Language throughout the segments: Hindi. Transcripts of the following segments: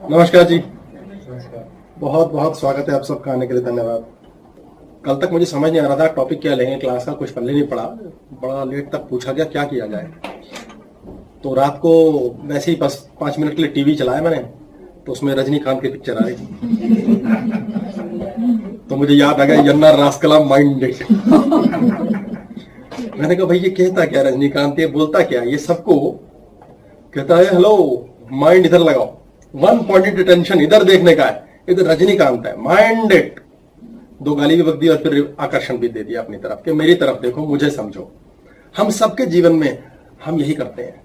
नमस्कार जी। बहुत बहुत स्वागत है आप सबका, आने के लिए धन्यवाद। कल तक मुझे समझ नहीं आ रहा था टॉपिक क्या लेंगे, क्लास का कुछ पल्ले नहीं पड़ा, बड़ा लेट तक पूछा गया क्या किया जाए। तो रात को वैसे ही बस 5 मिनट के लिए टीवी चलाया मैंने, तो उसमें रजनीकांत की पिक्चर आ रही थी तो मुझे याद आ गया यन्ना रास्कला माइंडेड। मैंने कहा भाई ये कहता क्या रजनीकांत, ये बोलता क्या, ये सबको कहता है हेलो माइंड इधर लगाओ, वन पॉइंटेड अटेंशन इधर देखने का है, इधर रजनीकांत है माइंडेड। 2 गाली भी बक दी और फिर आकर्षण भी दे दिया अपनी तरफ कि मेरी तरफ देखो, मुझे समझो। हम सबके जीवन में हम यही करते हैं,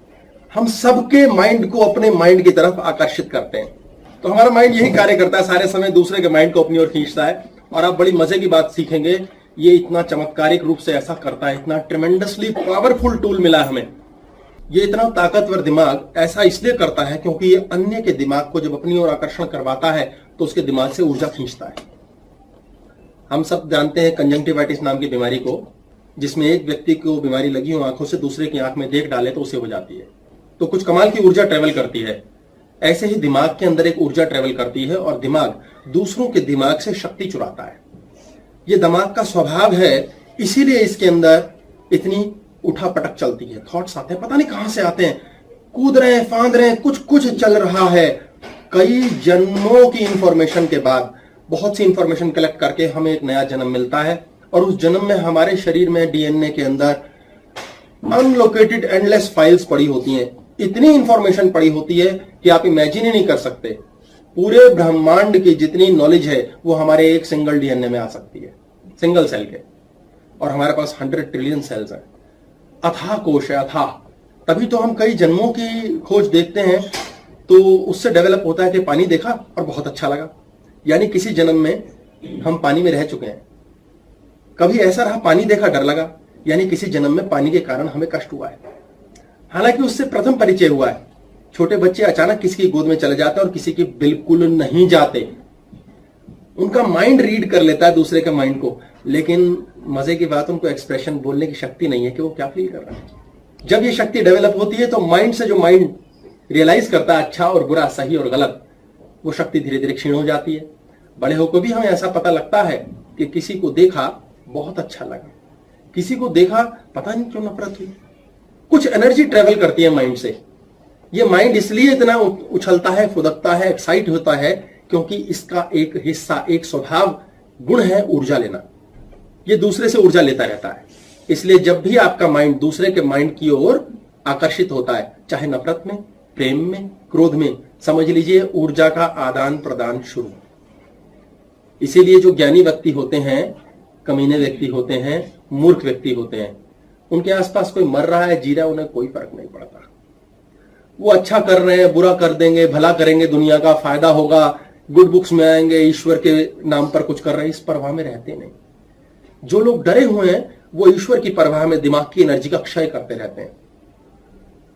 हम सबके माइंड को अपने माइंड की तरफ आकर्षित करते हैं। तो हमारा माइंड यही कार्य करता है, सारे समय दूसरे के माइंड को अपनी ओर खींचता है। और आप बड़ी मजे की बात सीखेंगे, ये इतना चमत्कारिक रूप से ऐसा करता है, इतना ट्रेमेंडसली पावरफुल टूल मिला है हमें। ये इतना ताकतवर दिमाग ऐसा इसलिए करता है क्योंकि ये अन्य के दिमाग को जब अपनी ओर आकर्षण करवाता है तो उसके दिमाग से ऊर्जा खींचता है। हम सब जानते हैं कंजंक्टिवाइटिस नाम की बीमारी को, जिसमें एक व्यक्ति को बीमारी लगी हो, आंखों से दूसरे की आंख में देख डाले तो उसे हो जाती है। तो कुछ कमाल की ऊर्जा ट्रेवल करती है। ऐसे ही दिमाग के अंदर एक ऊर्जा ट्रेवल करती है और दिमाग दूसरों के दिमाग से शक्ति चुराता है। ये दिमाग का स्वभाव है, इसीलिए इसके अंदर इतनी उठा पटक चलती है। थॉट्स आते हैं, पता नहीं कहां से आते हैं, कूद रहे हैं, फांद रहे हैं, कुछ कुछ चल रहा है। कई जन्मों की इंफॉर्मेशन के बाद बहुत सी इंफॉर्मेशन कलेक्ट करके हमें एक नया जन्म मिलता है और उस जन्म में हमारे शरीर में डीएनए के अंदर अनलोकेटेड एंडलेस फाइल्स पड़ी होती हैं। इतनी इंफॉर्मेशन पड़ी होती है कि आप इमेजिन ही नहीं कर सकते। पूरे ब्रह्मांड की जितनी नॉलेज है वो हमारे एक सिंगल डीएनए में आ सकती है, सिंगल सेल के। और हमारे पास 100 ट्रिलियन सेल्स हैं। अथाह कोश है, अथाह। तभी तो हम कई जन्मों की खोज देखते हैं तो उससे डेवलप होता है कि पानी देखा और बहुत अच्छा लगा, यानी किसी जन्म में हम पानी में रह चुके हैं। कभी ऐसा रहा पानी देखा डर लगा, यानी किसी जन्म में पानी के कारण हमें कष्ट हुआ है। हालांकि उससे प्रथम परिचय हुआ है। छोटे बच्चे अचानक किसी की गोद में चले जाते हैं और किसी की बिल्कुल नहीं जाते। उनका माइंड रीड कर लेता है दूसरे के माइंड को, लेकिन मजे की बात उनको एक्सप्रेशन बोलने की शक्ति नहीं है कि वो क्या फील कर रहा है। जब ये शक्ति डेवलप होती है तो माइंड से जो माइंड रियलाइज करता है अच्छा और बुरा, सही और गलत, वो शक्ति धीरे धीरे क्षीण हो जाती है। बड़े होकर भी हमें ऐसा पता लगता है कि किसी को देखा बहुत अच्छा लगा, किसी को देखा पता नहीं क्यों नफरत हुई। कुछ एनर्जी ट्रेवल करती है माइंड से। ये माइंड इसलिए इतना उछलता है, फुदकता है, एक्साइट होता है क्योंकि इसका एक हिस्सा, एक स्वभाव गुण है ऊर्जा लेना। ये दूसरे से ऊर्जा लेता रहता है। इसलिए जब भी आपका माइंड दूसरे के माइंड की ओर आकर्षित होता है, चाहे नफरत में, प्रेम में, क्रोध में, समझ लीजिए ऊर्जा का आदान प्रदान शुरू। इसीलिए जो ज्ञानी व्यक्ति होते हैं, कमीने व्यक्ति होते हैं, मूर्ख व्यक्ति होते हैं, उनके आसपास कोई मर रहा है, जी रहा है, उन्हें कोई फर्क नहीं पड़ता। वो अच्छा कर रहे हैं, बुरा कर देंगे, भला करेंगे, दुनिया का फायदा होगा, गुड बुक्स में आएंगे, ईश्वर के नाम पर कुछ कर रहे हैं, इस परवाह में रहते नहीं। जो लोग डरे हुए हैं वो ईश्वर की परवाह में दिमाग की एनर्जी का क्षय करते रहते हैं।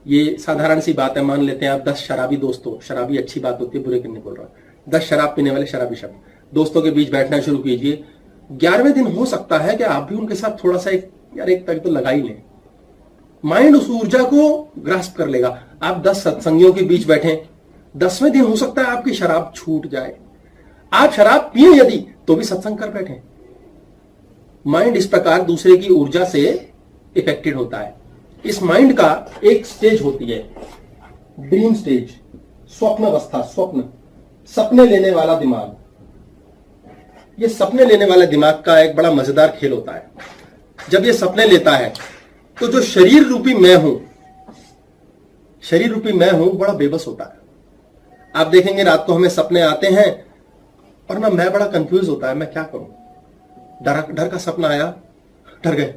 ये साधारण सी बात है, मान लेते हैं आप 10 शराबी दोस्तों, शराबी अच्छी बात होती है, बुरे के नहीं बोल रहा, 10 शराब पीने वाले शराबी शब्द दोस्तों के बीच बैठना शुरू कीजिए। 11वें दिन हो सकता है कि आप भी उनके साथ थोड़ा सा एक तक तो लगा ही लें। माइंड उस ऊर्जा को ग्रास्प कर लेगा। आप 10 सत्संगियों के बीच बैठे, 10वें दिन हो सकता है आपकी शराब छूट जाए। आप शराब पिए यदि तो भी सत्संग कर बैठे। माइंड इस प्रकार दूसरे की ऊर्जा से इफेक्टेड होता है। इस माइंड का एक स्टेज होती है ड्रीम स्टेज, स्वप्न अवस्था, स्वप्न, सपने लेने वाला दिमाग। ये सपने लेने वाले दिमाग का एक बड़ा मजेदार खेल होता है। जब ये सपने लेता है तो जो शरीर रूपी मैं हूं, शरीर रूपी मैं हूं, बड़ा बेबस होता है। आप देखेंगे रात को हमें सपने आते हैं और ना मैं बड़ा कंफ्यूज होता है, मैं क्या करूं। डर का सपना आया, डर गए,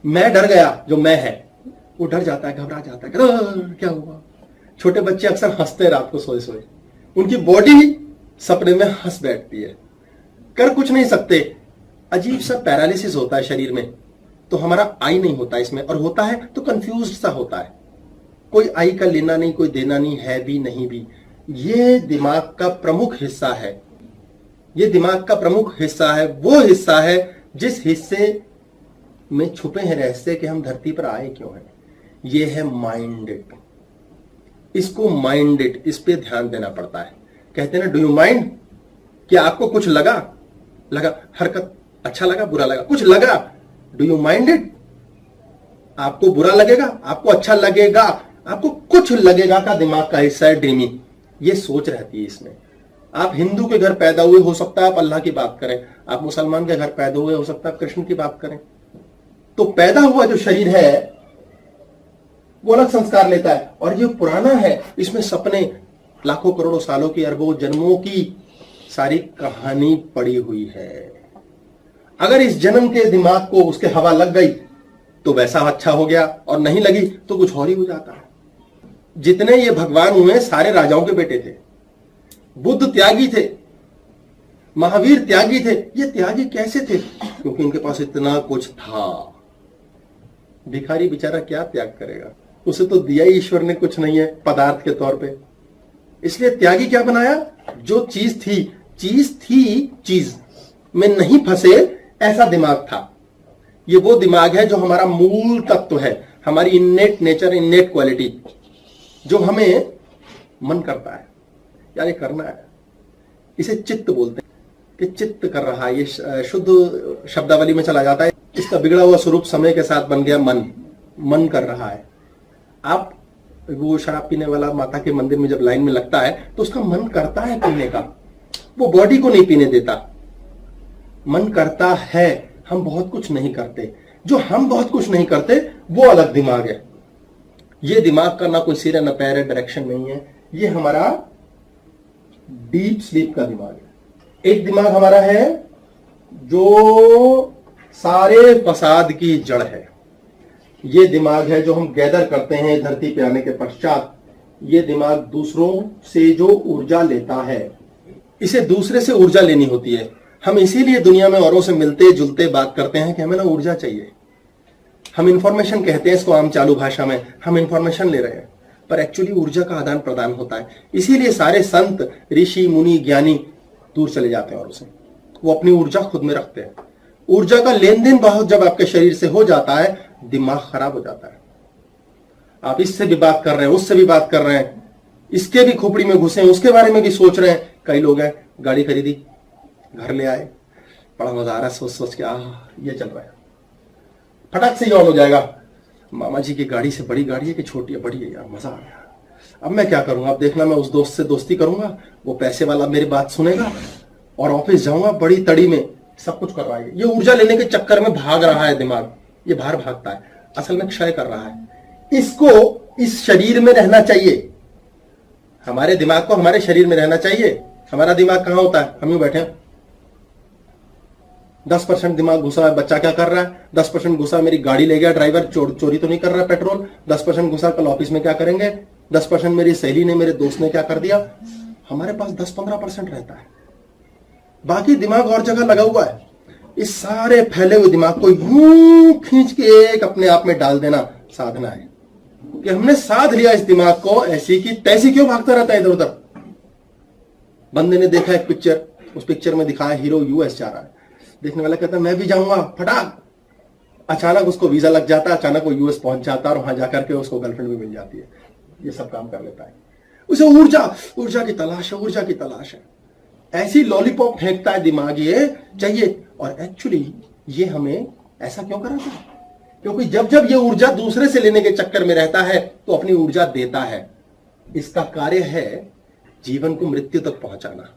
मैं डर गया, जो मैं है वो डर जाता है, घबरा जाता है, क्या हुआ। छोटे बच्चे अक्सर हंसते हैं रात को सोए सोए, उनकी बॉडी सपने में हंस बैठती है, कर कुछ नहीं सकते। अजीब सा पैरालिसिस होता है शरीर में। तो हमारा आई नहीं होता इसमें, और होता है तो कंफ्यूज सा होता है, कोई आई का लेना नहीं, कोई देना नहीं, है भी नहीं भी। ये दिमाग का प्रमुख हिस्सा है। ये दिमाग का प्रमुख हिस्सा है, वो हिस्सा है जिस हिस्से में छुपे हैं रहस्य कि हम धरती पर आए क्यों हैं। ये है माइंडेड। इसको माइंडेड, इस पे ध्यान देना पड़ता है। कहते हैं ना, डू यू माइंड? क्या आपको कुछ लगा? हरकत अच्छा लगा, बुरा लगा, कुछ लगा? Do you mind it? आपको बुरा लगेगा, आपको अच्छा लगेगा, आपको कुछ लगेगा का दिमाग का हिस्सा है ड्रीमिंग। ये सोच रहती है इसमें। आप हिंदू के घर पैदा हुए, हो सकता है आप अल्लाह की बात करें। आप मुसलमान के घर पैदा हुए, हो सकता है आप कृष्ण की बात करें। तो पैदा हुआ जो शरीर है वो अलग संस्कार लेता है, और ये पुराना है, इसमें सपने, लाखों करोड़ों सालों की, अरबों जन्मों की सारी कहानी पड़ी हुई है। अगर इस जन्म के दिमाग को उसके हवा लग गई तो वैसा अच्छा हो गया, और नहीं लगी तो कुछ और ही हो जाता है। जितने ये भगवान हुए सारे राजाओं के बेटे थे। बुद्ध त्यागी थे, महावीर त्यागी थे। ये त्यागी कैसे थे? क्योंकि इनके पास इतना कुछ था। भिखारी बेचारा क्या त्याग करेगा? उसे तो दिया ही ईश्वर ने कुछ नहीं है पदार्थ के तौर पे। इसलिए त्यागी क्या बनाया? जो चीज थी, चीज में नहीं फंसे, ऐसा दिमाग था। ये वो दिमाग है जो हमारा मूल तत्व है, हमारी इन्नेट नेचर, इन्नेट क्वालिटी, जो हमें मन करता है यार ये करना है। इसे चित्त बोलते हैं कि चित्त कर रहा है। ये शुद्ध शब्दावली में चला जाता है। इसका बिगड़ा हुआ स्वरूप समय के साथ बन गया मन कर रहा है। आप वो शराब पीने वाला माता के मंदिर में जब लाइन में लगता है तो उसका मन करता है पीने का, वो बॉडी को नहीं पीने देता। मन करता है, हम बहुत कुछ नहीं करते। जो हम बहुत कुछ नहीं करते वो अलग दिमाग है। ये दिमाग का ना कोई सिर है ना पैर है, डायरेक्शन नहीं है। ये हमारा डीप स्लीप का दिमाग है। एक दिमाग हमारा है जो सारे फसाद की जड़ है। ये दिमाग है जो हम गैदर करते हैं धरती पे आने के पश्चात। ये दिमाग दूसरों से जो ऊर्जा लेता है, इसे दूसरे से ऊर्जा लेनी होती है। हम इसीलिए दुनिया में औरों से मिलते जुलते बात करते हैं कि हमें ना ऊर्जा चाहिए। हम इंफॉर्मेशन कहते हैं इसको आम चालू भाषा में, हम इंफॉर्मेशन ले रहे हैं, पर एक्चुअली ऊर्जा का आदान प्रदान होता है। इसीलिए सारे संत, ऋषि, मुनि, ज्ञानी दूर चले जाते हैं औरों से। वो अपनी ऊर्जा खुद में रखते हैं। ऊर्जा का लेन देन बहुत जब आपके शरीर से हो जाता है, दिमाग खराब हो जाता है। आप इससे भी बात कर रहे हैं, उससे भी बात कर रहे हैं, इसके भी खोपड़ी में घुसे हैं, उसके बारे में भी सोच रहे हैं। कई लोग हैं गाड़ी खरीदी, घर ले आए, बड़ा मजा आ रहा है, सोच सोच के ये चल रहा है, फटाक से ही ऑन हो जाएगा। मामा जी की गाड़ी से बड़ी गाड़ी है कि छोटी है? बड़ी है यार, मजा आ गया। अब मैं क्या करूंगा? अब देखना, मैं उस दोस्त से दोस्ती करूंगा, वो पैसे वाला मेरी बात सुनेगा, और ऑफिस जाऊंगा बड़ी तड़ी में। सब कुछ कर रहा है ये ऊर्जा लेने के चक्कर में भाग रहा है दिमाग। ये बाहर भागता है, असल में क्षय कर रहा है। इसको इस शरीर में रहना चाहिए। हमारे दिमाग को हमारे शरीर में रहना चाहिए। हमारा दिमाग कहां होता है? हम यूं बैठे हैं, 10% दिमाग घुसा है बच्चा क्या कर रहा है, 10% घुसा मेरी गाड़ी ले गया ड्राइवर, चोरी तो नहीं कर रहा पेट्रोल, 10% घुसा कल ऑफिस में क्या करेंगे, 10% मेरी सहेली ने, मेरे दोस्त ने क्या कर दिया। हमारे पास 10-15% रहता है, बाकी दिमाग और जगह लगा हुआ है। इस सारे फैले हुए दिमाग को यूं खींच के एक अपने आप में डाल देना साधना है। कि हमने साध लिया इस दिमाग को, ऐसी की तैसी क्यों भागता रहता है इधर उधर। बंदे ने देखा एक पिक्चर, उस पिक्चर में दिखाया हीरो यूएस जा रहा है, देखने वाला कहता है मैं भी जाऊंगा, फटाक, अचानक उसको वीजा लग जाता है, अचानक वो यूएस पहुंच जाता है और वहां जाकर के उसको गर्लफ्रेंड भी मिल जाती है। ये सब काम कर लेता है। उसे ऊर्जा की तलाश है, ऊर्जा की तलाश है। ऐसी लॉलीपॉप फेंकता है दिमाग, ये चाहिए। और एक्चुअली ये हमें ऐसा क्यों कराता है? क्योंकि जब जब ये ऊर्जा दूसरे से लेने के चक्कर में रहता है तो अपनी ऊर्जा देता है। इसका कार्य है जीवन को मृत्यु तक पहुंचाना।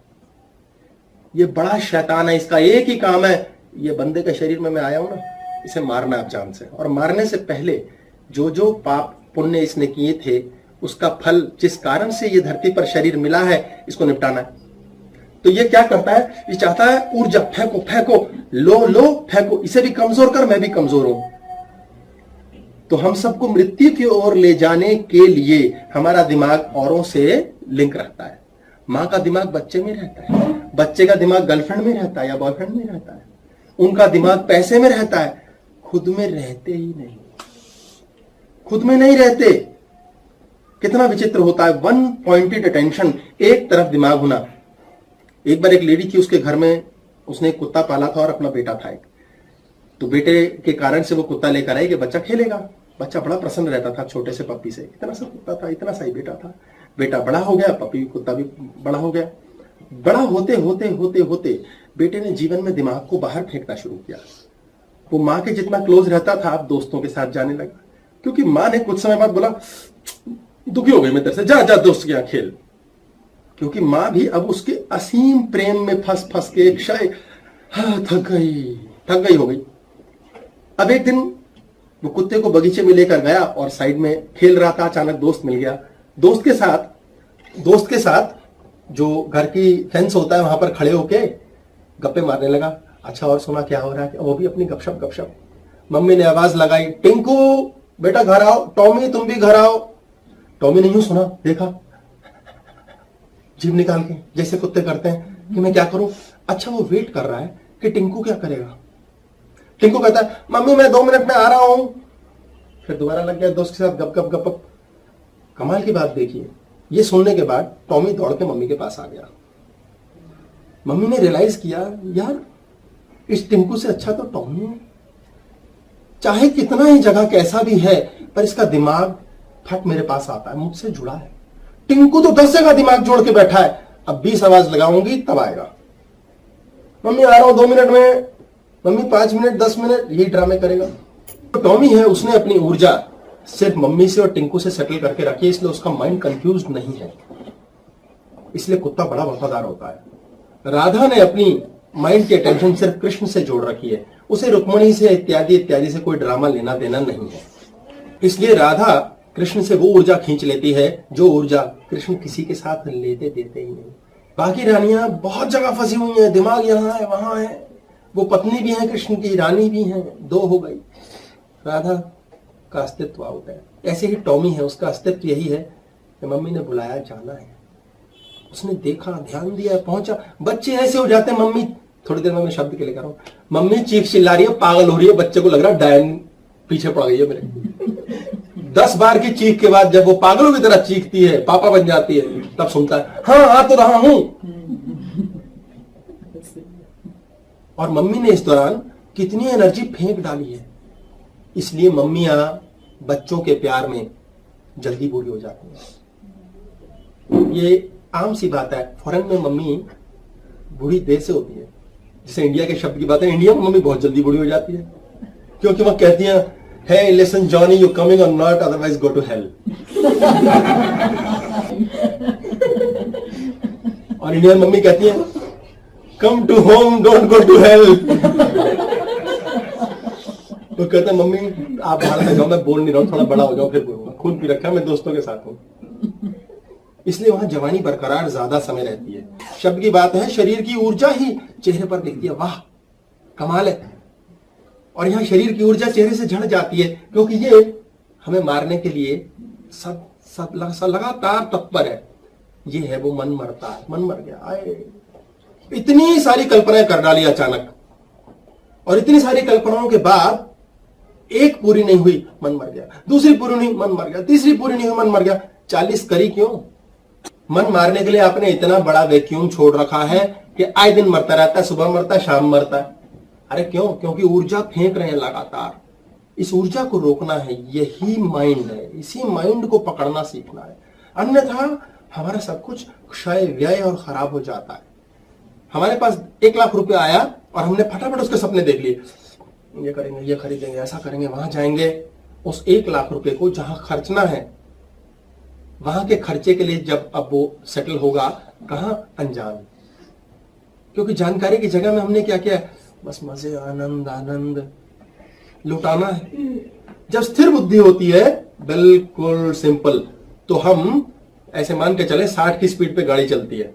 ये बड़ा शैतान है, इसका एक ही काम है, ये बंदे के शरीर में मैं आया हूं ना, इसे मारना आप जान से। और मारने से पहले जो जो पाप पुण्य इसने किए थे, उसका फल, जिस कारण से ये धरती पर शरीर मिला है, इसको निपटाना है। तो ये क्या करता है? ये चाहता है ऊर्जा फेंको फेंको, लो फेंको, इसे भी कमजोर कर, मैं भी कमजोर हूं। तो हम सबको मृत्यु की ओर ले जाने के लिए हमारा दिमाग औरों से लिंक रखता है। मां का दिमाग बच्चे में रहता है, बच्चे का दिमाग गर्लफ्रेंड में रहता है या बॉयफ्रेंड में रहता है, उनका दिमाग पैसे में रहता है, खुद में रहते ही नहीं, खुद में नहीं रहते। कितना विचित्र होता है, वन पॉइंटेड अटेंशन, एक तरफ दिमाग होना। एक बार एक लेडी थी, उसके घर में उसने एक कुत्ता पाला था और अपना बेटा था एक। तो बेटे के कारण से वो कुत्ता लेकर आई कि बच्चा खेलेगा। बच्चा बड़ा प्रसन्न रहता था छोटे से पप्पी से, इतना सा कुत्ता था, इतना सा ही बेटा था। बेटा बड़ा हो गया, पप्पी कुत्ता भी बड़ा हो गया। बड़ा होते होते होते होते बेटे ने जीवन में दिमाग को बाहर फेंकना शुरू किया। वो माँ के जितना क्लोज रहता था अब दोस्तों के साथ जाने लगा, क्योंकि माँ ने कुछ समय बाद बोला दुखी हो गई मैं तेरे से, जा जा दोस्त के यहाँ खेल। क्योंकि माँ भी अब उसके असीम प्रेम में फंस फंस के एक क्षय थक गई हो गई। अब एक दिन वो कुत्ते को बगीचे में लेकर गया और साइड में खेल रहा था, अचानक दोस्त मिल गया। दोस्त के साथ जो घर की फेंस होता है वहां पर खड़े होके गप्पे मारने लगा। अच्छा और सुना क्या हो रहा है? वो भी अपनी गपशप। मम्मी ने आवाज लगाई, टिंकू बेटा घर आओ, टॉमी तुम भी घर आओ। टॉमी ने यूं सुना, देखा, जीभ निकाल के जैसे कुत्ते करते हैं कि मैं क्या करूं। अच्छा वो वेट कर रहा है कि टिंकू क्या करेगा। टिंकू कहता है मम्मी मैं 2 मिनट में आ रहा हूं। फिर दोबारा लग गया दोस्त के साथ गप। कमाल की बात देखिए, ये सुनने के बाद टॉमी दौड़ के मम्मी के पास आ गया। मम्मी ने रियलाइज किया यार इस टिंकू से अच्छा तो टॉमी है। चाहे कितना ही जगह कैसा भी है पर इसका दिमाग फट मेरे पास आता है, मुझसे जुड़ा है। टिंकू तो 10 जगह दिमाग जोड़ के बैठा है, अब 20 आवाज लगाऊंगी तब आएगा। मम्मी आ रहा हूं 2 मिनट में, मम्मी 5 मिनट 10 मिनट, यही ड्रामे करेगा। तो टॉमी है उसने अपनी ऊर्जा सिर्फ मम्मी से और टिंकू से सेटल करके रखी है, इसलिए उसका माइंड कंफ्यूज नहीं है, इसलिए कुत्ता बड़ा वफादार होता है। राधा ने अपनी माइंड की अटेंशन सिर्फ कृष्ण से जोड़ रखी है, उसे रुक्मणी से इत्यादि से कोई ड्रामा लेना देना नहीं है, इसलिए राधा कृष्ण से वो ऊर्जा खींच लेती है जो ऊर्जा कृष्ण किसी के साथ लेते देते ही नहीं। बाकी रानियां बहुत जगह फंसी हुई हैं, दिमाग यहाँ है वहां है, वो पत्नी भी है कृष्ण की, रानी भी है, 2 हो गई, राधा का अस्तित्व आउट है। ऐसे ही टॉमी है, उसका अस्तित्व यही है कि मम्मी ने बुलाया जाना है, उसने देखा, ध्यान दिया, पहुंचा। बच्चे ऐसे हो जाते हैं, मम्मी थोड़ी देर में मैं शब्द के लिए कर रहा हूं, मम्मी चीख चिल्ला रही है, पागल हो रही है, बच्चे को लग रहा है डायन पीछे पड़ गई है मेरे। 10 बार की चीख के बाद जब वो पागलों की तरह चीखती है, पापा बन जाती है, तब सुनता है हाँ आ तो रहा हूं। और मम्मी ने इस दौरान कितनी एनर्जी फेंक डाली है, इसलिए मम्मियां बच्चों के प्यार में जल्दी बूढ़ी हो जाती हैं। ये आम सी बात है, फॉरेन में मम्मी बूढ़ी देर से होती है। जैसे इंडिया के शब्द की बात है, इंडिया में मम्मी बहुत जल्दी बूढ़ी हो जाती है, क्योंकि वह कहती है hey listen Johnny you coming or not otherwise go to hell. और इंडियन मम्मी कहती है come to home don't go to hell. तो कहते हैं मम्मी आप बाहर से जाओ, मैं बोल नहीं रहा हूं, थोड़ा बड़ा हो जाओ फिर बोलूंगा, खून पी रखा है, मैं दोस्तों के साथ हूं। इसलिए वहां जवानी बरकरार ज्यादा समय रहती है। शब्द की बात है, शरीर की ऊर्जा ही चेहरे पर दिखती है, वाह कमाल है। और यहां शरीर की ऊर्जा चेहरे से झड़ जाती है, क्योंकि ये हमें मारने के लिए सब लगातार तत्पर है। ये है वो मन मरता है, मन मर गया, आए इतनी सारी कल्पनाएं कर डाली अचानक, और इतनी सारी कल्पनाओं के बाद एक पूरी नहीं हुई, मन मर गया, दूसरी पूरी नहीं, मन मर गया, तीसरी पूरी नहीं हुई, मन मर गया, 40 करी क्यों? मन मारने के लिए आपने इतना बड़ा वैक्यूम छोड़ रखा है कि आए दिन मरता रहता है, सुबह मरता है, शाम मरता है। अरे क्यों? क्योंकि ऊर्जा फेंक रहे हैं लगातार। इस ऊर्जा को रोकना है, यही माइंड है, इसी माइंड को पकड़ना सीखना है, अन्यथा हमारा सब कुछ क्षय व्यय और खराब हो जाता है। हमारे पास 1 लाख रुपया आया और हमने फटाफट उसके सपने देख लिए, ये करेंगे, ये खरीदेंगे, ऐसा करेंगे, वहां जाएंगे। उस 1 लाख रुपए को जहां खर्चना है, वहां के खर्चे के लिए जब अब वो सेटल होगा, कहां? अनजान। क्योंकि जानकारी की जगह में हमने क्या किया? बस मजे, आनंद आनंद लुटाना है। जब स्थिर बुद्धि होती है, बिल्कुल सिंपल, तो हम ऐसे मान के चले 60 की स्पीड पे गाड़ी चलती है,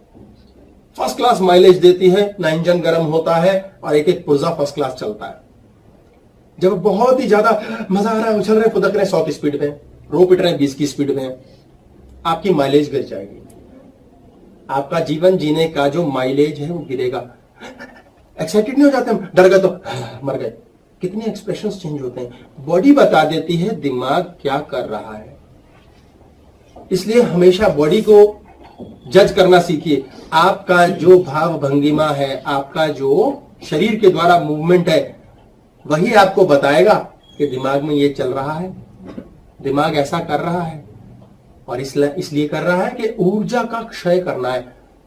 फर्स्ट क्लास माइलेज देती है, ना इंजन गर्म होता है और एक एक पुर्जा फर्स्ट क्लास चलता है। जब बहुत ही ज्यादा मजा आ रहा है, उछल रहे, कुदक रहे 100 की स्पीड पे, रो पिट रहे 20 की स्पीड में, आपकी माइलेज गिर जाएगी। आपका जीवन जीने का जो माइलेज है वो गिरेगा। एक्साइटेड नहीं हो जाते हम, डर गए तो मर गए। कितने एक्सप्रेशंस चेंज होते हैं। बॉडी बता देती है दिमाग क्या कर रहा है, इसलिए हमेशा बॉडी को जज करना सीखिए। आपका जो भाव भंगिमा है, आपका जो शरीर के द्वारा मूवमेंट है, वही आपको बताएगा कि दिमाग में ये चल रहा है, दिमाग ऐसा कर रहा है, और इसलिए कर रहा है कि ऊर्जा का क्षय करना है।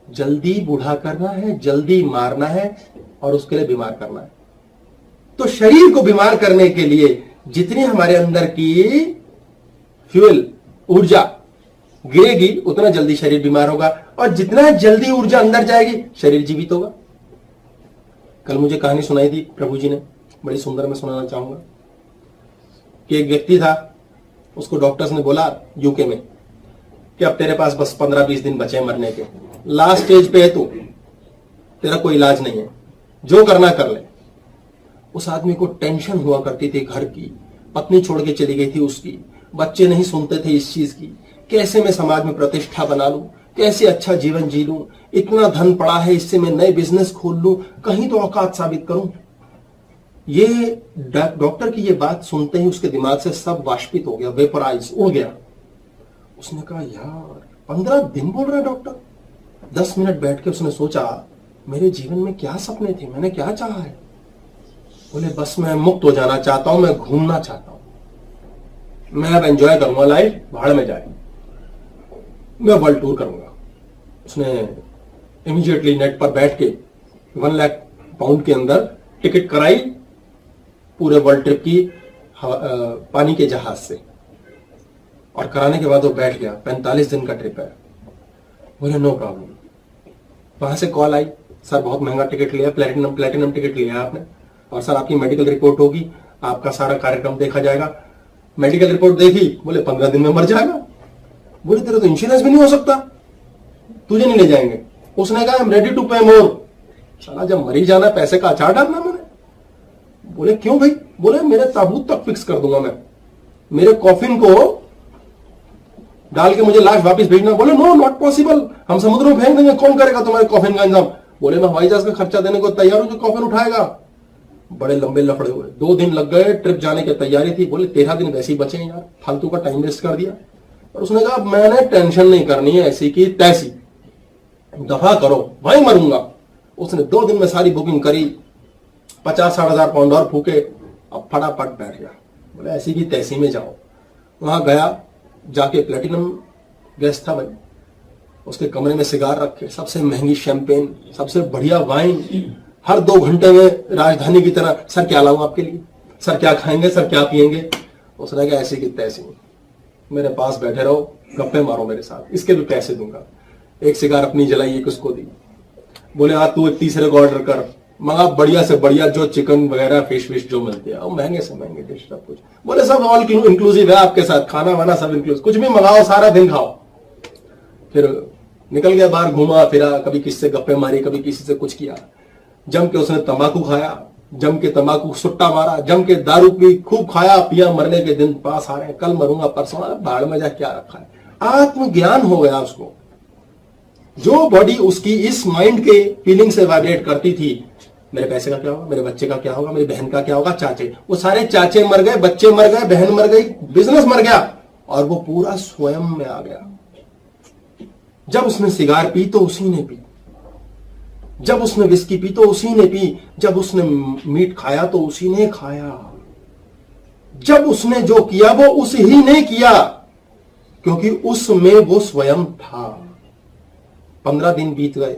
जल्दी बूढ़ा करना है, जल्दी मारना है और उसके लिए बीमार करना है। तो शरीर को बीमार करने के लिए जितनी हमारे अंदर की फ्यूल ऊर्जा गिरेगी उतना जल्दी शरीर बीमार होगा, और जितना जल्दी ऊर्जा अंदर जाएगी शरीर जीवित होगा। कल मुझे कहानी सुनाई थी प्रभु जी ने, बड़ी सुंदर, मैं सुनाना चाहूंगा कि एक व्यक्ति था, उसको डॉक्टर्स ने बोला यूके में कि अब तेरे पास बस 15-20 दिन बचे मरने के, लास्ट स्टेज पे है तू, तेरा कोई इलाज नहीं है, जो करना कर ले। उस आदमी को टेंशन हुआ करती थी घर की, पत्नी छोड़ के चली गई थी उसकी, बच्चे नहीं सुनते थे इस चीज की, कैसे मैं समाज में प्रतिष्ठा बना लूं, कैसे अच्छा जीवन जी लूं, इतना धन पड़ा है इससे मैं नए बिजनेस खोल लूं, कहीं तो औकात साबित करूं। ये डॉक्टर की ये बात सुनते ही उसके दिमाग से सब वाष्पित हो गया, वेपराइज, उड़ गया। उसने कहा यार 15 दिन बोल रहा है डॉक्टर। 10 मिनट बैठ के उसने सोचा मेरे जीवन में क्या सपने थे, मैंने क्या चाहा है। बोले बस मैं मुक्त हो जाना चाहता हूं, मैं घूमना चाहता हूं, मैं अब एंजॉय करूंगा लाइफ, भाड़ में जाए, मैं वर्ल्ड टूर करूंगा। उसने इमीडिएटली नेट पर बैठ के 1 लाख पाउंड के अंदर टिकट कराई पूरे वर्ल्ड ट्रिप की पानी के जहाज से, और कराने के बाद वो बैठ गया। 45 दिन का ट्रिप है। बोले नो प्रॉब्लम। वहां से कॉल आई, सर बहुत महंगा टिकट लिया, प्लेटिनम टिकट लिया आपने, और सर आपकी मेडिकल रिपोर्ट होगी, आपका सारा कार्यक्रम देखा जाएगा। मेडिकल रिपोर्ट देखी, बोले 15 दिन में मर जाएगा। बोले तेरा तो इंश्योरेंस भी नहीं हो सकता, तुझे नहीं ले जाएंगे। उसने कहा आई एम रेडी टू पे मोर। साला जब मरी जाना पैसे का अचार डालना मैंने। बोले क्यों भाई? बोले मेरे ताबूत तक फिक्स कर दूंगा मैं, मेरे कॉफिन को डाल के मुझे लाश वापस भेजना। बोले नो नॉट पॉसिबल, हम समुद्र में फेंक देंगे, कौन करेगा तुम्हारे कॉफिन का इंतजाम? बोले मैं हवाई जहाज का खर्चा देने को तैयार हूं, जो कॉफिन उठाएगा। बड़े लंबे लफड़े हुए, 2 दिन लग गए, ट्रिप जाने की तैयारी थी। बोले 13 दिन वैसे ही बचे हैं यार, फालतू का टाइम वेस्ट कर दिया। और उसने कहा मैंने टेंशन नहीं करनी है, ऐसी की तैसी, दफा करो, वहीं मरूंगा। उसने 2 दिन में सारी बुकिंग करी, 50-60 हजार पाउंड और फूके, अब फटाफट बैठ गया। बोले ऐसी की तैसी में जाओ। वहां गया, जाके प्लेटिनम गेस्ट था भाई, उसके कमरे में सिगार रखे, सबसे महंगी शैंपेन, सबसे बढ़िया वाइन, हर 2 घंटे में राजधानी की तरह, सर क्या लाऊं आपके लिए, सर क्या खाएंगे, सर क्या पिएंगे। उसने कहा ऐसी की तैसी, मेरे पास बैठे रहो, गप्पे मारो मेरे साथ, इसके भी पैसे दूंगा। एक सिगार अपनी जलाई, एक उसको दी। बोले आज तू एक तीसरे को ऑर्डर कर, मंगा बढ़िया से बढ़िया, जो चिकन वगैरह फिश विश जो मिलती है, और महंगे से महंगे डिश सब कुछ। बोले सब ऑल इंक्लूसिव है आपके साथ, खाना वाना सब इंक्लूसिव, कुछ भी मंगाओ, सारा दिन खाओ। फिर निकल गया बाहर, घूमा फिरा, कभी किसी से गप्पे मारी, कभी किसी से कुछ किया। जम के उसने तंबाकू खाया, जम के तंबाकू सुट्टा मारा, जम के दारू पी, खूब खाया पिया। मरने के दिन पास आ रहे हैं, कल मरूंगा परसों, भाड़ में जा क्या रखा है। आत्मज्ञान हो गया उसको। जो बॉडी उसकी इस माइंड के फीलिंग से वाइब्रेट करती थी, मेरे पैसे का क्या होगा, मेरे बच्चे का क्या होगा, मेरी बहन का क्या होगा, चाचे, वो सारे चाचे मर गए, बच्चे मर गए, बहन मर गई, बिजनेस मर गया, और वो पूरा स्वयं में आ गया। जब उसने सिगार पी तो उसी ने पी, जब उसने विस्की पी तो उसी ने पी, जब उसने मीट खाया तो उसी ने खाया, जब उसने जो किया वो उस ही ने किया, क्योंकि उसमें वो स्वयं था। 15 दिन बीत गए,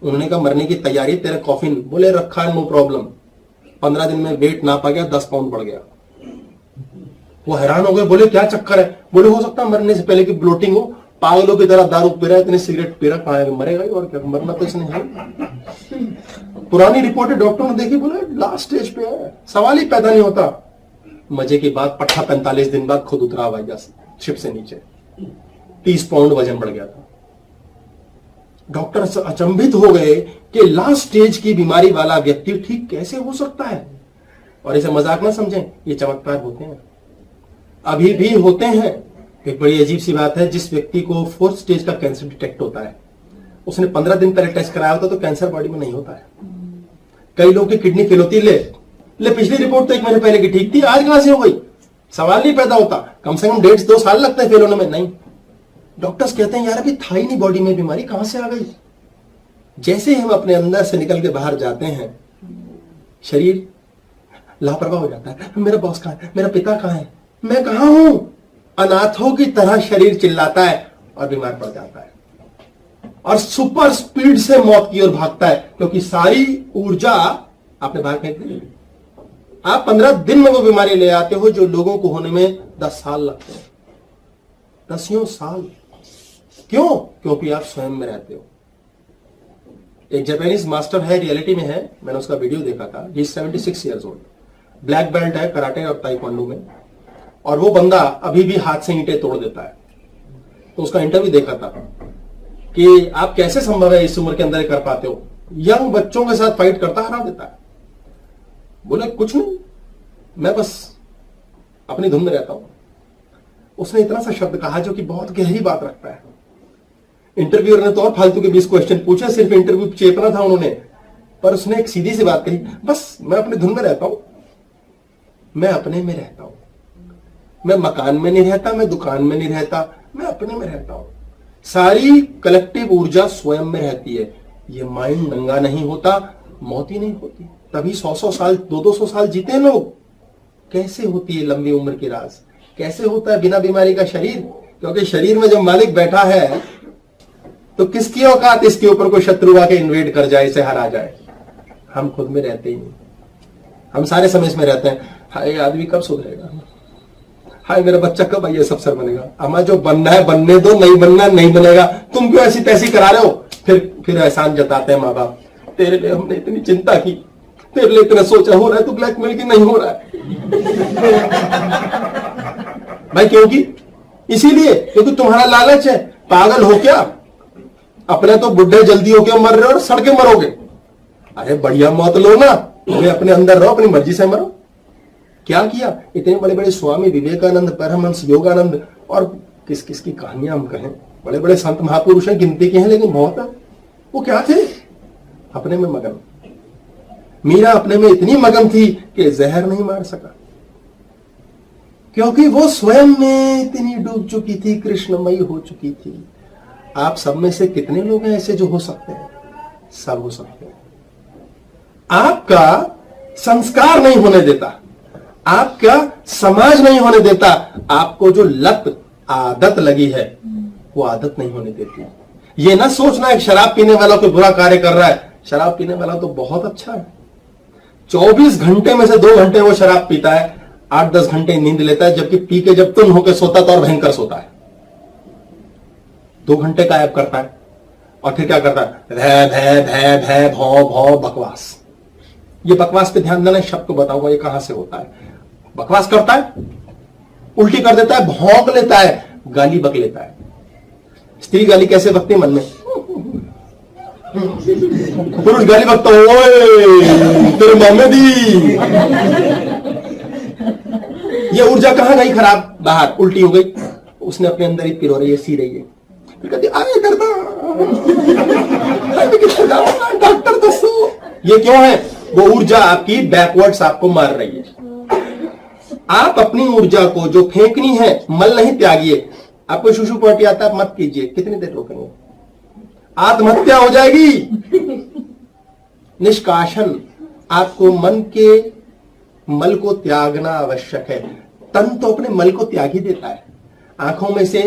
उन्होंने कहा मरने की तैयारी, तेरा कॉफिन, बोले रखा है नो प्रॉब्लम। 15 दिन में वेट नापा गया, 10 पाउंड बढ़ गया। वो हैरान हो गए, बोले क्या चक्कर है? बोले हो सकता है मरने से पहले की ब्लोटिंग हो, पागलों की तरह दारू पी रहा है, इतने सिगरेट पी रहा, कहाँ है, मरेगा ही, और क्या, मरना तो इसने है। पुरानी रिपोर्टें डॉक्टर ने देखी, बोले लास्ट स्टेज पे है, सवाल ही पैदा नहीं होता। मजे की बात, पट्टा 45 दिन बाद खुद उतरा हवाई जहाज शिप से नीचे, 30 पाउंड वजन बढ़ गया था। डॉक्टर अचंभित हो गए कि लास्ट स्टेज की बीमारी वाला व्यक्ति ठीक कैसे हो सकता है। और इसे मजाक ना समझें, ये चमत्कार होते हैं, अभी भी होते हैं। एक बड़ी अजीब सी बात है, जिस व्यक्ति को 4th स्टेज का कैंसर डिटेक्ट होता है, उसने 15 दिन पहले टेस्ट कराया होता तो कैंसर बॉडी में नहीं होता है। कई लोगों की किडनी फेल होती है, ले पिछली रिपोर्ट तो 1 महीने पहले की ठीक थी, आज कहां से हो गई, सवाल नहीं पैदा होता। कम से कम 1.5-2 साल लगते हैं फेल होने में, नहीं। डॉक्टर्स कहते हैं यार अभी था ही नहीं बॉडी में बीमारी, कहां से आ गई। जैसे हम अपने अंदर से निकल के बाहर जाते हैं, शरीर लापरवाह हो जाता है। मेरा बॉस कहां है, मेरा पिता कहां है, मैं कहां हूं। अनाथों की तरह शरीर चिल्लाता है और बीमार पड़ जाता है। और सुपर स्पीड से मौत की ओर भागता है, क्योंकि सारी ऊर्जा आपने बाहर फेंक दी। आप 15 दिन में वो बीमारी ले आते हो जो लोगों को होने में 10 साल लगते हैं, 10 साल। क्यों? क्योंकि आप स्वयं में रहते हो। एक जापानीज मास्टर है, रियलिटी में है, मैंने उसका वीडियो देखा था। ही 76 ईयर्स ओल्ड, ब्लैक बेल्ट है कराटे और ताइक्वांडो में, और वो बंदा अभी भी हाथ से ईंटें तोड़ देता है। तो उसका इंटरव्यू देखा था कि आप कैसे संभव है इस उम्र के अंदर कर पाते हो, यंग बच्चों के साथ फाइट करता हरा देता है। बोले कुछ नहीं, मैं बस अपनी धुन में रहता हूं। उसने इतना सा शब्द कहा जो कि बहुत गहरी बात रखता है। इंटरव्यूअर ने तो और फालतू के 20 क्वेश्चन पूछे, सिर्फ इंटरव्यू चेपना था उन्होंने, पर उसने एक सीधी सी बात कही, बस मैं अपनी धुन में रहता हूं, मैं अपने में रहता हूं, मैं मकान में नहीं रहता, मैं दुकान में नहीं रहता, मैं अपने में रहता हूं। सारी कलेक्टिव ऊर्जा स्वयं में रहती है। ये माइंड नंगा नहीं होता, मौत ही नहीं होती। तभी 100-100 साल 200-200 साल जीते हैं लोग। कैसे होती है लंबी उम्र की राज? कैसे होता है बिना बीमारी का शरीर? क्योंकि शरीर में जब मालिक बैठा है तो किसकी औकात इसके ऊपर कोई शत्रु आके इन्वेड कर जाए, इसे हरा जाए। हम खुद में रहते ही नहीं, हम सारे समय इसमें रहते हैं। हाय आदमी कब सुधरेगा, हाय मेरा बच्चा कब आइए अफसर बनेगा। हमारा जो बनना है बनने दो, नहीं बनना नहीं बनेगा। तुम क्यों ऐसी तैसी करा रहे हो? फिर एहसान जताते हैं माँ बाप, तेरे लिए हमने इतनी चिंता की, तेरे लिए इतना सोचा, हो रहा है तो ब्लैकमेल की नहीं हो रहा है। भाई क्योंकि इसीलिए क्योंकि तुम्हारा लालच है। पागल हो क्या? अपने तो बुढ़े जल्दी होके मर रहे हो और सड़के मरोगे। अरे बढ़िया मौत लो ना, तुम्हें अपने अंदर रहो, अपनी मर्जी से मरो। क्या किया इतने बड़े बड़े स्वामी विवेकानंद, परमहंस योगानंद और किस किस की कहानियां हम कहें, बड़े बड़े संत महापुरुष हैं, गिनती के हैं लेकिन बहुत है। वो क्या थे? अपने में मगन। मीरा अपने में इतनी मगन थी कि जहर नहीं मार सका, क्योंकि वो स्वयं में इतनी डूब चुकी थी, कृष्णमयी हो चुकी थी। आप सब में से कितने लोग हैं ऐसे जो हो सकते हैं? सब हो सकते हैं। आपका संस्कार नहीं होने देता, आपका समाज नहीं होने देता, आपको जो लत आदत लगी है वो आदत नहीं होने देती। ये ना सोचना एक शराब पीने वाला कोई बुरा कार्य कर रहा है। शराब पीने वाला तो बहुत अच्छा है। 24 घंटे में से 2 घंटे वो शराब पीता है, 8-10 घंटे नींद लेता है, जबकि पी के जब तुम होकर सोता तो और भयंकर सोता है। 2 घंटे गायब करता है और फिर क्या करता है? भय भय भय भय भौ भौ बकवास। ये बकवास पे ध्यान देना, शब्द को बताऊंगा ये कहां से होता है। बकवास करता है, उल्टी कर देता है, भौंक लेता है, गाली बक लेता है। स्त्री गाली कैसे बकती? मन में। पुरुष गाली बकता, ओए तेरे मामे दी। ये ऊर्जा कहां गई? खराब, बाहर उल्टी हो गई। उसने अपने अंदर ही पिरो रही है, सी रही है। फिर कहती अरे दर्दा, डॉक्टर दसो। ये क्यों है? वो ऊर्जा आपकी बैकवर्ड्स आपको मार रही है। आप अपनी ऊर्जा को जो फेंकनी है, मल नहीं त्यागिए। आपको शुशु पॉटी आता है, मत कीजिए। कितनी देर रोकेंगे? आत्महत्या हो जाएगी। निष्कासन, आपको मन के मल को त्यागना आवश्यक है। तन तो अपने मल को त्याग ही देता है। आंखों में से,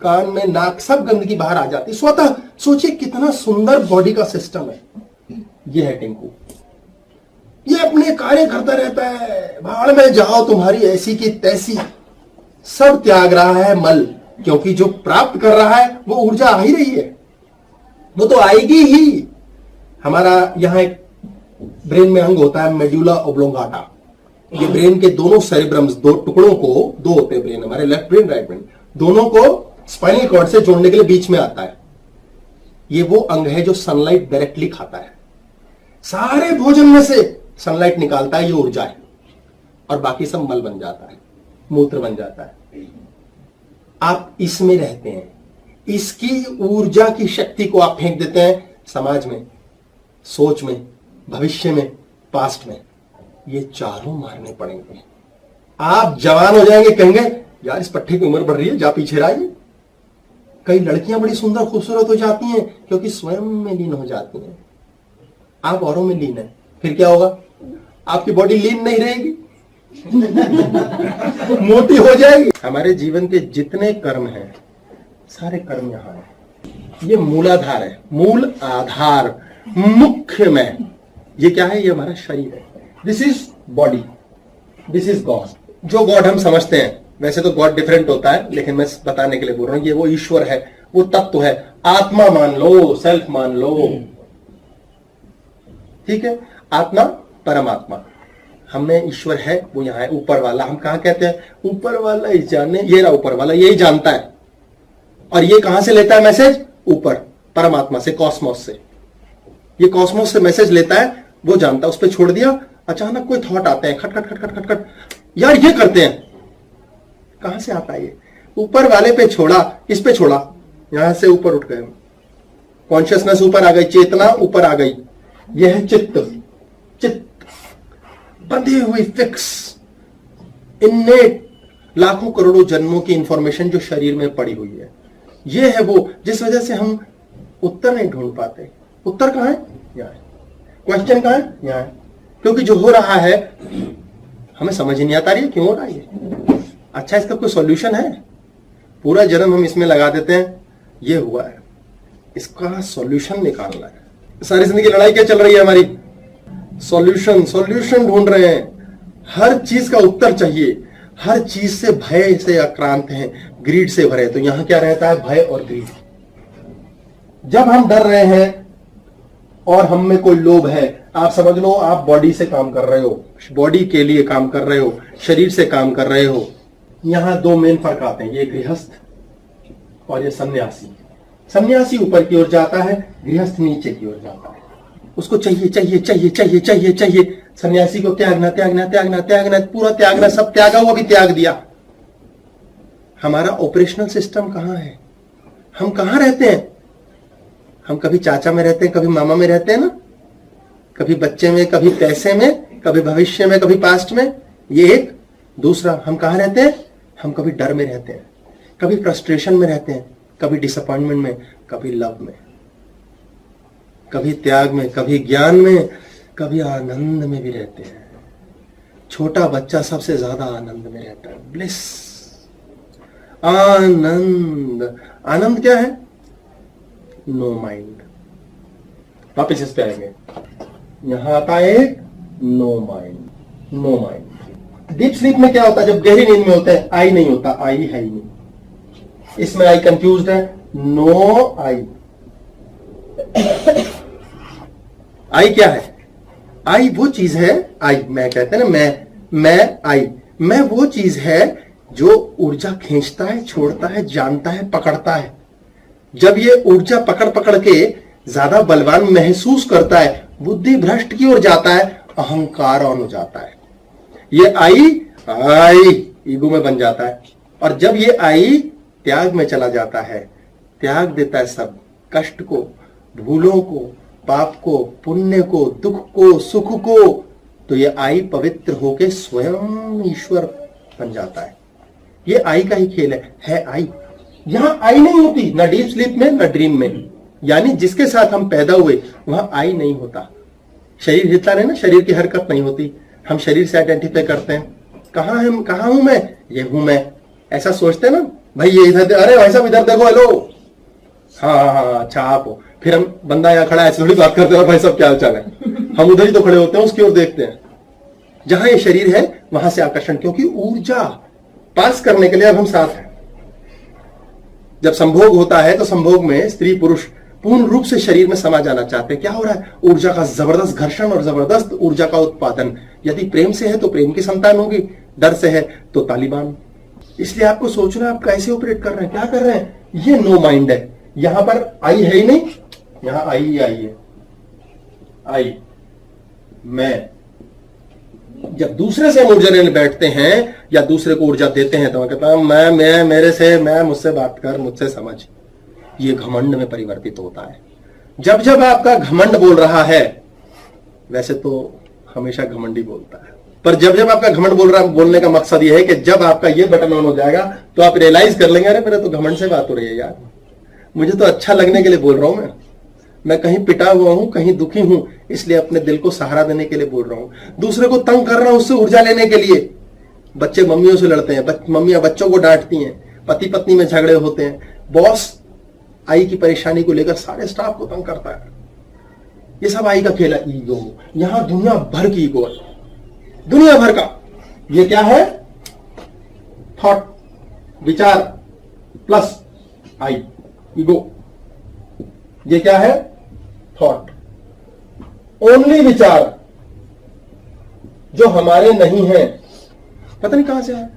कान में, नाक, सब गंदगी बाहर आ जाती स्वतः। सोचिए कितना सुंदर बॉडी का सिस्टम है। ये है टिंकू, ये अपने कार्य करता रहता है। भाड़ में जाओ तुम्हारी ऐसी की तैसी, सब त्याग रहा है मल, क्योंकि जो प्राप्त कर रहा है वो ऊर्जा आ ही रही है, वो तो आएगी ही। हमारा यहां एक ब्रेन में अंग होता है मेडुला ऑब्लोंगाटा। ये ब्रेन के दोनों सेरेब्रम्स, 2 टुकड़ों को, 2 होते हैं ब्रेन हमारे, लेफ्ट ब्रेन राइट ब्रेन, दोनों को स्पाइनल कॉर्ड से जोड़ने के लिए बीच में आता है। ये वो अंग है जो सनलाइट डायरेक्टली खाता है। सारे भोजन में से सनलाइट निकालता है, ये ऊर्जा है, और बाकी सब मल बन जाता है, मूत्र बन जाता है। आप इसमें रहते हैं, इसकी ऊर्जा की शक्ति को आप फेंक देते हैं समाज में, सोच में, भविष्य में, पास्ट में। ये चारों मारने पड़ेंगे। आप जवान हो जाएंगे, कहेंगे यार इस पट्टे की उम्र बढ़ रही है, जा पीछे रहिए। कई लड़कियां बड़ी सुंदर खूबसूरत हो जाती हैं क्योंकि स्वयं में लीन हो जाती हैं। आप औरों में लीन है, फिर क्या होगा? आपकी बॉडी लीन नहीं रहेगी, मोटी हो जाएगी। हमारे जीवन के जितने कर्म हैं, सारे कर्म यहां हैं। ये मूलाधार है, मूल आधार, मुख्य में। ये क्या है? ये हमारा शरीर है। This is body, this is God. जो गॉड हम समझते हैं, वैसे तो गॉड डिफरेंट होता है, लेकिन मैं बताने के लिए बोल रहा हूं, ये वो ईश्वर है, वो तत्व है। आत्मा मान लो, सेल्फ मान लो, ठीक है। आत्मा, परमात्मा, हमें ईश्वर है, वो यहां है। ऊपर वाला हम कहां कहते हैं? ऊपर वाला ही जाने, ये रहा ऊपर वाला, यही जानता है। और ये कहां से लेता है मैसेज? ऊपर, परमात्मा से, कॉस्मोस से। ये कॉस्मोस से मैसेज लेता है, वो जानता है। उस पर छोड़ दिया, अचानक कोई थॉट आते हैं, खट खट खट खट खट खट, यार ये करते हैं। कहां से आता है ये? ऊपर वाले पे छोड़ा, इस पे छोड़ा, यहां से ऊपर उठ गए, कॉन्शियसनेस ऊपर आ गई, चेतना ऊपर आ गई। यह है चित्त। चित्त बंधी हुई, फिक्स, इन्नेट, लाखों करोड़ों जन्मों की इंफॉर्मेशन जो शरीर में पड़ी हुई है। यह है वो जिस वजह से हम उत्तर नहीं ढूंढ पाते। उत्तर कहां है? यहां है। क्वेश्चन कहां है? यहां है। क्योंकि जो हो रहा है हमें समझ ही नहीं आता रही क्यों हो रहा है ये। अच्छा, इसका कोई सॉल्यूशन है? पूरा जन्म हम इसमें लगा देते हैं, ये हुआ है, इसका सॉल्यूशन निकालना है। सारी जिंदगी लड़ाई क्या चल रही है हमारी? सॉल्यूशन, सॉल्यूशन ढूंढ रहे हैं। हर चीज का उत्तर चाहिए। हर चीज से भय से आक्रांत हैं, ग्रीड से भरे। तो यहां क्या रहता है? भय और ग्रीड। जब हम डर रहे हैं और हम में कोई लोभ है, आप समझ लो आप बॉडी से काम कर रहे हो, बॉडी के लिए काम कर रहे हो, शरीर से काम कर रहे हो। यहां दो मेन फर्क आते हैं, ये गृहस्थ और ये सन्यासी। सन्यासी ऊपर की ओर जाता है, गृहस्थ नीचे की ओर जाता है। उसको चाहिए चाहिए चाहिए चाहिए चाहिए चाहिए। सन्यासी को त्यागना त्यागना त्यागना त्यागना, पूरा त्यागना, सब त्यागा हुआ भी त्याग दिया। हमारा ऑपरेशनल सिस्टम कहां है? हम कहां रहते हैं? हम कभी चाचा में रहते हैं, कभी मामा में रहते हैं ना, कभी बच्चे में, कभी पैसे में, कभी भविष्य में, कभी पास्ट में। ये एक। दूसरा, हम कहां रहते हैं? हम कभी डर में रहते हैं, कभी फ्रस्ट्रेशन में रहते हैं, कभी डिसअपॉइंटमेंट में, कभी लव में, कभी त्याग में, कभी ज्ञान में, कभी आनंद में भी रहते हैं। छोटा बच्चा सबसे ज्यादा आनंद में रहता है, ब्लिस, आनंद। आनंद क्या है? No mind. वापिस इस पे आएंगे। यहां आता है no mind, no mind. Deep sleep में क्या होता है? जब गहरी नींद में होते हैं, आई नहीं होता, आई है ही नहीं। इसमें आई कंफ्यूज्ड है, नो आई। आई क्या है? आई वो चीज है, आई मैं कहते हैं ना, मैं आई, मैं वो चीज है जो ऊर्जा खींचता है, छोड़ता है, जानता है, पकड़ता है। जब ये ऊर्जा पकड़ पकड़ के ज्यादा बलवान महसूस करता है, बुद्धि भ्रष्ट की ओर जाता है, अहंकार ऑन हो जाता है। ये आई ईगो में बन जाता है। और जब ये आई त्याग में चला जाता है, त्याग देता है सब, कष्ट को, भूलों को, पाप को, पुण्य को, दुख को, सुख को, तो ये आई पवित्र होके स्वयं ईश्वर बन जाता है। ये आई का ही खेल है आई। यहां आई नहीं होती, ना डीप स्लीप में, ना ड्रीम में। यानी जिसके साथ हम पैदा हुए वहां आई नहीं होता। शरीर हिलता रहे ना, शरीर की हरकत नहीं होती। हम शरीर से आइडेंटिफाई करते हैं, कहां है, कहां हूं मैं, ये हूं मैं, ऐसा सोचते हैं ना। भाई ये इधर, अरे भाई साहब इधर देखो, हेलो, हाँ हाँ हाँ, अच्छा आप हो। फिर हम, बंदा यहाँ खड़ा है, ऐसे थोड़ी बात करते हैं, और भाई साहब क्या हाल चाल है, हम उधर ही तो खड़े होते हैं, उसकी ओर देखते हैं। जहां ये शरीर है वहां से आकर्षण, क्योंकि ऊर्जा पास करने के लिए अब हम साथ हैं। जब संभोग होता है तो संभोग में स्त्री पुरुष पूर्ण रूप से शरीर में समा जाना चाहते हैं। क्या हो रहा है? ऊर्जा का जबरदस्त घर्षण और जबरदस्त ऊर्जा का उत्पादन। यदि प्रेम से है तो प्रेम की संतान होगी, डर से है तो तालिबान। इसलिए आपको सोचना आप कैसे ऑपरेट कर रहे हैं, क्या कर रहे हैं। ये नो माइंड है। यहां पर आई है ही नहीं, यहां आई ही आई है। आई, मैं। जब दूसरे से हम ऊर्जा लेने बैठते हैं या दूसरे को ऊर्जा देते हैं तो मैं कहता हूं मैं मेरे से, मैं, मुझसे बात कर, मुझसे समझ। ये घमंड में परिवर्तित होता है। जब जब आपका घमंड बोल रहा है, वैसे तो हमेशा घमंडी बोलता है, पर जब जब आपका घमंड बोलने का मकसद यह है कि जब आपका ये बटन ऑन हो जाएगा तो आप रियलाइज कर लेंगे, अरे मेरे तो घमंड से बात हो रही है यार, मुझे तो अच्छा लगने के लिए बोल रहा हूं मैं कहीं पिटा हुआ हूं, कहीं दुखी हूं, इसलिए अपने दिल को सहारा देने के लिए बोल रहा हूं। दूसरे को तंग कर रहा हूं उससे ऊर्जा लेने के लिए। बच्चे मम्मियों से लड़ते हैं, मम्मियां बच्चों को डांटती हैं, पति पत्नी में झगड़े होते हैं, बॉस आई की परेशानी को लेकर सारे स्टाफ को तंग करता है। ये सब आई का खेल है, ईगो। यहां दुनिया भर की ईगो है, दुनिया भर का। ये क्या है? थॉट, विचार प्लस आई, ईगो। ये क्या है? थॉट, ओनली विचार जो हमारे नहीं है। पता नहीं कहां से आया,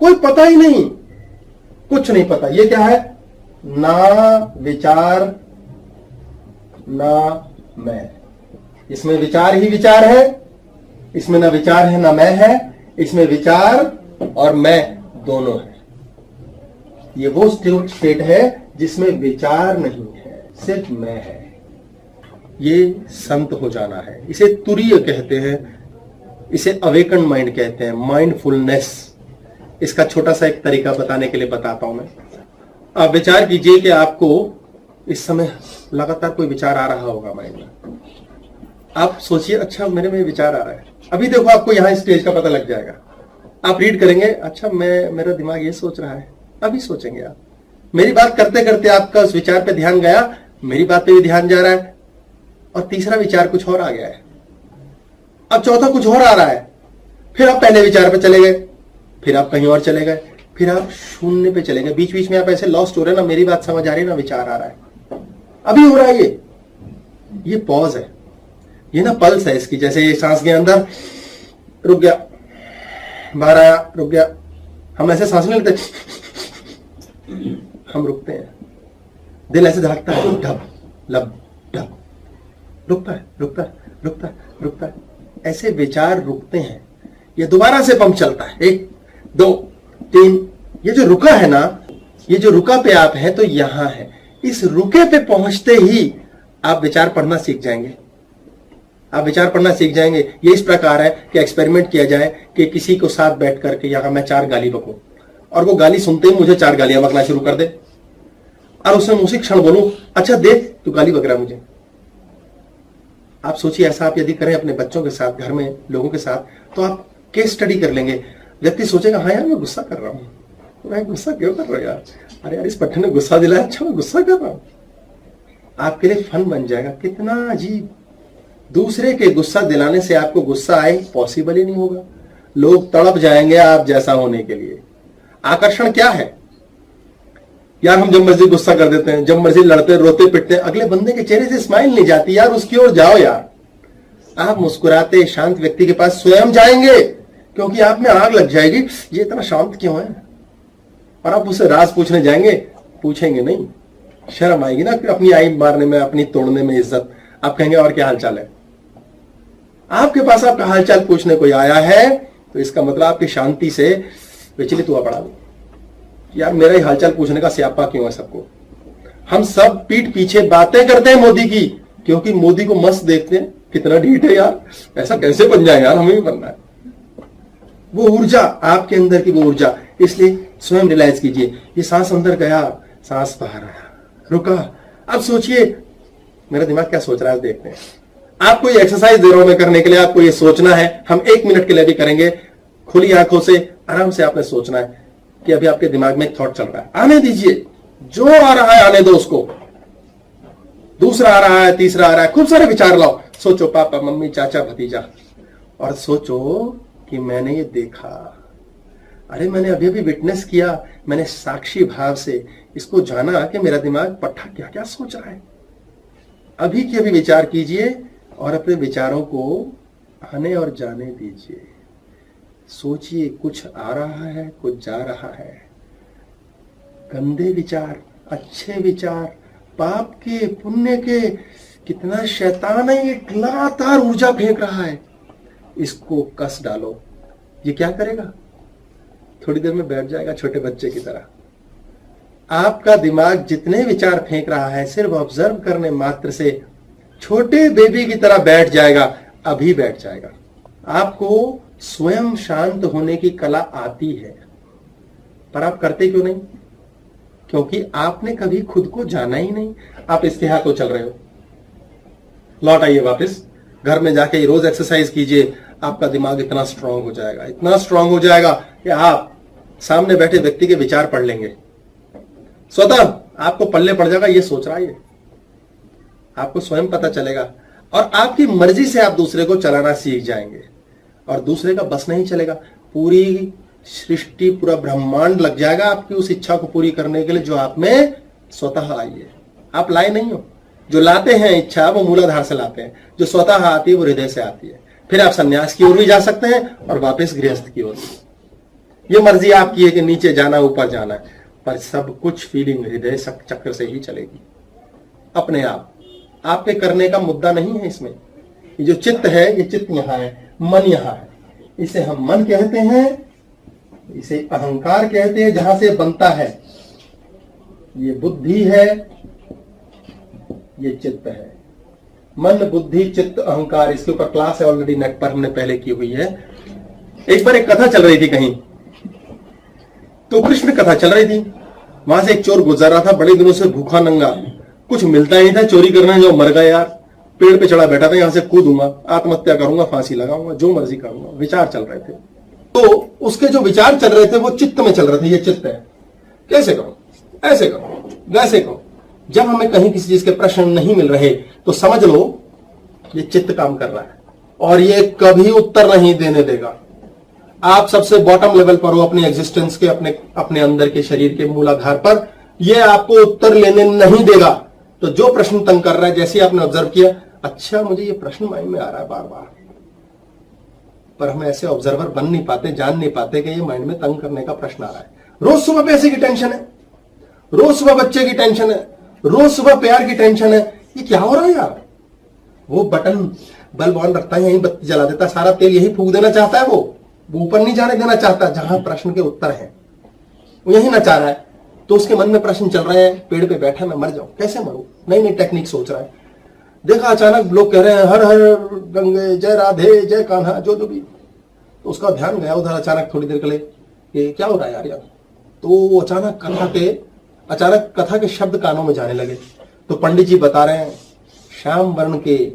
कोई पता ही नहीं, कुछ नहीं पता। ये क्या है? ना विचार ना मैं। इसमें विचार ही विचार है, इसमें ना विचार है ना मैं है, इसमें विचार और मैं दोनों है। ये वो स्टेट है जिसमें विचार नहीं है, सिर्फ मैं है। ये संत हो जाना है। इसे तुरीय कहते हैं, इसे अवेकन माइंड कहते हैं, माइंडफुलनेस। इसका छोटा सा एक तरीका बताने के लिए बताता हूं मैं। आप विचार कीजिए कि आपको इस समय लगातार कोई विचार आ रहा होगा माइंड में। आप सोचिए, अच्छा मेरे में विचार आ रहा है। अभी देखो आपको यहां स्टेज का पता लग जाएगा। आप रीड करेंगे, अच्छा मेरा दिमाग ये सोच रहा है, अभी सोचेंगे आप। मेरी बात करते करते आपका उस विचार पे ध्यान गया, मेरी बात पे भी ध्यान जा रहा है, और तीसरा विचार कुछ और आ गया है, अब चौथा कुछ और आ रहा है। फिर आप पहले विचार पे चले गए, फिर आप कहीं और चले गए, फिर आप शून्य पे चले गए। बीच बीच में आप ऐसे लॉस्ट हो रहे हैं, ना मेरी बात समझ आ रही है ना विचार आ रहा है। अभी हो रहा है ये पॉज है, ये ना पल्स है इसकी। जैसे ये सांस के अंदर रुक गया, बाहर आया, रुक गया। हम ऐसे सांस नहीं लेते, हम रुकते हैं। दिल ऐसे धड़कता है, ढब लब ढब, रुकता है, रुकता है, रुकता है, रुकता है। ऐसे विचार रुकते हैं, ये दोबारा से पंप चलता है, 1 2 3। ये जो रुका है ना, ये जो रुका पे आप हैं तो यहां है। इस रुके पे पहुंचते ही आप विचार पढ़ना सीख जाएंगे। आप विचार पढ़ना सीख जाएंगे। ये इस प्रकार है कि एक्सपेरिमेंट किया जाए कि किसी को साथ बैठ करके यहां मैं 4 गाली बकूं, और वो गाली सुनते ही मुझे 4 गालियां बकना शुरू कर दे, और उसमें उसी क्षण बोलूं, अच्छा देख तू गाली बक रहा है मुझे। आप सोचिए, ऐसा आप यदि करें अपने बच्चों के साथ, घर में लोगों के साथ, तो आप केस स्टडी कर लेंगे। व्यक्ति सोचेगा, हाँ यार मैं गुस्सा कर रहा हूं, मैं गुस्सा क्यों कर रहा हूं यार, अरे यार इस पट्टे ने गुस्सा दिलाया, अच्छा मैं गुस्सा कर रहा हूं। आपके लिए फन बन जाएगा। कितना अजीब, दूसरे के गुस्सा दिलाने से आपको गुस्सा आए, पॉसिबल ही नहीं होगा। लोग तड़प जाएंगे आप जैसा होने के लिए। आकर्षण क्या है यार? हम जब मर्जी गुस्सा कर देते हैं, जब मर्जी लड़ते रोते पिटते हैं, अगले बंदे के चेहरे से स्माइल नहीं जाती यार, उसकी ओर जाओ यार। आप मुस्कुराते शांत व्यक्ति के पास स्वयं जाएंगे, क्योंकि आप में आग लग जाएगी, ये इतना शांत क्यों है। और आप उससे राज पूछने जाएंगे, पूछेंगे नहीं, शर्म आएगी ना अपनी आई मारने में, अपनी तोड़ने में इज्जत। आप कहेंगे और क्या हालचाल है। आपके पास आपका हालचाल पूछने कोई आया है तो इसका मतलब आपकी शांति से विचलित हुआ पड़ा। यार मेरा ही हालचाल पूछने का स्यापा क्यों है सबको। हम सब पीठ पीछे बातें करते हैं मोदी की, क्योंकि मोदी को मस्त देखते हैं, कितना ढीठ है यार, ऐसा कैसे बन जाए यार, हमें भी बनना है। वो ऊर्जा आपके अंदर की, वो ऊर्जा। इसलिए स्वयं रियलाइज कीजिए, ये सांस अंदर गया, सांस बाहर आया, रुका। अब सोचिए मेरा दिमाग क्या सोच रहा है, देखते हैं। आपको ये एक्सरसाइज दे रहा हूं मैं करने के लिए, आपको ये सोचना है। हम 1 मिनट के लिए भी करेंगे, खुली आंखों से आराम से आपने सोचना है कि अभी आपके दिमाग में एक थॉट चल रहा है, आने दीजिए, जो आ रहा है आने दो उसको। दूसरा आ रहा है, तीसरा आ रहा है, खूब सारे विचार लाओ। सोचो पापा मम्मी चाचा भतीजा, और सोचो कि मैंने ये देखा, अरे मैंने अभी अभी विटनेस किया, मैंने साक्षी भाव से इसको जाना कि मेरा दिमाग पट्टा क्या क्या सोच रहा है। अभी के अभी विचार कीजिए और अपने विचारों को आने और जाने दीजिए। सोचिए, कुछ आ रहा है, कुछ जा रहा है। गंदे विचार, अच्छे विचार, पाप के पुण्य के, कितना शैतान है ये, लगातार ऊर्जा फेंक रहा है। इसको कस डालो। ये क्या करेगा? थोड़ी देर में बैठ जाएगा छोटे बच्चे की तरह। आपका दिमाग जितने विचार फेंक रहा है, सिर्फ ऑब्जर्व करने मात्र से छोटे बेबी की तरह बैठ जाएगा, अभी बैठ जाएगा। आपको स्वयं शांत होने की कला आती है, पर आप करते क्यों नहीं? क्योंकि आपने कभी खुद को जाना ही नहीं। आप इसके हाथों चल रहे हो। लौट आइए वापस, घर में जाके रोज एक्सरसाइज कीजिए। आपका दिमाग इतना स्ट्रांग हो जाएगा, इतना स्ट्रांग हो जाएगा कि आप सामने बैठे व्यक्ति के विचार पढ़ लेंगे। स्वतः आपको पल्ले पड़ जाएगा ये सोच रहा है, ये आपको स्वयं पता चलेगा और आपकी मर्जी से आप दूसरे को चलाना सीख जाएंगे और दूसरे का बस नहीं चलेगा। पूरी सृष्टि, पूरा ब्रह्मांड लग जाएगा आपकी उस इच्छा को पूरी करने के लिए जो आप में स्वतः आई है। आप लाए नहीं हो। जो लाते हैं इच्छा वो मूलाधार से लाते हैं, जो स्वतः आती है वो हृदय से आती है। फिर आप सन्यास की ओर भी जा सकते हैं और वापस गृहस्थ की ओर भी। ये मर्जी आपकी है कि नीचे जाना ऊपर जाना है, पर सब कुछ फीलिंग हृदय चक्र से ही चलेगी अपने आप। आपके करने का मुद्दा नहीं है इसमें। ये जो चित्त है, ये चित्त यहां है, मन यहां है। इसे हम मन कहते हैं, इसे अहंकार कहते हैं, जहां से बनता है। ये बुद्धि है, ये चित्त है। मन, बुद्धि, चित्त, अहंकार, इसके ऊपर क्लास है ऑलरेडी नेट पर हमने पहले की हुई है। एक बार एक कथा चल रही थी कहीं, तो कृष्ण कथा चल रही थी। वहां से एक चोर गुजर रहा था, बड़े दिनों से भूखा नंगा, कुछ मिलता ही था, चोरी करना जो मर गया यार, पेड़ पे चढ़ा बैठा था, यहां से कूदूंगा, आत्महत्या करूंगा, फांसी लगाऊंगा, जो मर्जी करूंगा, विचार चल रहे थे। तो उसके जो विचार चल रहे थे वो चित्त में चल रहे थे। ये चित्त है, कैसे करूं, ऐसे करूं, वैसे करूं। जब हमें कहीं किसी चीज के प्रश्न नहीं मिल रहे तो समझ लो ये चित्त काम कर रहा है और ये कभी उत्तर नहीं देने देगा। आप सबसे बॉटम लेवल पर हो अपनी एग्जिस्टेंस के, अपने अंदर के शरीर के मूलाधार पर, ये आपको उत्तर लेने नहीं देगा। तो जो प्रश्न तंग कर रहा है, जैसे आपने ऑब्जर्व किया, अच्छा मुझे ये प्रश्न माइंड में आ रहा है बार बार, पर हम ऐसे ऑब्जर्वर बन नहीं पाते, जान नहीं पाते कि ये माइंड में तंग करने का प्रश्न आ रहा है। रोज सुबह पैसे की टेंशन है, रोज सुबह बच्चे की टेंशन है, रोज सुबह प्यार की टेंशन है। ये क्या हो रहा है यार? वो बटन बल्ब ऑन रखता है, यही बत्ती जला देता है, सारा तेल यही फूंक देना चाहता है, वो ऊपर नहीं जाने देना चाहता जहां प्रश्न के उत्तर है, वो यही नचा रहा है। तो उसके मन में प्रश्न चल रहे हैं, पेड़ पे बैठा मैं मर जाऊं, कैसे मरूं, नई नई टेक्निक सोच रहा है। देखा अचानक लोग कह रहे हैं हर हर गंगे, जय राधे, जय कान्हा, जो भी। तो उसका ध्यान गया उधर अचानक थोड़ी देर के लिए, ये क्या हो रहा है यार। तो अचानक कथा के शब्द कानों में जाने लगे। तो पंडित जी बता रहे हैं, श्याम वर्ण के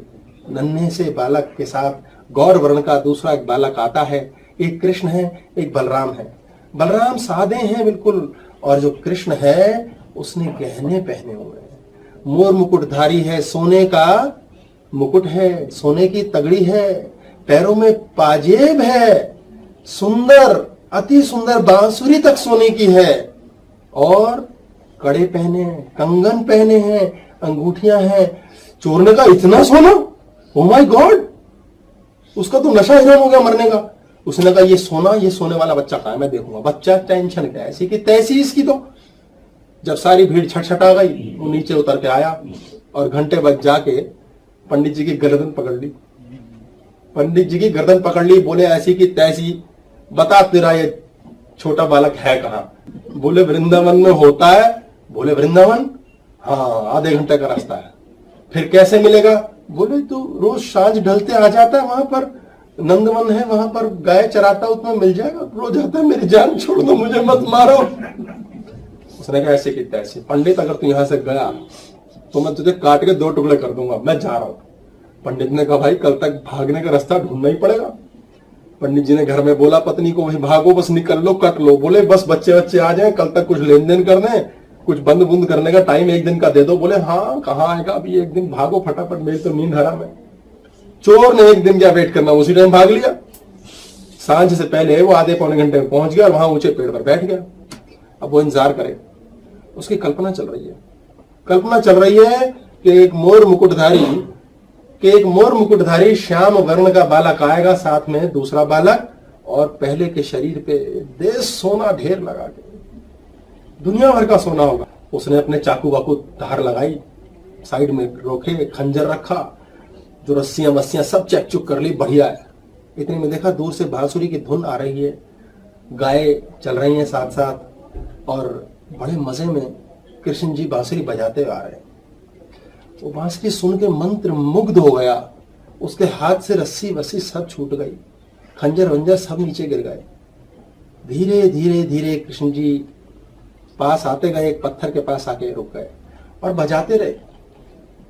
नन्हे से बालक के साथ गौर वर्ण का दूसरा एक बालक आता है। एक कृष्ण है, एक बलराम है। बलराम सादे हैं बिल्कुल, और जो कृष्ण है उसने गहने पहने हुए हैं, मोर मुकुटधारी है, सोने का मुकुट है, सोने की तगड़ी है, पैरों में पाजेब है, सुंदर, अति सुंदर बांसुरी तक सोने की है, और कड़े पहने हैं, कंगन पहने हैं, अंगूठियां हैं। चोर ने कहा इतना सोना, ओ माय गॉड, उसका तो नशा हराम हो गया मरने का। उसने कहा ये सोना, ये सोने वाला बच्चा कहां है, मैं देखूंगा। बच्चा टेंशन क्या ऐसी की तैसी इसकी। तो जब सारी भीड़ छटछटा गई, वो नीचे उतर के आया और घंटे बाद जाके पंडित जी की गर्दन पकड़ ली। पंडित जी की गर्दन पकड़ ली, बोले ऐसी की तैसी, बता तेरा ये छोटा बालक है कहां। बोले वृंदावन में होता है। बोले वृंदावन, हाँ, आधे घंटे का रास्ता है। फिर कैसे मिलेगा? बोले तो रोज सांझ ढलते आ जाता है, वहां पर नंदवन है, वहां पर गाय चराता, उसमें मिल जाएगा, रोज आता है। मेरी जान छोड़ दो, मुझे मत मारो। उसने कहा ऐसे कितना ऐसे, पंडित अगर तू यहां से गया तो मैं तुझे काट के 2 टुकड़े कर दूंगा, मैं जा रहा हूं। पंडित ने कहा भाई कल तक भागने का रास्ता ढूंढना ही पड़ेगा। पंडित जी ने घर में बोला पत्नी को, वही भागो, बस निकल लो, कट लो। बोले बस बच्चे आ जाए, कल तक कुछ लेन देन करने, कुछ बंद बुंद करने का टाइम 1 दिन का दे दो। बोले हाँ, कहाँ आएगा अभी 1 दिन, भागो फटाफट, मेरी तो नींद हराम है। चोर ने 1 दिन क्या वेट करना, उसी टाइम भाग लिया। सांझ से पहले वो आधे पौने घंटे में पहुंच गया और वहां ऊंचे पेड़ पर बैठ गया। अब वो इंतजार करे, उसकी कल्पना चल रही है कि एक मोर मुकुटधारी श्याम वर्ण का बालक आएगा, साथ में दूसरा बालक, और पहले के शरीर पे देश सोना ढेर लगा के, दुनिया भर का सोना होगा। उसने अपने चाकू वाकू धार लगाई, साइड में रोके, खंजर रखा, जो रस्सियां मस्सियां सब चेक चुक कर ली, बढ़िया है। इतने में देखा दूर से बांसुरी की धुन आ रही है, गाय चल रही हैं साथ साथ, और बड़े मजे में कृष्ण जी बांसुरी बजाते हुए आ रहे हैं। वो बांसुरी सुन के मंत्र मुग्ध हो गया। उसके हाथ से रस्सी वस्सी सब छूट गई, खंजर वंजर सब नीचे गिर गए। धीरे धीरे धीरे कृष्ण जी पास आते गए, एक पत्थर के पास आके रुक गए और बजाते रहे।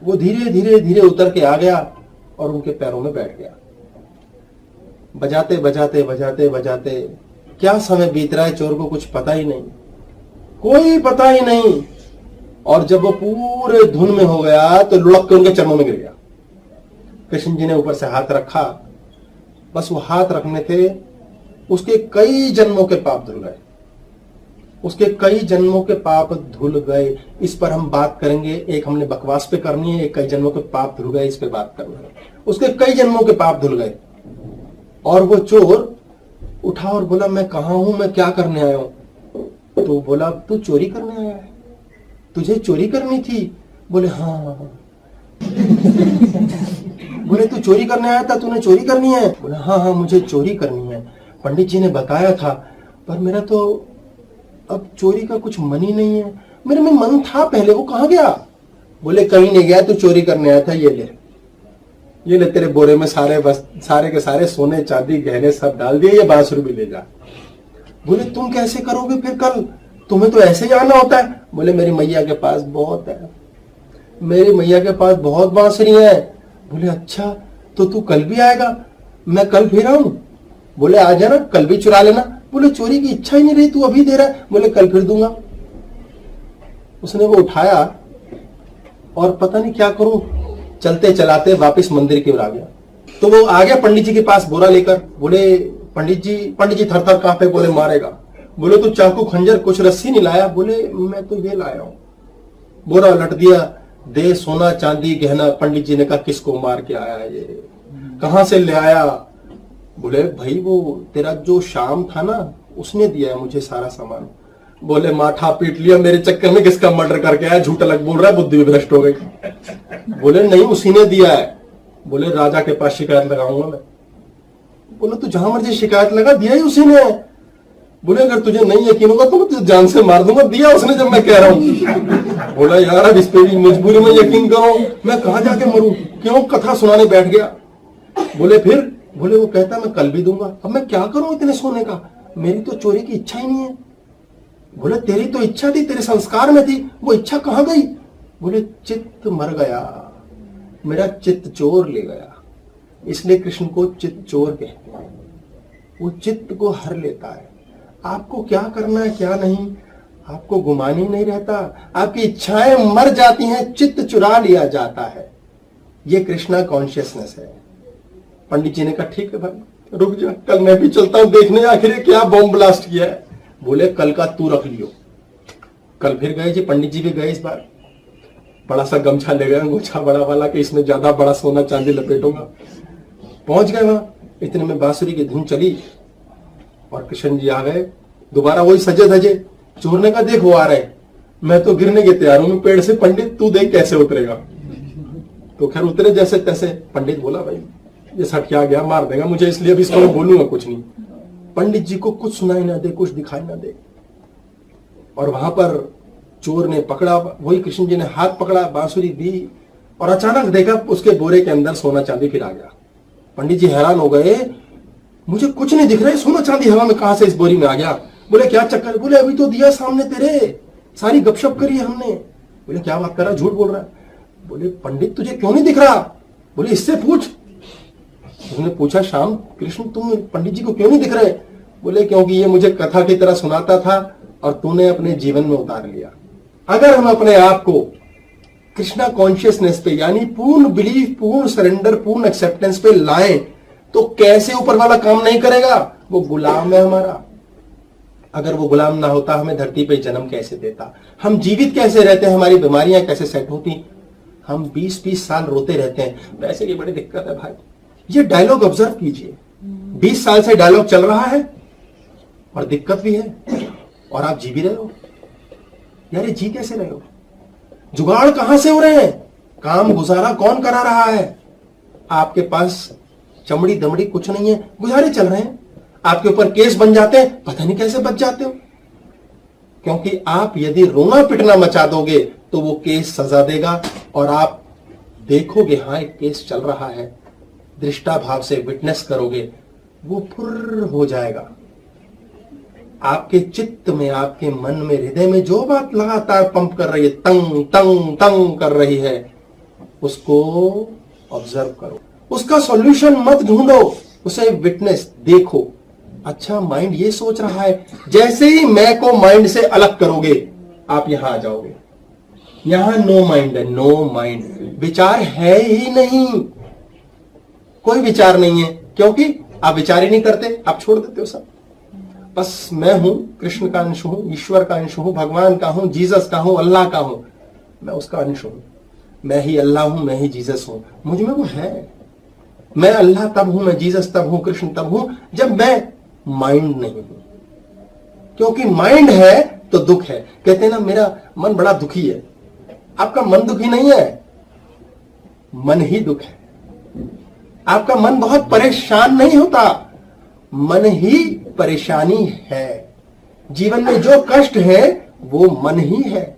वो धीरे धीरे धीरे उतर के आ गया और उनके पैरों में बैठ गया। बजाते बजाते बजाते बजाते क्या समय बीत रहा है, चोर को कुछ पता ही नहीं, कोई पता ही नहीं। और जब वो पूरे धुन में हो गया तो लुढ़क के उनके चरणों में गिर गया। कृष्ण जी ने ऊपर से हाथ रखा, बस वो हाथ रखने थे, उसके कई जन्मों के पाप धुल गए, उसके कई जन्मों के पाप धुल गए। इस पर हम बात करेंगे, एक हमने बकवास पे करनी है, एक कई जन्मों के पाप धुल गए इस पे बात करना है। उसके कई जन्मों के पाप धुल गए और वो चोर उठा और बोला मैं कहां हूं, मैं क्या करने आया हूं? तो बोला तू चोरी करने आया है, तुझे चोरी करनी थी? बोले हाँ। बोले तू चोरी करने आया था, तूने चोरी करनी है? बोले हाँ हाँ मुझे चोरी करनी है, पंडित जी ने बताया था, पर मेरा तो अब चोरी का कुछ मन ही नहीं है। मेरे में मन था पहले, वो कहां गया? बोले कहीं नहीं गया, तू चोरी करने आया था, ये ले तेरे बोरे में सारे के सारे सोने चांदी गहने सब डाल दिए, ये बांसुरी भी ले जा। बोले तुम कैसे करोगे फिर कल, तुम्हें तो ऐसे ही आना होता है। बोले मेरी मैया के पास बहुत है, मेरी मैया के पास बहुत बांसुरी है। बोले अच्छा तो तू कल भी आएगा? मैं कल फिर आऊं? बोले आ जाना, कल भी चुरा लेना। बोले चोरी की इच्छा ही नहीं रही, तू अभी दे रहा है। बोले कल फिर दूंगा। उसने वो उठाया और पता नहीं क्या करूं, चलते चलाते वापस मंदिर की ओर आ गया। तो वो आ गया पंडित जी के पास बोरा लेकर। बोले पंडित जी थर थर कांपे, बोले मारेगा। बोले तू चाकू खंजर कुछ रस्सी नहीं लाया? बोले मैं तो ये लाया हूं। बोरा लट दिया, दे सोना चांदी गहना। पंडित जी ने कहा किसको मार के आया है ये, कहां से ले आया? बोले भाई वो तेरा जो शाम था ना, उसने दिया है मुझे सारा सामान। बोले माथा पीट लिया, मेरे चक्कर में किसका मर्डर करके आया, झूठ अलग बोल रहा है, बुद्धि भी भ्रष्ट हो गई। बोले नहीं उसी ने दिया है। बोले राजा के पास शिकायत लगाऊंगा मैं। बोले तू जहां मर्जी शिकायत लगा, दिया ही उसी ने। बोले अगर तुझे नहीं यकीन होगा तो मैं तुझे जान से मार दूंगा, दिया उसने जब मैं कह रहा हूं। बोला यार अब इस पे भी मजबूरी में यकीन करो, मैं कहां जाके मरूं, क्यों कथा सुनाने बैठ गया। बोले फिर? बोले वो कहता मैं कल भी दूंगा। अब मैं क्या करूं इतने सोने का, मेरी तो चोरी की इच्छा ही नहीं है। बोले तेरी तो इच्छा थी, तेरे संस्कार में थी, वो इच्छा कहां गई? बोले चित्त मर गया, मेरा चित्त चोर ले गया, इसलिए कृष्ण को चित्त चोर कहते हैं। वो चित्त को हर लेता है। आपको क्या करना है क्या नहीं आपको गुमान ही नहीं रहता, आपकी इच्छाएं मर जाती हैं, चित्त चुरा लिया जाता है। ये कृष्णा कॉन्शियसनेस है। पंडित जी ने कहा ठीक है भाई रुक जा, कल मैं भी चलता हूं देखने आखिर क्या बॉम्ब ब्लास्ट किया है। बोले कल का तू रख लियो। कल फिर गए जी, पंडित जी भी गए। इस बार बड़ा सा गमछा ले गए, अंगूछा बड़ा वाला कि इसमें ज्यादा बड़ा सोना चांदी लपेटूंगा। पहुंच गए वहां, इतने में बांसुरी की धुन चली और कृष्ण जी आ गए। दोबारा वही सजे धजे। चोर ने कहा देख वो आ रहे, मैं तो गिरने के तैयार हूं पेड़ से, पंडित तू देख कैसे उतरेगा। तो खैर उतरे जैसे तैसे। पंडित बोला भाई ये सठिया गया, मार देगा मुझे, इसलिए अभी इसको मैं बोलूंगा कुछ नहीं। पंडित जी को कुछ सुनाई ना दे, कुछ दिखाई ना दे। और वहां पर चोर ने पकड़ा, वही कृष्ण जी ने हाथ पकड़ा, बांसुरी दी और अचानक देखा उसके बोरे के अंदर सोना चांदी फिर आ गया। पंडित जी हैरान हो गए, मुझे कुछ नहीं दिख रहा है, सोना चांदी हवा में कहां से इस बोरी में आ गया। बोले क्या चक्कर? बोले अभी तो दिया सामने तेरे, सारी गपशप करी है हमने। बोले क्या बात कर रहा है, झूठ बोल रहा है। बोले पंडित तुझे क्यों नहीं दिख रहा? बोले इससे पूछ। उसने पूछा श्याम कृष्ण तुम पंडित जी को क्यों नहीं दिख रहे? बोले क्योंकि ये मुझे कथा की तरह सुनाता था और तूने अपने जीवन में उतार लिया। अगर हम अपने आप को कृष्णा कॉन्शियसनेस पे यानी पूर्ण बिलीफ, पूर्ण सरेंडर, पूर्ण एक्सेप्टेंस पे लाएं तो कैसे ऊपर वाला काम नहीं करेगा? वो गुलाम है हमारा। अगर वो गुलाम ना होता हमें धरती पे जन्म कैसे देता, हम जीवित कैसे रहते हैं, हमारी बीमारियां कैसे सेट होती, हम 20-20 साल रोते रहते हैं। पैसे की बड़ी दिक्कत है भाई। ये डायलॉग ऑब्जर्व कीजिए, 20 साल से डायलॉग चल रहा है और दिक्कत भी है और आप जी भी रहे हो। यार ये जी कैसे रहे हो? जुगाड़ कहां से हो रहे हैं? काम गुजारा कौन करा रहा है? आपके पास चमड़ी दमड़ी कुछ नहीं है, गुजारे चल रहे हैं। आपके ऊपर केस बन जाते हैं, पता नहीं कैसे बच जाते हो। क्योंकि आप यदि रोना पिटना मचा दोगे तो वो केस सजा देगा और आप देखोगे हाँ एक केस चल रहा है, दृष्टा भाव से विटनेस करोगे, वो फुर्र हो जाएगा। आपके चित्त में, आपके मन में, हृदय में जो बात लगातार पंप कर रही है, तंग तंग तंग कर रही है, उसको ऑब्जर्व करो, उसका सॉल्यूशन मत ढूंढो, उसे विटनेस देखो। अच्छा माइंड ये सोच रहा है, जैसे ही मैं को माइंड से अलग करोगे आप यहां आ जाओगे। यहां नो माइंड है, नो माइंड, विचार है ही नहीं, कोई विचार नहीं है, क्योंकि आप विचार ही नहीं करते, आप छोड़ देते हो सब। बस मैं हूं, कृष्ण का अंश हूं, ईश्वर का अंश हूं, भगवान का हूं, जीसस का हूं, अल्लाह का हूं, मैं उसका अंश हूं, मैं ही अल्लाह हूं, मैं ही जीसस हूं, मुझ में वो है। मैं अल्लाह तब हूं, मैं जीसस तब हूं, कृष्ण तब हूं जब मैं माइंड नहीं हूं, क्योंकि माइंड है तो दुख है। कहते हैं ना मेरा मन बड़ा दुखी है, आपका मन दुखी नहीं है, मन ही दुख है। आपका मन बहुत परेशान नहीं होता, मन ही परेशानी है। जीवन में जो कष्ट है वो मन ही है,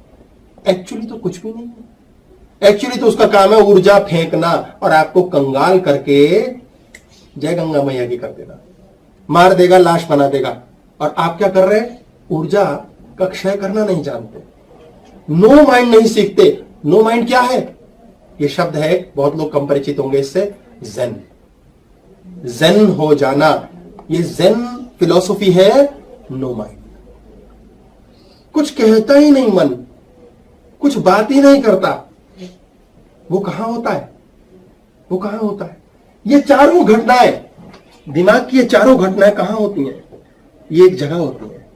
एक्चुअली तो कुछ भी नहीं है। एक्चुअली तो उसका काम है ऊर्जा फेंकना और आपको कंगाल करके जय गंगा मैया की कर देना, मार देगा, लाश बना देगा। और आप क्या कर रहे हैं? ऊर्जा का क्षय करना नहीं जानते, नो माइंड नहीं सीखते। नो माइंड क्या है? ये शब्द है, बहुत लोग कम परिचित होंगे इससे, ज़ेन। ज़ेन हो जाना, ये ज़ेन फिलॉसफी है, नो माइंड। कुछ कहता ही नहीं मन, कुछ बात ही नहीं करता, वो कहां होता है? वो कहां होता है? ये चारों घटनाएं, दिमाग की ये चारों घटनाएं कहां होती हैं? ये एक जगह होती है।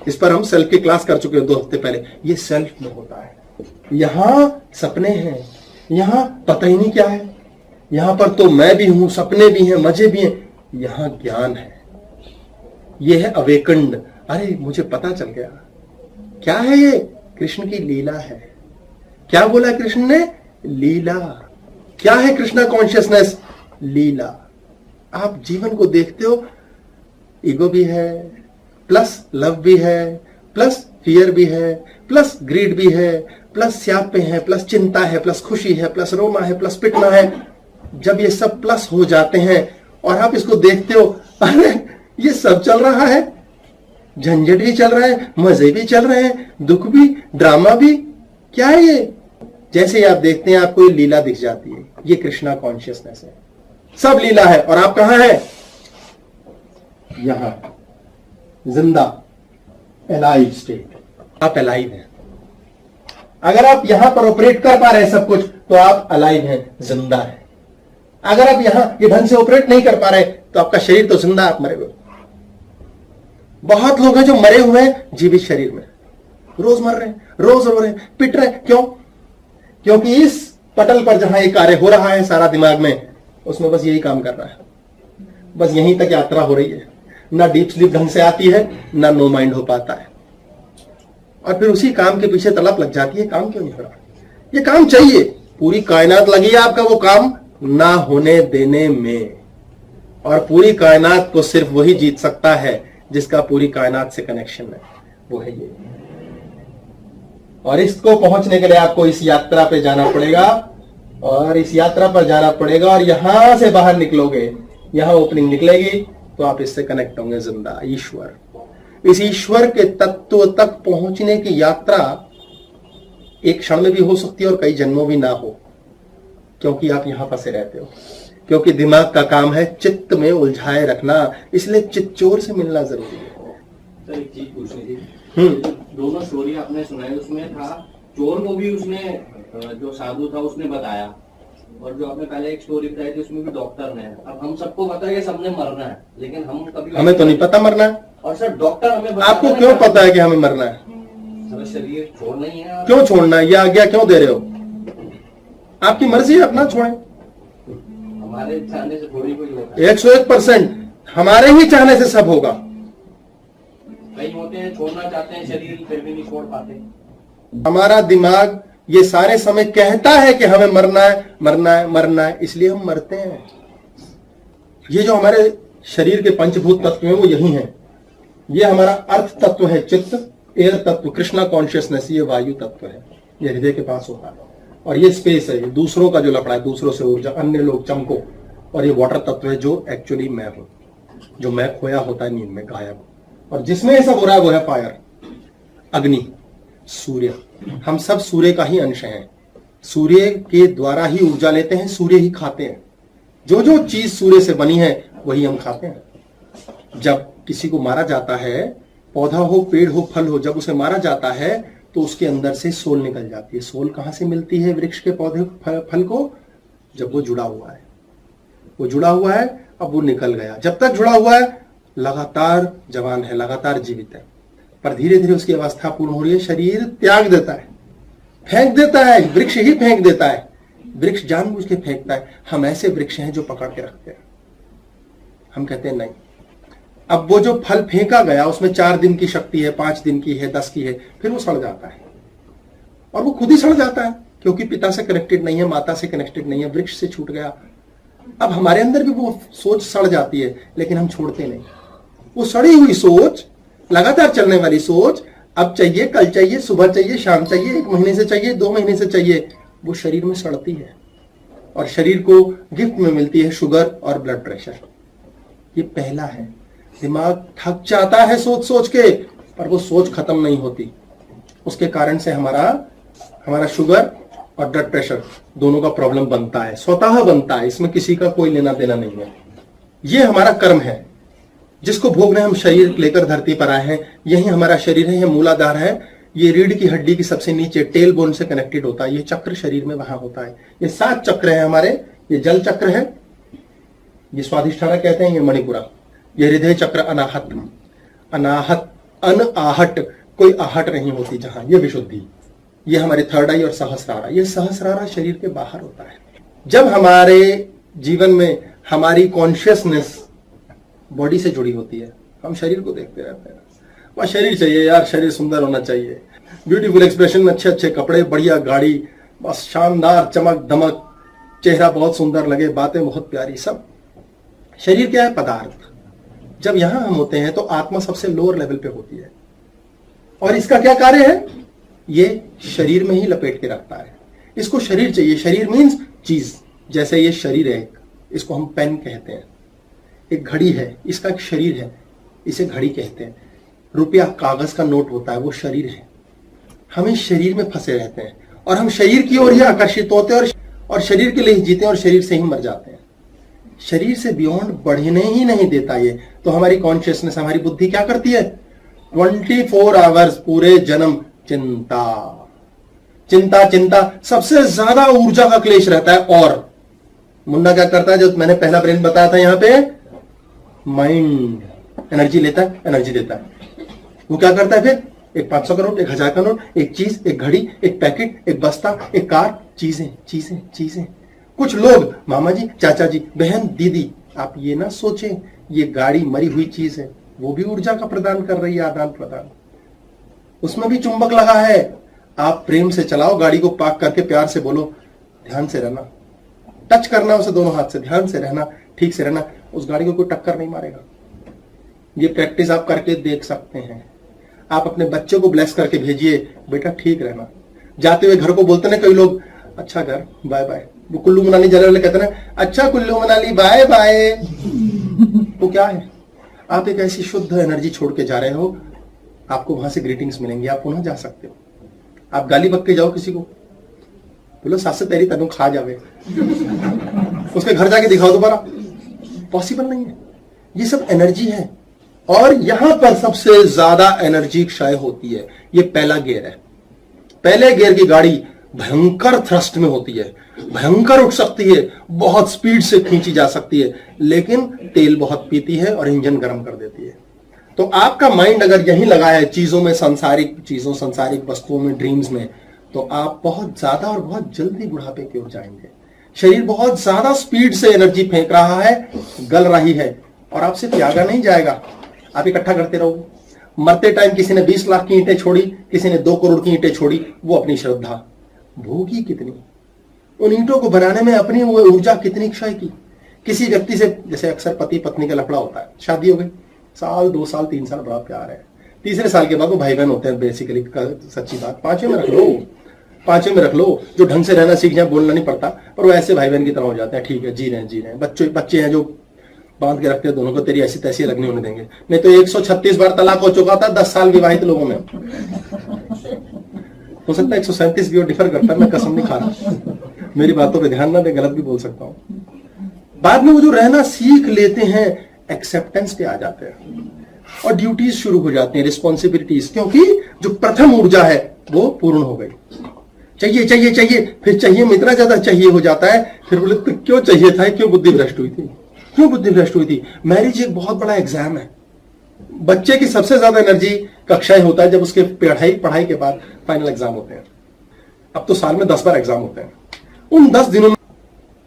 इस पर हम सेल्फ की क्लास कर चुके हैं 2 हफ्ते पहले। ये सेल्फ में होता है। यहां सपने हैं, यहां पता ही नहीं क्या है, यहां पर तो मैं भी हूं, सपने भी हैं, मजे भी हैं। यहां ज्ञान है, यह है अवेकंड। अरे मुझे पता चल गया, क्या है ये? कृष्ण की लीला है। क्या बोला कृष्ण ने? लीला। क्या है कृष्णा कॉन्शियसनेस? लीला। आप जीवन को देखते हो, ईगो भी है, प्लस लव भी है, प्लस फियर भी है, प्लस ग्रीड भी है, प्लस स्यापे है, प्लस चिंता है, प्लस खुशी है, प्लस रोना है, प्लस पिटना है। जब ये सब प्लस हो जाते हैं और आप इसको देखते हो, अरे ये सब चल रहा है, झंझट भी चल रहा है, मजे भी चल रहे हैं, दुख भी, ड्रामा भी, क्या है ये? जैसे ही आप देखते हैं आपको ये लीला दिख जाती है। ये कृष्णा कॉन्शियसनेस है, सब लीला है। और आप कहां हैं? यहां जिंदा, एलाइव स्टेट। आप एलाइव हैं। अगर आप यहां पर ऑपरेट कर पा रहे हैं सब कुछ, तो आप अलाइव हैं, जिंदा है। अगर आप यहां ये ढंग से ऑपरेट नहीं कर पा रहे, तो आपका शरीर तो जिंदा, आप मरे हुए। बहुत लोग हैं जो मरे हुए हैं जीवित शरीर में, रोज मर रहे हैं, रोज रो रहे हैं, पिट रहे हैं। क्यों? क्योंकि इस पटल पर जहां ये कार्य हो रहा है सारा दिमाग में, उसमें बस यही काम कर रहा है, बस यहीं तक यात्रा हो रही है। ना डीप स्लीप ढंग से आती है, ना नो माइंड हो पाता है। और फिर उसी काम के पीछे तड़प लग जाती है, काम क्यों नहीं हो रहा? ये काम चाहिए, पूरी कायनात लगी है आपका वो काम ना होने देने में। और पूरी कायनात को सिर्फ वही जीत सकता है जिसका पूरी कायनात से कनेक्शन है, वो है ये। और इसको पहुंचने के लिए आपको इस यात्रा पे जाना पड़ेगा, और इस यात्रा पर जाना पड़ेगा, और यहां से बाहर निकलोगे, यहां ओपनिंग निकलेगी, तो आप इससे कनेक्ट होंगे, जिंदा ईश्वर। इस ईश्वर के तत्व तक पहुंचने की यात्रा एक क्षण में भी हो सकती है और कई जन्मों भी ना हो, क्योंकि आप यहां फंसे रहते हो। क्योंकि दिमाग का काम है चित्त में उलझाए रखना, इसलिए चित्तचोर से मिलना जरूरी है। सर एक चीज पूछनी थी, दोनों स्टोरी आपने सुनाई, उसमें था चोर को भी उसने, जो साधु था उसने बताया, और जो आपने पहले एक स्टोरी बताई थी उसमें भी डॉक्टर ने। अब हम सबको पता है कि सबने मरना है, लेकिन हम कभी, हमें तो नहीं पता मरना है। और सर डॉक्टर हमें, आपको क्यों पता है कि हमें मरना है? हमें शरीर छोड़ना ही है। क्यों छोड़ना है? ये आज्ञा क्यों दे रहे हो? आपकी मर्जी है, अपना छोड़ें। हमारे चाहने से थोड़ी कोई होता है। 101% हमारे ही चाहने से सब होगा। कई होते हैं छोड़ना चाहते हैं शरीर, फिर भी नहीं छोड़ पाते। हमारा दिमाग ये सारे समय कहता है कि हमें मरना है, मरना है, मरना है, इसलिए हम मरते हैं। ये जो हमारे शरीर के पंचभूत तत्व हैं वो यही हैं। ये हमारा अर्थ तत्व है चित्त, एयर तत्व कृष्णा कॉन्शियसनेस, ये वायु तत्व है, ये हृदय के पास होता है। और ये स्पेस है, ये दूसरों का जो लफड़ा है, दूसरों से ऊर्जा, अन्य लोग चमको। और ये वाटर तत्व है जो एक्चुअली मैं हूं, जो मैं खोया होता है नींद में, गायब। और जिसमें ये सब हो रहा है वो है फायर, अग्नि, सूर्य। हम सब सूर्य का ही अंश हैं। सूर्य के द्वारा ही ऊर्जा लेते हैं, सूर्य ही खाते हैं। जो जो चीज सूर्य से बनी है वही हम खाते हैं। जब किसी को मारा जाता है, पौधा हो, पेड़ हो, फल हो, जब उसे मारा जाता है तो उसके अंदर से सोल निकल जाती है। सोल कहां से मिलती है वृक्ष के पौधे फल को? जब वो जुड़ा हुआ है, वो जुड़ा हुआ है, अब वो निकल गया। जब तक जुड़ा हुआ है लगातार जवान है, लगातार जीवित है, पर धीरे धीरे उसकी अवस्था पूर्ण हो रही है, शरीर त्याग देता है, फेंक देता है। वृक्ष ही फेंक देता है, वृक्ष जानबूझ के फेंकता है। हम ऐसे वृक्ष हैं जो पकड़ के रखते हैं, हम कहते हैं नहीं। अब वो जो फल फेंका गया उसमें 4 दिन की शक्ति है, 5 दिन की है, 10 की है, फिर वो सड़ जाता है। और वो खुद ही सड़ जाता है, क्योंकि पिता से कनेक्टेड नहीं है, माता से कनेक्टेड नहीं है, वृक्ष से छूट गया। अब हमारे अंदर भी वो सोच सड़ जाती है, लेकिन हम छोड़ते नहीं। वो सड़ी हुई सोच, लगातार चलने वाली सोच, अब चाहिए, कल चाहिए, सुबह चाहिए, शाम चाहिए, 1 महीने से चाहिए, 2 महीने से चाहिए, वो शरीर में सड़ती है और शरीर को गिफ्ट में मिलती है शुगर और ब्लड प्रेशर। ये पहला है। दिमाग थक जाता है सोच सोच के, पर वो सोच खत्म नहीं होती। उसके कारण से हमारा शुगर और ब्लड प्रेशर दोनों का प्रॉब्लम बनता है, स्वतः बनता है। इसमें किसी का कोई लेना देना नहीं है। ये हमारा कर्म है जिसको भोगने हम शरीर लेकर धरती पर आए हैं। यही हमारा शरीर है, ये मूलाधार है। ये रीढ़ की हड्डी की सबसे नीचे टेल बोन से कनेक्टेड होता है। ये चक्र शरीर में वहां होता है। ये 7 चक्र है हमारे। ये जल चक्र है, ये स्वाधिष्ठान कहते हैं, ये मणिपुरा, ये हृदय चक्र, अनाहत, अनाहट, कोई आहट नहीं होती जहां, ये विशुद्धि। ये हमारे थर्ड आई और सहस्रारा। ये सहस्रारा शरीर के बाहर होता है। जब हमारे जीवन में हमारी कॉन्शियसनेस बॉडी से जुड़ी होती है, हम शरीर को देखते रहते हैं। वह शरीर चाहिए यार, शरीर सुंदर होना चाहिए, ब्यूटीफुल एक्सप्रेशन, अच्छे अच्छे कपड़े, बढ़िया गाड़ी, बस शानदार चमक धमक, चेहरा बहुत सुंदर लगे, बातें बहुत प्यारी, सब। शरीर क्या है? पदार्थ। जब यहां हम होते हैं तो आत्मा सबसे लोअर लेवल पे होती है। और इसका क्या कार्य है? ये शरीर में ही लपेट के रखता है। इसको शरीर चाहिए। शरीर मीन्स चीज। जैसे ये शरीर है, इसको हम पेन कहते हैं। एक घड़ी है, इसका एक शरीर है, इसे घड़ी कहते हैं। रुपया, कागज का नोट होता है, वो शरीर है। हम इस शरीर में फंसे रहते हैं और हम शरीर की ओर ही आकर्षित होते हैं और शरीर के लिए ही जीते हैं और शरीर से ही मर जाते हैं। शरीर से बियॉन्ड बढ़ने ही नहीं देता ये। तो हमारी कॉन्शियसनेस, हमारी बुद्धि क्या करती है? 24 आवर्स पूरे जन्म चिंता चिंता चिंता। सबसे ज्यादा ऊर्जा का क्लेश रहता है। और मुन्ना क्या करता है? जो मैंने पहला ब्रेन बताया था, यहां पे माइंड एनर्जी लेता है, एनर्जी देता है। वो क्या करता है फिर? एक 500 का नोट, 1000 का नोट, एक चीज, एक घड़ी, एक पैकेट, एक बस्ता, एक कार, चीजें चीजें चीजें। कुछ लोग, मामा जी, चाचा जी, बहन, दीदी, आप ये ना सोचें ये गाड़ी मरी हुई चीज है, वो भी ऊर्जा का प्रदान कर रही है, आदान प्रदान। उसमें भी चुंबक लगा है। आप प्रेम से चलाओ गाड़ी को, पार्क करके प्यार से बोलो, ध्यान से रहना, टच करना उसे दोनों हाथ से, ध्यान से रहना, ठीक से रहना, उस गाड़ी को कोई टक्कर नहीं मारेगा। ये प्रैक्टिस आप करके देख सकते हैं। आप अपने बच्चे को ब्लेस करके भेजिए, बेटा ठीक रहना। जाते हुए घर को बोलते ना कई लोग, अच्छा घर, बाय बाय। वो कुल्लू मनाली जाने वाले कहते ना, अच्छा कुल्लू मनाली, बाय बाय। वो क्या है? आप एक ऐसी शुद्ध एनर्जी छोड़ के जा रहे हो, आपको वहां से ग्रीटिंग्स मिलेंगी, आप पुनः जा सकते हो। आप गाली बक के जाओ किसी को, बोलो सास तेरी तनु खा जावे, उसके घर जाके दिखाओ दोबारा, पॉसिबल नहीं है। ये सब एनर्जी है। और यहां पर सबसे ज्यादा एनर्जी क्षय होती है। ये पहला गियर है। पहले गियर की गाड़ी भयंकर थ्रस्ट में होती है, भयंकर उठ सकती है, बहुत स्पीड से खींची जा सकती है, लेकिन तेल बहुत पीती है और इंजन गर्म कर देती है। तो आपका माइंड अगर यहीं लगा है चीजों में, सांसारिक चीजों, सांसारिक वस्तुओं में, ड्रीम्स में, तो आप बहुत ज्यादा और बहुत जल्दी बुढ़ापे की ओर जाएंगे। शरीर बहुत ज्यादा स्पीड से एनर्जी फेंक रहा है, गल रही है, और आपसे त्यागा नहीं जाएगा। आप इकट्ठा करते रहोगे। मरते टाइम किसी ने 20 लाख की ईंटें छोड़ी, किसी ने 2 करोड़ की ईंटें छोड़ी, वो अपनी श्रद्धा। भोगी कितनी, उन ईंटों को बनाने में अपनी वो ऊर्जा कितनी क्षय की। किसी व्यक्ति से, जैसे अक्सर पति पत्नी का लफड़ा होता है, शादी हो गई, साल 2 साल 3 साल बड़ा प्यार है, तीसरे साल के बाद वो भाई बहन होते हैं। बेसिकली सच्ची बात, 5वें में रख लो, 5वें में रख लो, जो ढंग से रहना सीख जाए, बोलना नहीं पड़ता, पर वो ऐसे भाई बहन की तरह हो जाते हैं। ठीक है, जी रहे हैं। बच्चे हैं जो बांध के रखते हैं दोनों को, तेरी ऐसी तैसी लगनी होने देंगे। नहीं तो 136 बार तलाक हो चुका था 10 साल विवाहित लोगों में। हो सकता है 137 भी और डिफर करता है, मैं कसम नहीं खा रहा, मेरी बातों पे ध्यान ना दे, गलत भी बोल सकता हूं। बाद में वो जो रहना सीख लेते हैं, एक्सेप्टेंस पे आ जाते हैं और ड्यूटीज शुरू हो जाती हैं, रिस्पॉन्सिबिलिटीज। क्योंकि जो प्रथम ऊर्जा है वो पूर्ण हो गई। चाहिए चाहिए चाहिए, फिर चाहिए में इतना ज्यादा चाहिए हो जाता है, फिर बोले तो क्यों चाहिए था, क्यों बुद्धि भ्रष्ट हुई थी, क्यों बुद्धि भ्रष्ट हुई थी। मैरिज एक बहुत बड़ा एग्जाम है। बच्चे की सबसे ज्यादा एनर्जी कक्षाएं होता है जब उसके पढ़ाई के बाद फाइनल एग्जाम होते हैं। अब तो साल में 10 बार एग्जाम होते हैं। उन 10 दिनों में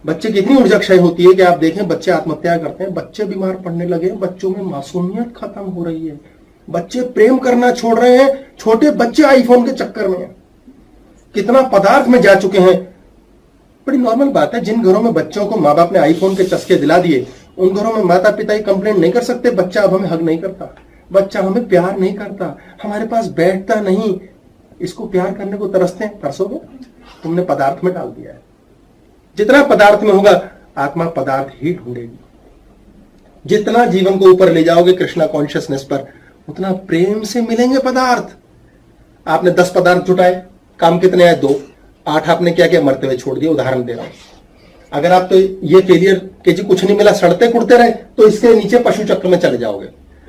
बच्चे की इतनी ऊर्जा क्षय होती है कि आप देखें बच्चे आत्महत्या करते हैं, बच्चे बीमार पड़ने लगे, बच्चों में मासूमियत खत्म हो रही है, बच्चे प्रेम करना छोड़ रहे हैं, छोटे बच्चे आईफोन के चक्कर में हैं, कितना पदार्थ में जा चुके हैं। बड़ी नॉर्मल बात है, जिन घरों में बच्चों को माँ बाप ने आईफोन के चस्के दिला दिए, उन घरों में माता पिता ही कंप्लेंट नहीं कर सकते बच्चा अब हमें हग नहीं करता, बच्चा हमें प्यार नहीं करता, हमारे पास बैठता नहीं, इसको प्यार करने को तरसते हैं। तरसोगे? तुमने पदार्थ में डाल दिया है। जितना पदार्थ में होगा आत्मा पदार्थ ही ढूंढेगी। जितना जीवन को ऊपर ले जाओगे कृष्णा कॉन्शियसनेस पर, उतना प्रेम से मिलेंगे पदार्थ। आपने 10 पदार्थ जुटाए, काम कितने आए? 2। 8 आपने क्या क्या मरते हुए छोड़ दिए। उदाहरण दे रहा हूं, अगर आप तो ये फेलियर के जी कुछ नहीं मिला सड़ते कुड़ते रहे तो इसके नीचे पशु चक्र में चले जाओगे।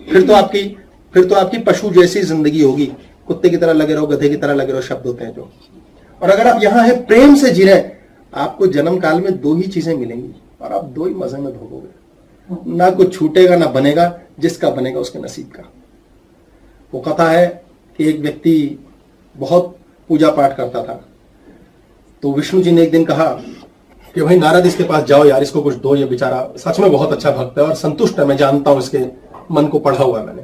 फिर तो आपकी पशु जैसी जिंदगी होगी, कुत्ते की तरह लगे रहो, गधे की तरह लगे रहो, शब्द होते हैं जो। और अगर आप यहां है प्रेम से जी रहे, आपको जन्म काल में 2 ही चीजें मिलेंगी और आप 2 ही मजे में भोगोगे। ना कुछ छूटेगा ना बनेगा, जिसका बनेगा उसके नसीब का। वो कथा है कि एक व्यक्ति बहुत पूजा पाठ करता था, तो विष्णु जी ने एक दिन कहा कि भाई नारद इसके पास जाओ यार, इसको कुछ दो, ये बेचारा सच में बहुत अच्छा भक्त है और संतुष्ट है, मैं जानता हूं इसके मन को पढ़ा हुआ है मैंने।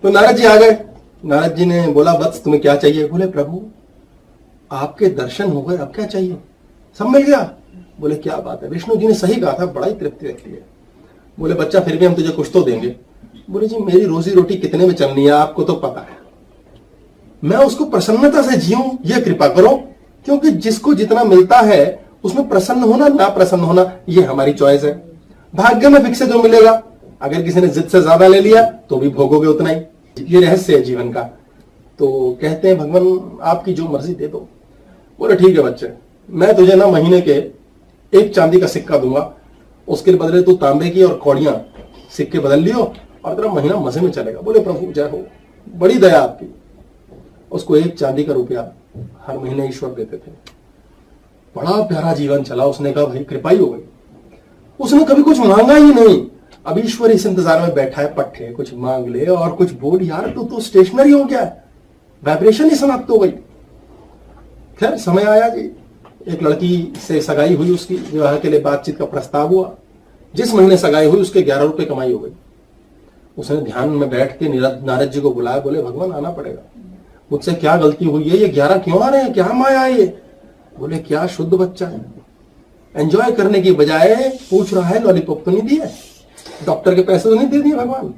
तो नारद जी आ गए। नारद जी ने बोला वत्स तुम्हें क्या चाहिए? बोले प्रभु आपके दर्शन हो गए, अब क्या चाहिए? सब मिल गया। बोले क्या बात है, विष्णु जी ने सही कहा था, बड़ा ही तृप्ति व्यक्ति है। बोले बच्चा फिर भी हम तुझे कुछ तो देंगे। बोले जी मेरी रोजी रोटी कितने में चलनी है आपको तो पता है, मैं उसको प्रसन्नता से जीऊं ये कृपा करो, क्योंकि जिसको जितना मिलता है उसमें प्रसन्न होना ना प्रसन्न होना ये हमारी चॉइस है। भाग्य में फिक्स जो मिलेगा, अगर किसी ने जिद से ज्यादा ले लिया तो भी भोगोगे उतना ही। ये रहस्य है जीवन का। तो कहते हैं भगवान आपकी जो मर्जी दे दो। बोले ठीक है बच्चे, मैं तुझे ना महीने के 1 चांदी का सिक्का दूंगा, उसके बदले तू तांबे की और कौड़ियां सिक्के बदल लियो और तेरा महीना मजे में चलेगा। बोले प्रभु जय हो, बड़ी दया आपकी। उसको 1 चांदी का रुपया हर महीने ईश्वर देते थे। बड़ा प्यारा जीवन चला। उसने कहा भाई कृपा ही हो गई। उसने कभी कुछ मांगा ही नहीं। अब ईश्वर इस इंतजार में बैठा है, पट्टे कुछ मांग ले और कुछ बोल, यार तू तो स्टेशनरी हो गया है, वाइब्रेशन ही समाप्त हो गई। खैर समय आया जी, एक लड़की से सगाई हुई, उसकी विवाह के लिए बातचीत का प्रस्ताव हुआ। जिस महीने सगाई हुई उसके 11 रुपए कमाई हो गई। उसने ध्यान में बैठ के नारद जी को बुलाया। बोले भगवान आना पड़ेगा, मुझसे क्या गलती हुई है, ये 11 क्यों आ रहे हैं, क्या माया है ये? बोले क्या शुद्ध बच्चा है, एंजॉय करने की बजाय पूछ रहा है लॉलीपॉप तो नहीं दिए, डॉक्टर के पैसे तो नहीं दे दिए भगवान,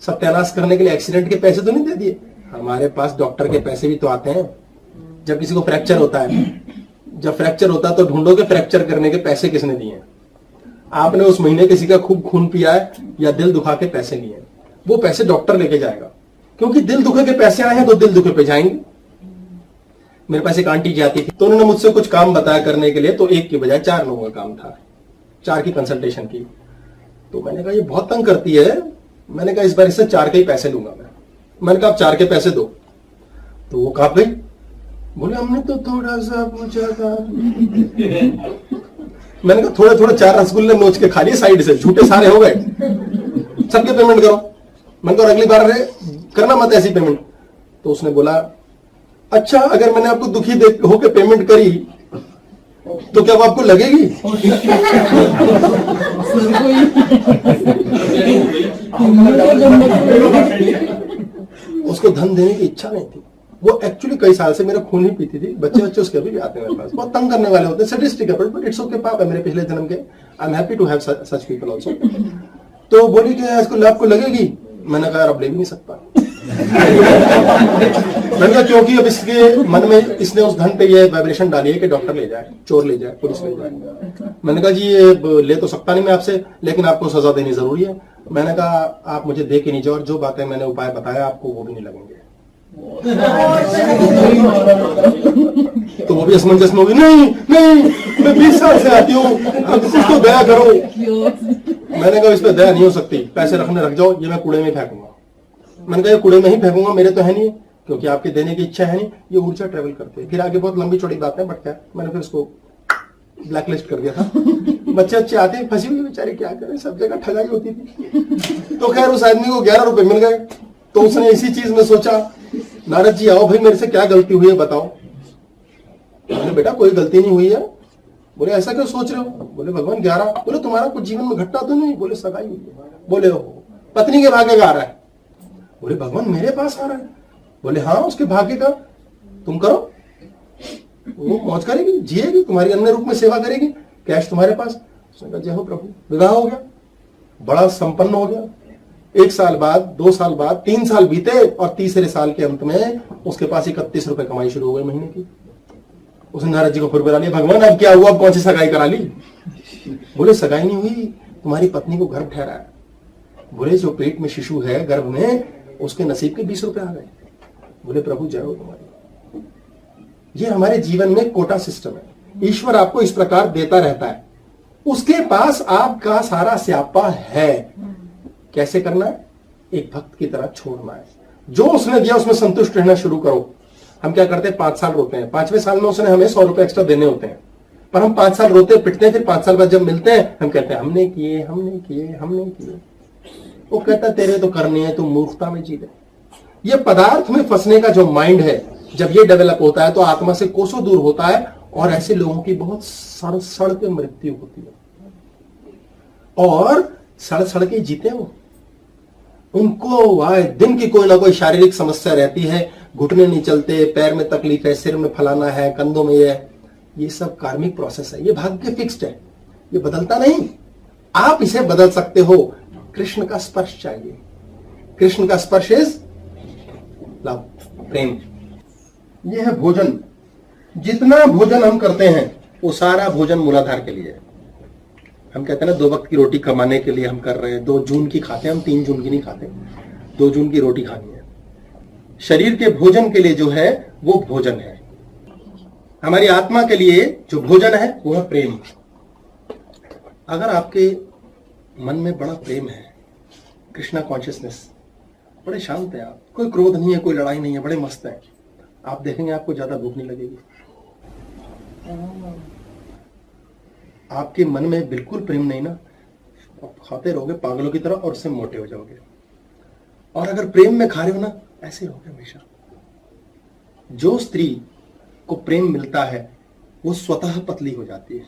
सत्यानाश करने के लिए एक्सीडेंट के पैसे तो नहीं दे दिए। हमारे पास डॉक्टर के पैसे भी तो आते हैं। जब किसी को फ्रैक्चर होता है, जब फ्रैक्चर होता है तो ढूंढोगे फ्रैक्चर करने के पैसे किसने दिए। आपने उस महीने किसी का खूब खून पिया है या दिल दुखा के पैसे लिए, वो पैसे डॉक्टर लेके जाएगा, क्योंकि दिल दुखे के पैसे आए हैं तो दिल दुखे पे जाएंगे। मेरे पास एक आंटी जी आती थी, तो उन्होंने मुझसे कुछ काम बताया करने के लिए, तो 1 की बजाय 4 लोगों का काम था, 4 की कंसल्टेशन की। तो मैंने कहा ये बहुत तंग करती है, मैंने कहा इस बार इससे 4 के ही पैसे लूंगा मैंने कहा आप 4 के पैसे दो। तो वो कहा भाई, बोले हमने तो थोड़ा सा पूछा था। मैंने कहा थोड़े थोड़े 4 रसगुल्ले नोच के खा लिए साइड से, झूठे सारे हो गए, सबके पेमेंट करो। मैंने कहा अगली बार करना मत ऐसी पेमेंट। तो उसने बोला अच्छा अगर मैंने आपको दुखी होके पेमेंट करी तो क्या वो आपको लगेगी? उसको धन देने की इच्छा नहीं थी। वो एक्चुअली कई साल से मेरा खून ही पीती थी। बच्चे उसके अभी भी आते हैं मेरे पास, बहुत तंग करने वाले होते हैं, सडिस्टिक है, बट इट्स ओके, पाप है मेरे पिछले जन्म के। I am happy to have such people also. तो बोली कि इसको आपको लगेगी? मैंने कहा अब ले भी नहीं सकता। मैंने कहा क्योंकि अब इसके मन में इसने उस धन पे ये वाइब्रेशन डाली है कि डॉक्टर ले जाए, चोर ले जाए, पुलिस ले जाए। मैंने कहा जी ये ले तो सकता नहीं मैं आपसे, लेकिन आपको सजा देनी जरूरी है। मैंने कहा आप मुझे दे के नहीं जाओ, और जो बातें मैंने उपाय बताया आपको वो भी नहीं लगेंगे। तो वो भी असमंजस में होगी, नहीं नहीं मैं 20 साल से आती हूँ, अब कुछ तो दया करो। मैंने कहा इस पे दया नहीं हो सकती, पैसे रखने रख जाओ, ये मैं कूड़े में फेंकूंगा। मैंने कहा ये कूड़े में ही फेंकूंगा, मेरे तो है नहीं। क्योंकि आपके देने की इच्छा है नहीं, ये ऊर्जा ट्रेवल करती है। फिर आगे बहुत लंबी चौड़ी बात है, बट क्या मैंने फिर उसको ब्लैकलिस्ट कर दिया था। बच्चे आते हैं, फंसी हुई बेचारे, क्या करें, सब जगह ठगाई होती थी। तो खैर उस आदमी को 11 रुपए मिल गए, तो उसने इसी चीज में सोचा, नारद जी आओ भाई, मेरे से क्या गलती हुई है बताओ। मैंने बेटा कोई गलती नहीं हुई है। बोले ऐसा क्यों सोच रहे हो? बोले भगवान 11। बोले तुम्हारा कुछ जीवन में घटना तो नहीं? बोले सगाई हुई है। बोले हो पत्नी के भाग्य का आ रहा है। बोले भगवान मेरे पास आ रहा है। बोले हाँ उसके भाग्य का, तुम करो, वो मौज करेगी, जिएगी, तुम्हारी अन्य रूप में सेवा करेगी, कैश तुम्हारे पास। उसने कहा जय हो प्रभु। विवाह हो गया, बड़ा संपन्न हो गया। 1 साल बाद, 2 साल बाद, 3 साल बीते और तीसरे साल के अंत में उसके पास 31 रुपए कमाई शुरू हो गई महीने की। उसने नारद जी को फिर बुला लिया, भगवान अब क्या हुआ, अब कौन सी सगाई करा ली? बोले सगाई नहीं हुई, तुम्हारी पत्नी को गर्भ ठहरा है। बोले जो पेट में शिशु है गर्भ में, उसके नसीब के 20 रुपए आ गए। बोले प्रभु जय हो तुम्हारी। ये हमारे जीवन में कोटा सिस्टम है। ईश्वर आपको इस प्रकार देता रहता है, उसके पास आपका सारा स्यापा है। कैसे करना है? एक भक्त की तरह छोड़ना है। जो उसने दिया उसमें संतुष्ट रहना शुरू करो। हम क्या करते हैं, 5 साल रोते हैं, 5वें साल में उसने हमें 100 रुपए एक्स्ट्रा देने होते हैं, पर हम 5 साल रोते पिटते हैं, फिर 5 साल बाद जब मिलते हैं हम कहते हैं हमने किए हमने किए हमने किए। वो कहता है तेरे तो करने हैं, तुम मूर्खता में जी रहे। ये पदार्थ में फंसने का जो माइंड है, जब ये डेवलप होता है तो आत्मा से कोसों दूर होता है, और ऐसे लोगों की बहुत सड़ के मृत्यु होती है, और सड़ के जीते वो। उनको आए दिन की कोई ना कोई शारीरिक समस्या रहती है, घुटने नहीं चलते, पैर में तकलीफ है, सिर में फलाना है, कंधों में ये सब कार्मिक प्रोसेस है। ये भाग्य फिक्स्ड है, ये बदलता नहीं। आप इसे बदल सकते हो। कृष्ण का स्पर्श चाहिए। कृष्ण का स्पर्श इज लव, प्रेम। ये है भोजन। जितना भोजन हम करते हैं वो सारा भोजन मूलाधार के लिए है। हम कहते हैं ना 2 वक्त की रोटी कमाने के लिए हम कर रहे हैं। 2 जून की खाते हैं हम, 3 जून की नहीं खाते। 2 जून की रोटी खानी है। शरीर के भोजन के लिए जो है वो भोजन है। हमारी आत्मा के लिए जो भोजन है वो है प्रेम। अगर आपके मन में बड़ा प्रेम है, कृष्णा कॉन्शियसनेस, बड़े शांत है आप, कोई क्रोध नहीं है, कोई लड़ाई नहीं है, बड़े मस्त है, आप देखेंगे आपको ज्यादा भूख नहीं लगेगी। आपके मन में बिल्कुल प्रेम नहीं ना, आप खाते रहोगे पागलों की तरह और उससे मोटे हो जाओगे। और अगर प्रेम में खा रहे हो ना, ऐसे रहोगे हमेशा। जो स्त्री को प्रेम मिलता है वो स्वतः पतली हो जाती है।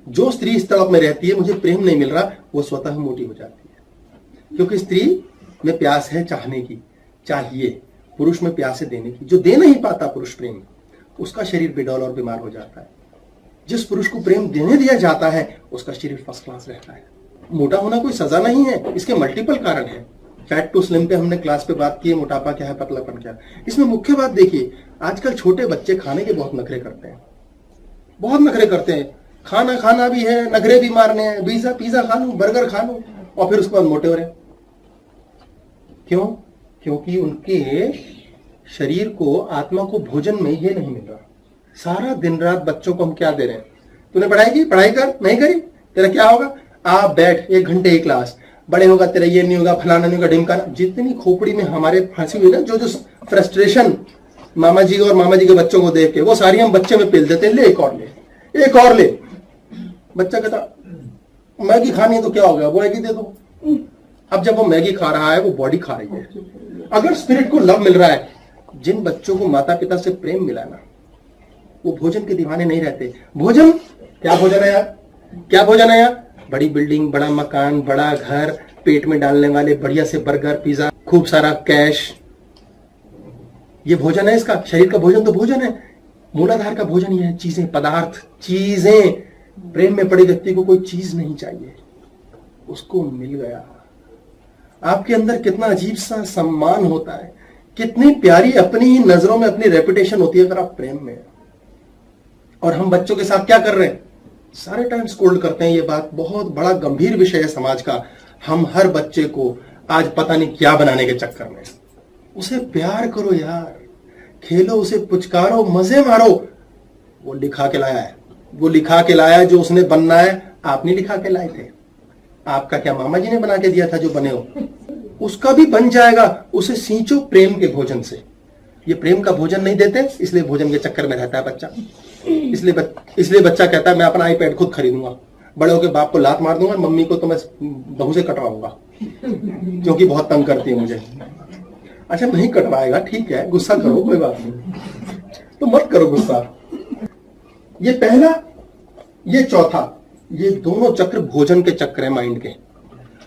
जो स्त्री इस तड़प में रहती है मुझे प्रेम नहीं मिल रहा, वो स्वतः मोटी हो जाती है। क्योंकि स्त्री में प्यास है चाहने की, चाहिए। पुरुष में प्यास है देने की। जो दे नहीं पाता पुरुष प्रेम, उसका शरीर बेडौल और बीमार हो जाता है। जिस पुरुष को प्रेम देने दिया जाता है उसका शरीर फर्स्ट क्लास रहता है। मोटा होना कोई सजा नहीं है, इसके मल्टीपल कारण है। फैट टू स्लिम पे हमने क्लास पे बात की है, मोटापा क्या है, पतलापन क्या है। इसमें मुख्य बात देखिए, आजकल छोटे बच्चे खाने के बहुत नखरे करते हैं, बहुत नखरे करते हैं। खाना खाना भी है, नखरे भी मारने हैं, पिज्जा खा लूं, बर्गर खा लूं, और फिर उसके बाद मोटे हो रहे। क्यों? क्योंकि उनके शरीर को, आत्मा को भोजन में ये नहीं मिल रहा। सारा दिन रात बच्चों को हम क्या दे रहे हैं? तूने पढ़ाई की, पढ़ाई कर, नहीं करी, तेरा क्या होगा? आप बैठ 1 घंटे की क्लास, बड़े होगा तेरा ये नहीं होगा, फलाना नहीं होगा, ढिमकाना। जितनी खोपड़ी में हमारे फंसी हुई ना, जो फ्रस्ट्रेशन मामा जी और मामा जी के बच्चों को देख के, वो सारी हम बच्चे में पेल देते हैं। ले एक और ले, एक और ले। बच्चा कहता मैगी खानी है तो क्या हो गया, वो मैगी दे दो। अब जब वो मैगी खा रहा है वो बॉडी खा रही है। अगर स्पिरिट को लव मिल रहा है, जिन बच्चों को माता पिता से प्रेम मिला ना, वो भोजन के दीवाने नहीं रहते। भोजन क्या भोजन है यार? क्या भोजन है यार? बड़ी बिल्डिंग, बड़ा मकान, बड़ा घर, पेट में डालने वाले बढ़िया से बर्गर, पिज्जा, खूब सारा कैश, ये भोजन है इसका? शरीर का भोजन तो भोजन है। मूलाधार का भोजन ये है, चीजें, पदार्थ, चीजें। प्रेम में पड़े व्यक्ति को कोई चीज नहीं चाहिए, उसको मिल गया। आपके अंदर कितना अजीब सा सम्मान होता है, कितनी प्यारी अपनी ही नजरों में अपनी रेपुटेशन होती है अगर आप प्रेम में। और हम बच्चों के साथ क्या कर रहे हैं? सारे टाइम स्कोल्ड करते हैं। ये बात बहुत बड़ा गंभीर विषय है समाज का। हम हर बच्चे को आज पता नहीं क्या बनाने के चक्कर में, उसे प्यार करो यार, खेलो, उसे पुचकारो, मजे मारो। वो लिखा के लाया है, वो लिखा के लाया है जो उसने बनना है। आप नहीं लिखा के लाए थे, आपका क्या मामा जी ने बना के दिया था जो बने हो? उसका भी बन जाएगा। उसे सींचो प्रेम के भोजन से। ये प्रेम का भोजन नहीं देते, इसलिए भोजन के चक्कर में रहता है बच्चा। इसलिए बच्चा कहता है मैं अपना आईपैड खुद खरीदूंगा, बड़े होके बाप को लात मार दूंगा, मम्मी को तो मैं बहू से कटवाऊंगा क्योंकि बहुत तंग करती है मुझे। अच्छा नहीं कटवाएगा, ठीक है, गुस्सा करो, कोई बात नहीं, तो मत करो गुस्सा। ये पहला, ये चौथा, ये दोनों चक्र भोजन के चक्र है माइंड के।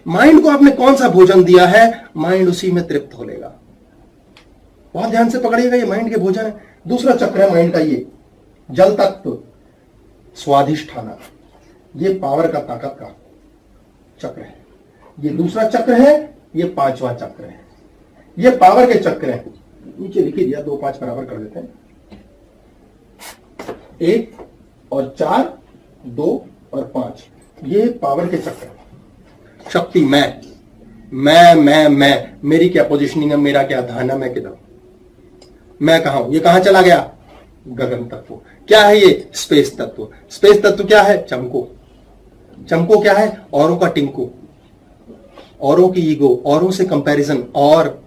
माइंड को आपने कौन सा भोजन दिया है, माइंड उसी में तृप्त हो लेगा। बहुत ध्यान से पकड़िएगा, ये माइंड के भोजन है। दूसरा चक्र है माइंड का, ये जल तत्व स्वाधिष्ठाना, ये पावर का, ताकत का चक्र है। ये दूसरा चक्र है, ये पांचवा चक्र है, ये पावर के चक्र है। नीचे लिखी दिया, 2 5 बराबर कर देते हैं। 1 और 4, 2 और 5, ये पावर के चक्र। शक्ति मैं, मेरी क्या पोजीशनिंग है, मेरा क्या ध्यान है, मैं किधर, मैं कहां हूं, ये कहां चला गया, गगन तत्व। क्या है ये, स्पेस तत्व। स्पेस तत्व क्या है, चमको क्या है, औरों का टिंकू, औरों की ईगो, औरों से कंपैरिजन, और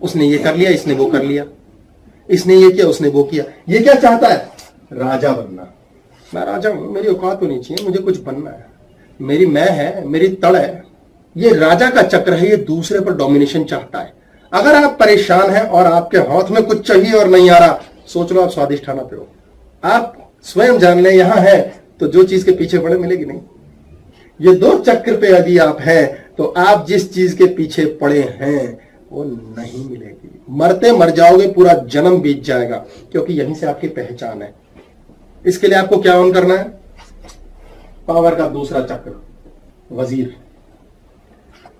उसने ये कर लिया, इसने वो कर लिया, इसने ये किया, उसने वो किया। ये क्या चाहता है, राजा बनना। मैं राजा हूं, मेरी औकात होनी चाहिए, मुझे कुछ बनना है, मेरी मैं है, मेरी तड़ है। ये राजा का चक्र है, ये दूसरे पर डोमिनेशन चाहता है। अगर आप परेशान हैं और आपके हाथ में कुछ चाहिए और नहीं आ रहा, सोच लो आप स्वादिष्ठाना पे हो। आप स्वयं जान लें यहां है तो जो चीज के पीछे पड़े मिलेगी नहीं। ये 2 चक्र पे यदि आप हैं तो आप जिस चीज के पीछे पड़े हैं वो नहीं मिलेगी। मरते मर जाओगे, पूरा जन्म बीत जाएगा, क्योंकि यहीं से आपकी पहचान है। इसके लिए आपको क्या ऑन करना है, पावर का दूसरा चक्र वजीर।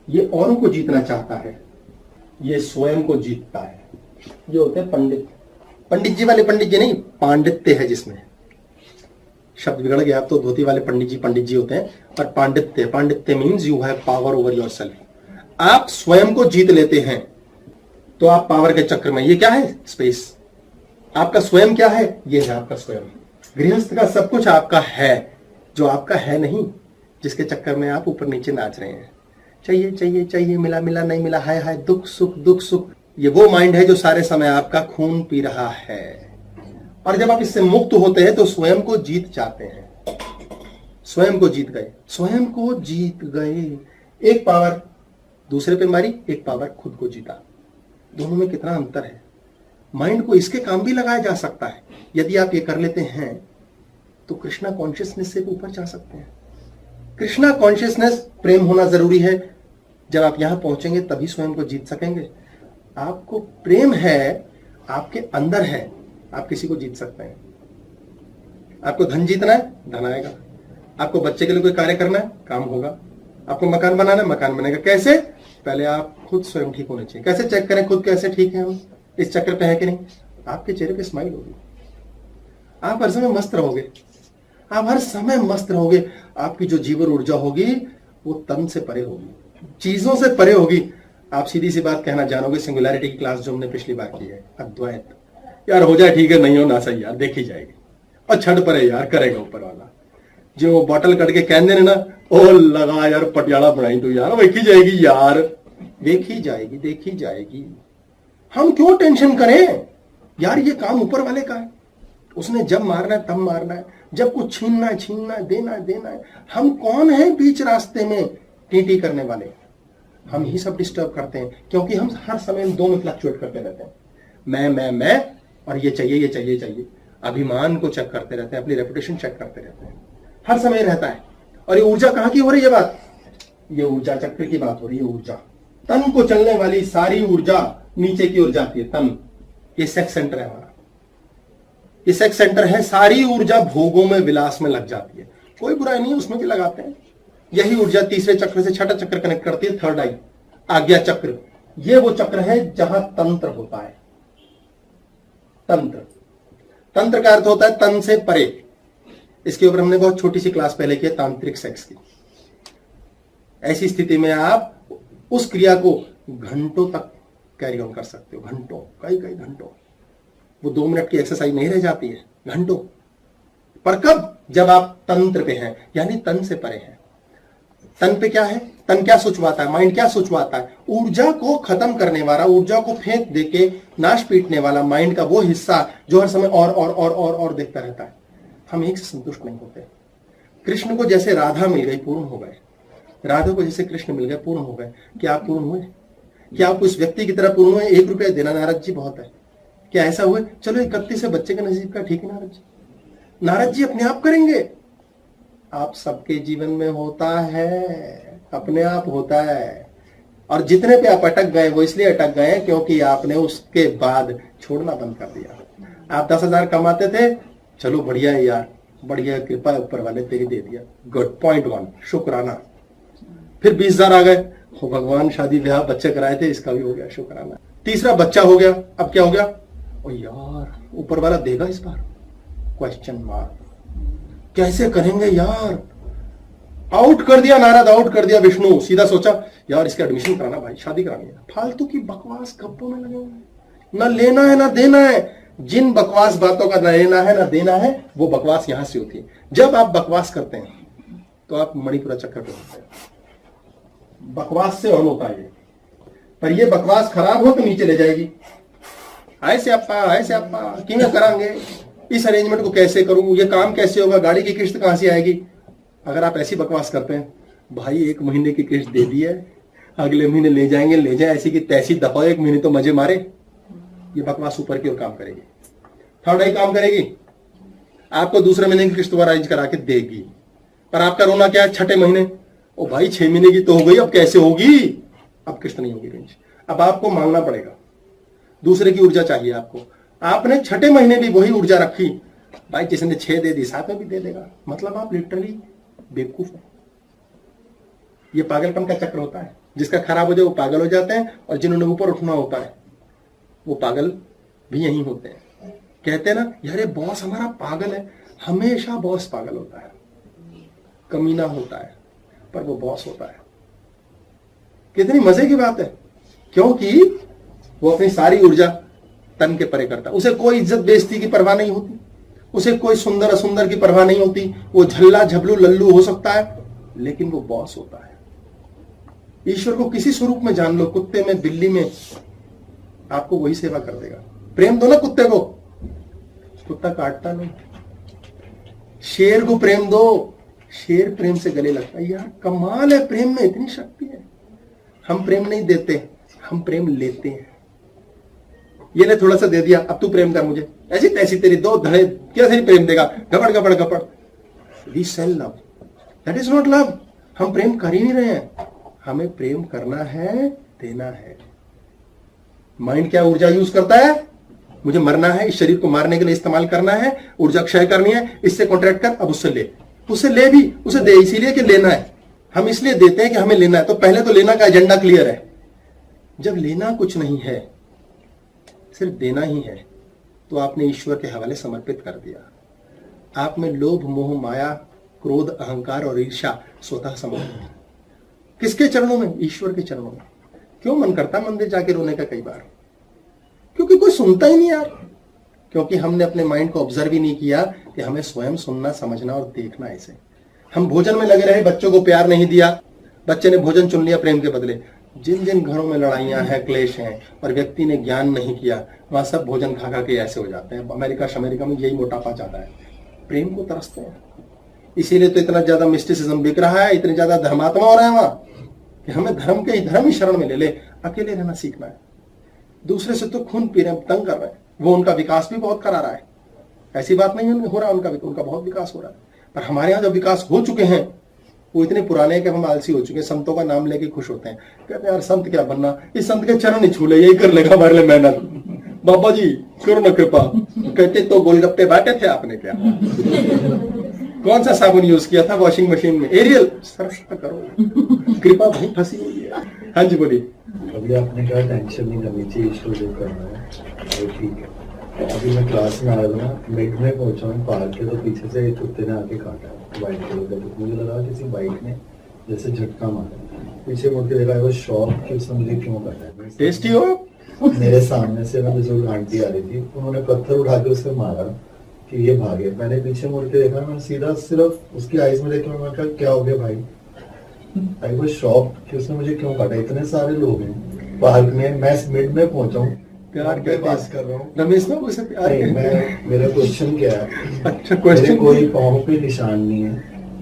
ये औरों को जीतना चाहता है, ये स्वयं को जीतता है। ये होते हैं पंडित। पंडित जी वाले पंडित जी नहीं, पांडित्य है जिसमें, शब्द बिगड़ गया अब तो। धोती वाले पंडित जी होते हैं, और पांडित्य means you have power over yourself. आप स्वयं को जीत लेते हैं तो आप पावर के चक्र में। ये क्या है, स्पेस। आपका स्वयं क्या है, ये है आपका स्वयं। गृहस्थ का सब कुछ आपका है, जो आपका है नहीं, जिसके चक्कर में आप ऊपर नीचे नाच रहे हैं। चाहिए चाहिए चाहिए, मिला मिला नहीं मिला, हाय हाय, दुख सुख दुख सुख। ये वो माइंड है जो सारे समय आपका खून पी रहा है। और जब आप इससे मुक्त होते हैं तो स्वयं को जीत जाते हैं। स्वयं को जीत गए, स्वयं को जीत गए। एक पावर दूसरे पे मारी, एक पावर खुद को जीता। दोनों में कितना अंतर है। माइंड को इसके काम भी लगाया जा सकता है। यदि आप ये कर लेते हैं तो कृष्णा कॉन्शियसनेस से ऊपर जा सकते हैं। कृष्णा कॉन्शियसनेस, प्रेम होना जरूरी है। जब आप यहां पहुंचेंगे तभी स्वयं को जीत सकेंगे। आपको प्रेम है, आपके अंदर है, आप किसी को जीत सकते हैं। आपको धन जीतना है, धन आएगा। आपको बच्चे के लिए कोई कार्य करना है, काम होगा। आपको मकान बनाना है, मकान बनेगा। कैसे, पहले आप खुद स्वयं ठीक होने चाहिए। कैसे चेक करें खुद कैसे ठीक है, हम इस चक्कर पे है कि नहीं। आपके चेहरे पे स्माइल होगी, आप हर समय मस्त रहोगे, आप हर समय मस्त रहोगे। आपकी जो जीवन ऊर्जा होगी वो तन से परे होगी, चीजों से परे होगी। आप सीधी सी बात कहना जानोगे। सिंगुलैरिटी की क्लास जो हमने पिछली बार की है, अद्वैत। यार हो जाए ठीक है, नहीं हो ना सही यार, देखी जाएगी। और छड़ परे यार, करेगा ऊपर वाला। जो बॉटल कट के कहते ना, ओ लगा यार पटियाला बनाई तो यार, देखी जाएगी यार, देखी जाएगी, देखी जाएगी। हम क्यों टेंशन करें यार, ये काम ऊपर वाले का है। उसने जब मारना है तब मारना है, जब कुछ छीनना है छीनना है, देना है देना है। हम कौन है बीच रास्ते में टी करने वाले। हम ही सब डिस्टर्ब करते हैं, क्योंकि हम हर समय इन 2 में फ्लक्चुएट करते रहते हैं। मैं और ये चाहिए ये चाहिए चाहिए। अभिमान को चेक करते रहते हैं, अपनी रेपुटेशन चेक करते रहते हैं, हर समय रहता है। और ये ऊर्जा कहां की हो रही है बात, ये ऊर्जा चक्र की बात हो रही है। ऊर्जा, तन को चलने वाली सारी ऊर्जा नीचे की ओर जाती है। तन, ये सेक्स सेंटर है हमारा, ये सेक्स सेंटर है। सारी ऊर्जा भोगों में, विलास में लग जाती है। कोई बुराई नहीं, उसमें भी लगाते हैं। यही ऊर्जा तीसरे चक्र से छठा चक्र कनेक्ट करती है, थर्ड आई, आज्ञा चक्र। ये वो चक्र है जहां तंत्र होता है। तंत्र का अर्थ होता है तन से परे। इसके ऊपर हमने बहुत छोटी सी क्लास पहले की है, तांत्रिक सेक्स की। ऐसी स्थिति में आप उस क्रिया को घंटों तक कैरी ऑन कर सकते हो, घंटों, कई घंटों। वो 2 मिनट की एक्सरसाइज नहीं रह जाती है, घंटों। पर कब, जब आप तंत्र पे हैं, यानी तन से परे हैं। तन पे क्या है, तन क्या सोचवाता है, माइंड क्या सोचवाता है, ऊर्जा को खत्म करने वाला, ऊर्जा को फेंक देके नाश पीटने वाला माइंड का वो हिस्सा जो हर समय और देखता रहता है। हम एक से संतुष्ट नहीं होते। कृष्ण को जैसे राधा मिल गई, पूर्ण हो गए। राधा को जैसे कृष्ण मिल गए, पूर्ण हो गए। क्या आप पूर्ण हुए? क्या आप उस व्यक्ति की तरह पूर्ण हुए? 1 रुपया देना नारद जी बहुत है। क्या ऐसा हुए? चलो 31 बच्चे का नसीब का, ठीक है नारद जी, नारद जी अपने आप करेंगे। आप सबके जीवन में होता है, अपने आप होता है। और जितने पे आप अटक गए वो इसलिए अटक गए क्योंकि आपने उसके बाद छोड़ना बंद कर दिया। आप 10,000 कमाते थे, चलो बढ़िया है यार, बढ़िया कृपा ऊपर वाले तेरी दे दिया, गुड, पॉइंट 1, शुक्राना। फिर 20,000 आ गए, हो भगवान शादी ब्याह बच्चे कराए थे, इसका भी हो गया, शुक्राना। तीसरा बच्चा हो गया, अब क्या हो गया? ओ यार ऊपर वाला देगा इस बार, क्वेश्चन मार्क, कैसे करेंगे यार? आउट कर दिया नारद, आउट कर दिया विष्णु। सीधा सोचा यार इसका एडमिशन कराना भाई, शादी करानी है। फालतू की बकवास गप्पों में लगे हुए, ना लेना है ना देना है। जिन बकवास बातों का ना लेना है ना देना है, वो बकवास यहां से होती है। जब आप बकवास करते हैं तो आप मणिपुरा चक्कर पे होते हैं। बकवास से ऑन होता है, पर ये बकवास खराब हो तो नीचे ले जाएगी। ऐसे आपा क्यों करांगे, इस अरेंजमेंट को कैसे करूं, ये काम कैसे होगा, गाड़ी की किस्त कहां से आएगी। अगर आप ऐसी बकवास करते हैं, भाई 1 महीने की किस्त दे दी है, अगले महीने ले जाए, ऐसी की तैसी दफा, 1 महीने तो मजे मारे। ये बकवास ऊपर की ओर काम करेगी। थर्ड आई काम करेगी, आपको दूसरे महीने की किस्त अरेंज करा के देगी, पर आपका रोना क्या है? 6ठे महीने, ओ भाई 6 महीने की तो हो गई, अब कैसे होगी? अब किस्त नहीं होगी रेंज, अब आपको मांगना पड़ेगा, दूसरे की ऊर्जा चाहिए आपको। आपने 6ठे महीने भी वही ऊर्जा रखी, भाई जिसने 6 दे दी 7 में भी दे देगा। मतलब आप लिटरली बेवकूफ है। ये पागलपन का चक्र होता है। जिसका खराब हो जाए वो पागल हो जाते हैं, और जिन्होंने ऊपर उठना होता है वो पागल भी यही होते हैं। कहते हैं ना यार ये बॉस हमारा पागल है, हमेशा बॉस पागल होता है, कमीना होता है, पर वो बॉस होता है। कितनी मजे की बात है, क्योंकि वो अपनी सारी ऊर्जा तन के परे करता है। उसे कोई इज्जत बेइज्जती की परवाह नहीं होती, उसे कोई सुंदर असुंदर की परवाह नहीं होती। वो झल्ला झबलू लल्लू हो सकता है, लेकिन वो बॉस होता है। ईश्वर को किसी स्वरूप में जान लो, कुत्ते में, बिल्ली में, आपको वही सेवा कर देगा। प्रेम दो ना कुत्ते को, कुत्ता काटता नहीं। शेर को प्रेम दो, शेर प्रेम से गले लगता है। यार कमाल है, प्रेम में इतनी शक्ति है। हम प्रेम नहीं देते, हम प्रेम लेते हैं। ये ने थोड़ा सा दे दिया, अब तू प्रेम कर मुझे, ऐसी तैसी तेरी 2 धड़े, कैसे प्रेम देगा? गपड़ गपड़ गपड़। We sell love, that is not love. हम प्रेम कर ही नहीं रहे हैं, हमें प्रेम करना है, देना है। माइंड क्या ऊर्जा यूज करता है? मुझे मरना है, इस शरीर को मारने के लिए इस्तेमाल करना है, ऊर्जा क्षय करनी है, इससे कॉन्ट्रैक्ट कर, अब उससे ले, उससे ले भी, उसे दे, इसीलिए कि लेना है। हम इसलिए देते हैं कि हमें लेना है, तो पहले तो लेना का एजेंडा क्लियर है। जब लेना कुछ नहीं है, सिर्फ देना ही है, तो आपने ईश्वर के हवाले समर्पित कर दिया। आप में लोभ, मोह, माया, क्रोध, अहंकार और ईर्ष्या स्वतः समर्पित। किसके चरणों में? ईश्वर के चरणों में। क्यों मन करता मंदिर जाके रोने का कई बार? क्योंकि कोई सुनता ही नहीं यार। क्योंकि हमने अपने माइंड को ऑब्जर्व ही नहीं किया कि हमें स्वयं सुनना, समझना और देखना ऐसे। हम भोजन में लगे रहे, बच्चों को प्यार नहीं दिया, बच्चे ने भोजन चुन लिया प्रेम के बदले। जिन जिन घरों में लड़ाइयां हैं, क्लेश हैं, और व्यक्ति ने ज्ञान नहीं किया, वहां सब भोजन खा खा के ऐसे हो जाते हैं। अमेरिका में यही मोटापा ज्यादा है, प्रेम को तरसते हैं। इसीलिए तो इतना ज्यादा मिस्टिसिज्म बिक रहा है, इतने ज्यादा धर्मात्मा हो रहे हैं वहां, कि हमें धर्म ही शरण में ले ले। अकेले रहना सीखना है। दूसरे से तो खून पी रहे हैं, तंग कर रहे हैं, वो उनका विकास भी बहुत करा रहा है। ऐसी बात नहीं हो रहा उनका बहुत विकास हो रहा है। पर हमारे यहाँ जो विकास हो चुके हैं वो इतने पुराने हैं कि हम आलसी हो चुके हैं। संतों का नाम लेके खुश होते हैं, कहते हैं यार संत क्या बनना, इस संत के चरण ही छू ले, यही कर लेगा हमारे लिए मेहनत। बाबा जी करो ना कृपा। कहते तो गोलगप्पे बांटे थे आपने क्या? कौन सा साबुन यूज किया था वॉशिंग मशीन में? एरियल। सर्व करो, कृपा भाई फंसी हुई है। हाँ जी बोलिए। अभी आपने कहा टेंशन नहीं करनी चाहिए, ईश्वर जो करना है वो ठीक है। अभी मैं क्लास में आया था ना, मिड में पहुंचा हूँ पार्क के, तो पीछे से एक कुत्ते ने आके काटा व्हाइट कलर का। तो मुझे लगा किसी बाइक ने जैसे झटका मारा। पीछे मुड़ के देखा, वो शॉक कि उसने मुझे क्यों काटा है। टेस्टी हो। मेरे सामने से ना बुजुर्ग आंटी आ रही थी, उन्होंने पत्थर उठा के उससे मारा कि ये भागे। मैंने पीछे मुड़ के देखा, मैं सीधा सिर्फ उसकी आईज में देखा, मैं कहा क्या हो गया भाई? आई वाज शॉक्ड कि उसने मुझे क्यों काटा। इतने सारे लोग हैं पार्क में, मैं मिड में पहुंचा हूँ, प्यार पे कहते बात हैं। कर रहा हूँ। रमेश बाबू से प्यार नहीं, कहते हैं। मैं मेरा क्वेश्चन क्या है, अच्छा, मेरे क्वेश्चन कोई पाँव पे निशान नहीं है,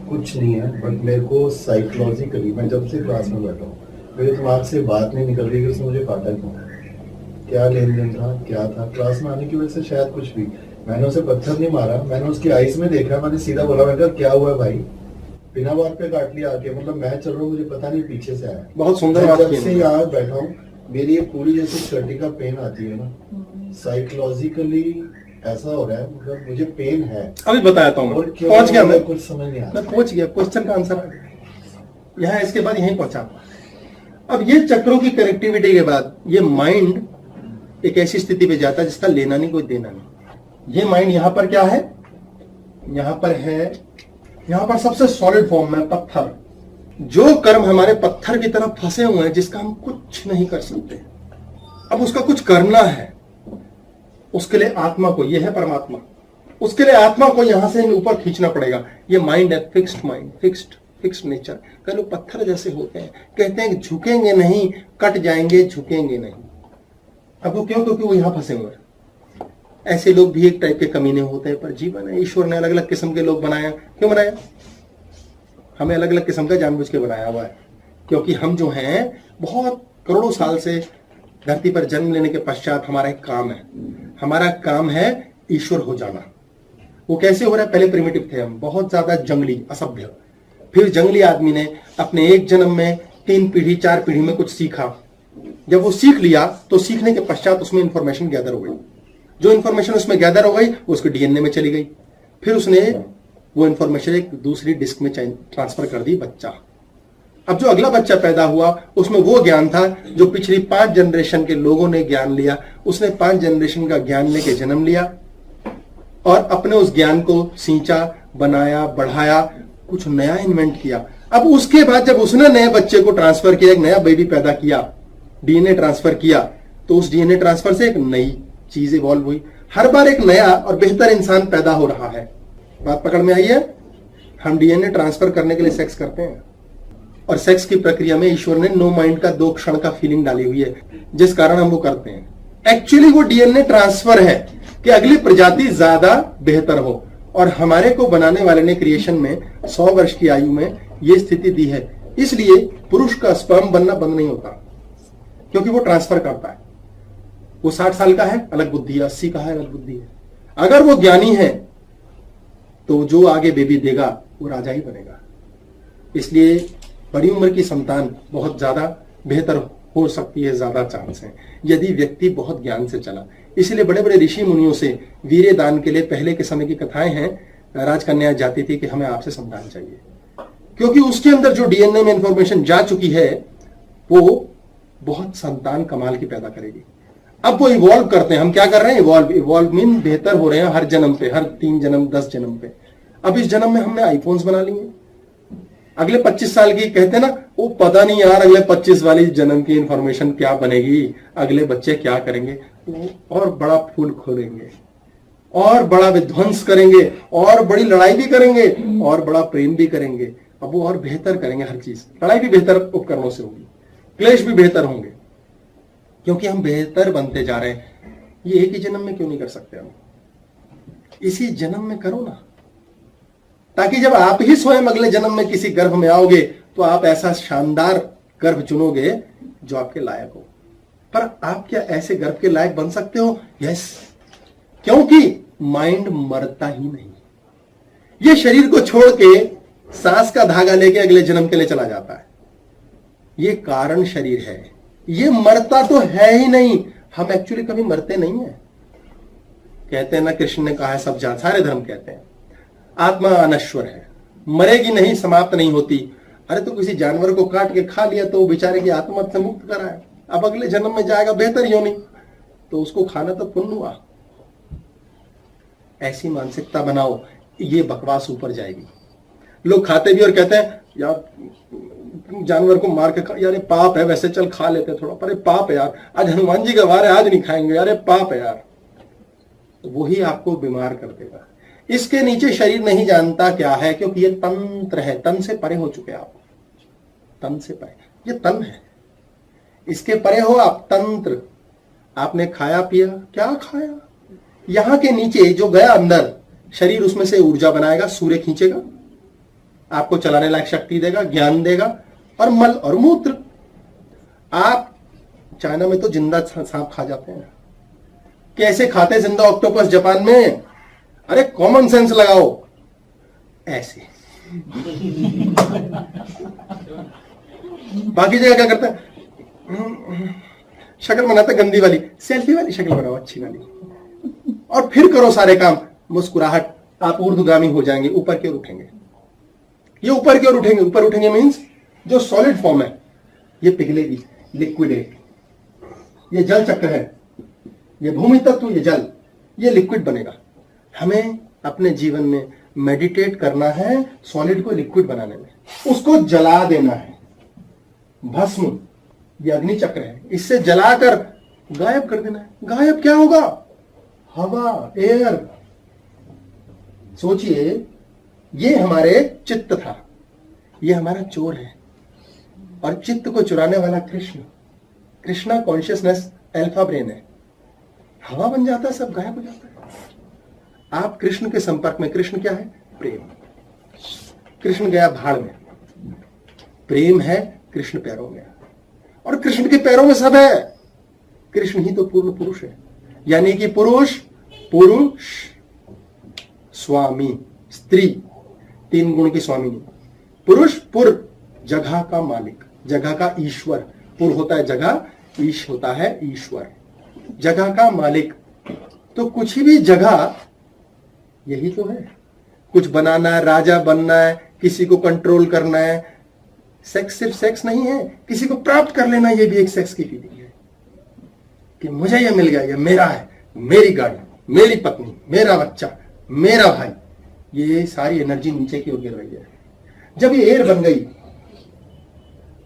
कुछ नहीं है, बट मेरे को साइकोलॉजिकली मैं जब से क्लास में बैठा हूँ मेरे दिमाग से बात नहीं निकल रही कि उसने मुझे काटा क्यों, क्या लेन देन था, क्या था। क्लास में आने की वजह से शायद कुछ भी, मैंने उसे पत्थर नहीं मारा, मैंने उसकी आईज में देखा, मैंने सीधा बोला, मैं कहा क्या हुआ भाई, बिना बात पे काट लिया आके, मतलब मैं चल रहा हूँ मुझे पता नहीं पीछे से आया। बहुत सुंदर मैं बात जब की से है। यहाँ बैठा हूँ मेरी ये पूरी जैसे शर्टी का पेन आती है ना, साइकोलॉजिकली ऐसा हो रहा है, मतलब मुझे पेन है अभी बताता हूँ, और मैं क्यों पहुंच गया, मुझे मैं कुछ समझ नहीं आ मैं रहा। पहुंच गया, क्वेश्चन का आंसर आ गया यहाँ, इसके बाद यहीं पहुंचा। अब ये चक्रों की कनेक्टिविटी के बाद ये माइंड एक ऐसी स्थिति पे जाता है जिसका लेना नहीं कोई देना नहीं। ये माइंड यहां पर क्या है, यहां पर है, यहां पर सबसे सॉलिड फॉर्म में पत्थर, जो कर्म हमारे पत्थर की तरह फंसे हुए हैं जिसका हम कुछ नहीं कर सकते, अब उसका कुछ करना है, उसके लिए आत्मा को, यह है परमात्मा, उसके लिए आत्मा को यहां से ऊपर खींचना पड़ेगा। ये माइंड है फिक्स्ड माइंड, फिक्स्ड नेचर। कई लोग पत्थर जैसे होते हैं, कहते हैं कि झुकेंगे नहीं, कट जाएंगे, झुकेंगे नहीं। अब वो क्यों? क्योंकि वो यहां फंसे हुए हैं। ऐसे लोग भी एक टाइप के कमीने होते हैं, पर जीवन है, ईश्वर ने अलग अलग किस्म के लोग बनाया। क्यों बनाया? हमें अलग अलग किस्म का जानबूझ के बनाया हुआ है, क्योंकि हम जो हैं बहुत करोड़ों साल से धरती पर जन्म लेने के पश्चात हमारा एक काम है, हमारा काम है ईश्वर हो जाना। वो कैसे हो रहा है? पहले प्रिमिटिव थे हम, बहुत ज्यादा जंगली, असभ्य। फिर जंगली आदमी ने अपने एक जन्म में 3 पीढ़ी 4 पीढ़ी में कुछ सीखा। जब वो सीख लिया तो सीखने के पश्चात उसमें इंफॉर्मेशन गैदर हो गई। जो इंफॉर्मेशन उसमें गैदर हो गई वो उसके डीएनए में चली गई। फिर उसने वो इंफॉर्मेशन एक दूसरी डिस्क में ट्रांसफर कर दी, बच्चा। अब जो अगला बच्चा पैदा हुआ उसमें वो ज्ञान था जो पिछली 5 जनरेशन के लोगों ने ज्ञान लिया। उसने 5 जनरेशन का ज्ञान लेके जन्म लिया और अपने उस ज्ञान को सींचा, बनाया, बढ़ाया, कुछ नया इन्वेंट किया। अब उसके बाद जब उसने नए बच्चे को ट्रांसफर किया, एक नया बेबी पैदा किया, डीएनए ट्रांसफर किया, तो उस डीएनए ट्रांसफर से एक नई चीज इवॉल्व हुई। हर बार एक नया और बेहतर इंसान पैदा हो रहा है। बात पकड़ में आई है? हम डीएनए ट्रांसफर करने के लिए सेक्स करते हैं, और सेक्स की प्रक्रिया में ईश्वर ने नो माइंड का 2 क्षण का फीलिंग डाली हुई है, जिस कारण हम वो करते हैं। एक्चुअली वो डीएनए ट्रांसफर है कि अगली प्रजाति ज्यादा बेहतर हो, और हमारे को बनाने वाले ने क्रिएशन में 100 वर्ष की आयु में ये स्थिति दी है। इसलिए पुरुष का स्पर्म बनना बंद नहीं होता, क्योंकि वो ट्रांसफर करता है। वो 60 साल का है, अलग बुद्धि है, 80 का है, अलग बुद्धि है। अगर वो ज्ञानी है तो जो आगे बेबी देगा वो राजा ही बनेगा। इसलिए बड़ी उम्र की संतान बहुत ज्यादा बेहतर हो सकती है, ज्यादा चांस है यदि व्यक्ति बहुत ज्ञान से चला। इसलिए बड़े बड़े ऋषि मुनियों से वीर्य दान के लिए पहले के समय की कथाएं हैं। राजकन्या जाती थी कि हमें आपसे संतान चाहिए, क्योंकि उसके अंदर जो डीएनए में इंफॉर्मेशन जा चुकी है वो बहुत संतान कमाल की पैदा करेगी। अब वो इवॉल्व करते हैं। हम क्या कर रहे हैं? इवॉल्व मीन बेहतर हो रहे हैं हर जन्म पे, हर 3 जन्म 10 जन्म पे। अब इस जन्म में हमने आईफोन्स बना लिए, अगले 25 साल की कहते हैं ना, वो पता नहीं यार अगले 25 वाली जन्म की इंफॉर्मेशन क्या बनेगी, अगले बच्चे क्या करेंगे, वो और बड़ा फूल खोलेंगे, और बड़ा विध्वंस करेंगे, और बड़ी लड़ाई भी करेंगे, और बड़ा प्रेम भी करेंगे। अब वो और बेहतर करेंगे हर चीज। लड़ाई भी बेहतर उपकरणों से होगी, क्लेश भी बेहतर होंगे, क्योंकि हम बेहतर बनते जा रहे हैं। ये एक ही जन्म में क्यों नहीं कर सकते हम? इसी जन्म में करो ना, ताकि जब आप ही स्वयं अगले जन्म में किसी गर्भ में आओगे तो आप ऐसा शानदार गर्भ चुनोगे जो आपके लायक हो। पर आप क्या ऐसे गर्भ के लायक बन सकते हो? यस, क्योंकि माइंड मरता ही नहीं। ये शरीर को छोड़ के सांस का धागा लेके अगले जन्म के लिए चला जाता है। ये कारण शरीर है, ये मरता तो है ही नहीं। हम एक्चुअली कभी मरते नहीं है। कहते हैं ना, कृष्ण ने कहा है, सब जात सारे धर्म कहते हैं आत्मा अनश्वर है, मरेगी नहीं, समाप्त नहीं होती। अरे तो किसी जानवर को काट के खा लिया तो बेचारे की आत्मा से मुक्त करा है, अब अगले जन्म में जाएगा बेहतर योनि, तो उसको खाना तो पुण्य हुआ। ऐसी मानसिकता बनाओ, ये बकवास ऊपर जाएगी। लोग खाते भी और कहते हैं यार जानवर को मार के खा, यार पाप है, वैसे चल खा लेते थोड़ा, पर पाप है यार, आज हनुमान जी का वार है, आज नहीं खाएंगे, यार पाप है यार। वही आपको बीमार कर देगा। इसके नीचे शरीर नहीं जानता क्या है, क्योंकि ये तंत्र है, तन से परे हो चुके आप। तन से पाए। ये तन है, इसके परे हो आप तंत्र। आपने खाया पिया, क्या खाया? यहां के नीचे जो गया अंदर, शरीर उसमें से ऊर्जा बनाएगा, सूर्य खींचेगा, आपको चलाने लायक शक्ति देगा, ज्ञान देगा। और मल और मूत्र, आप चाइना में तो जिंदा सांप खा जाते हैं। कैसे खाते हैं जिंदा ऑक्टोपस जापान में? अरे कॉमन सेंस लगाओ, ऐसे। बाकी जगह क्या करता है? शक्ल बनाता है गंदी वाली, सेल्फी वाली शक्ल बनाओ, अच्छी वाली, और फिर करो सारे काम। मुस्कुराहट, आप ऊर्ध्वगामी हो जाएंगे, ऊपर की ओर उठेंगे। ये ऊपर की ओर उठेंगे, ऊपर उठेंगे मीन्स जो सॉलिड फॉर्म है ये पिघलेगी, लिक्विडेट। ये जल चक्र है, ये भूमि तत्व, ये जल, ये लिक्विड बनेगा। हमें अपने जीवन में मेडिटेट करना है सॉलिड को लिक्विड बनाने में, उसको जला देना है। भस्म, ये अग्नि चक्र है, इससे जलाकर गायब कर देना है। गायब क्या होगा? हवा, एयर। सोचिए, ये हमारे चित्त था, ये हमारा चोर है, और चित्त को चुराने वाला Krishna. Krishna consciousness alpha brain है। हवा बन जाता है, सब गायब हो जाता है। आप कृष्ण के संपर्क में, कृष्ण क्या है? प्रेम। कृष्ण गया भाड़ में, प्रेम है कृष्ण पैरों में, और कृष्ण के पैरों में सब है। कृष्ण ही तो पूर्ण पुरुष है, यानी कि पुरुष, पुरुष, स्वामी, स्त्री, तीन गुण की स्वामिनी। पुरुष, पुर, जगह का मालिक, जगह का ईश्वर। पुर होता है जगह, ईश होता है ईश्वर, जगह का मालिक। तो कुछ भी जगह यही तो है। कुछ बनाना है, राजा बनना है, किसी को कंट्रोल करना है। सेक्स सिर्फ सेक्स नहीं है, किसी को प्राप्त कर लेना, ये भी एक सेक्स की फीलिंग है कि मुझे ये मिल गया, ये मेरा है, मेरी गाड़ी, मेरी पत्नी, मेरा बच्चा, मेरा भाई। ये सारी एनर्जी नीचे की ओर गिर रही है। जब ये एयर बन गई,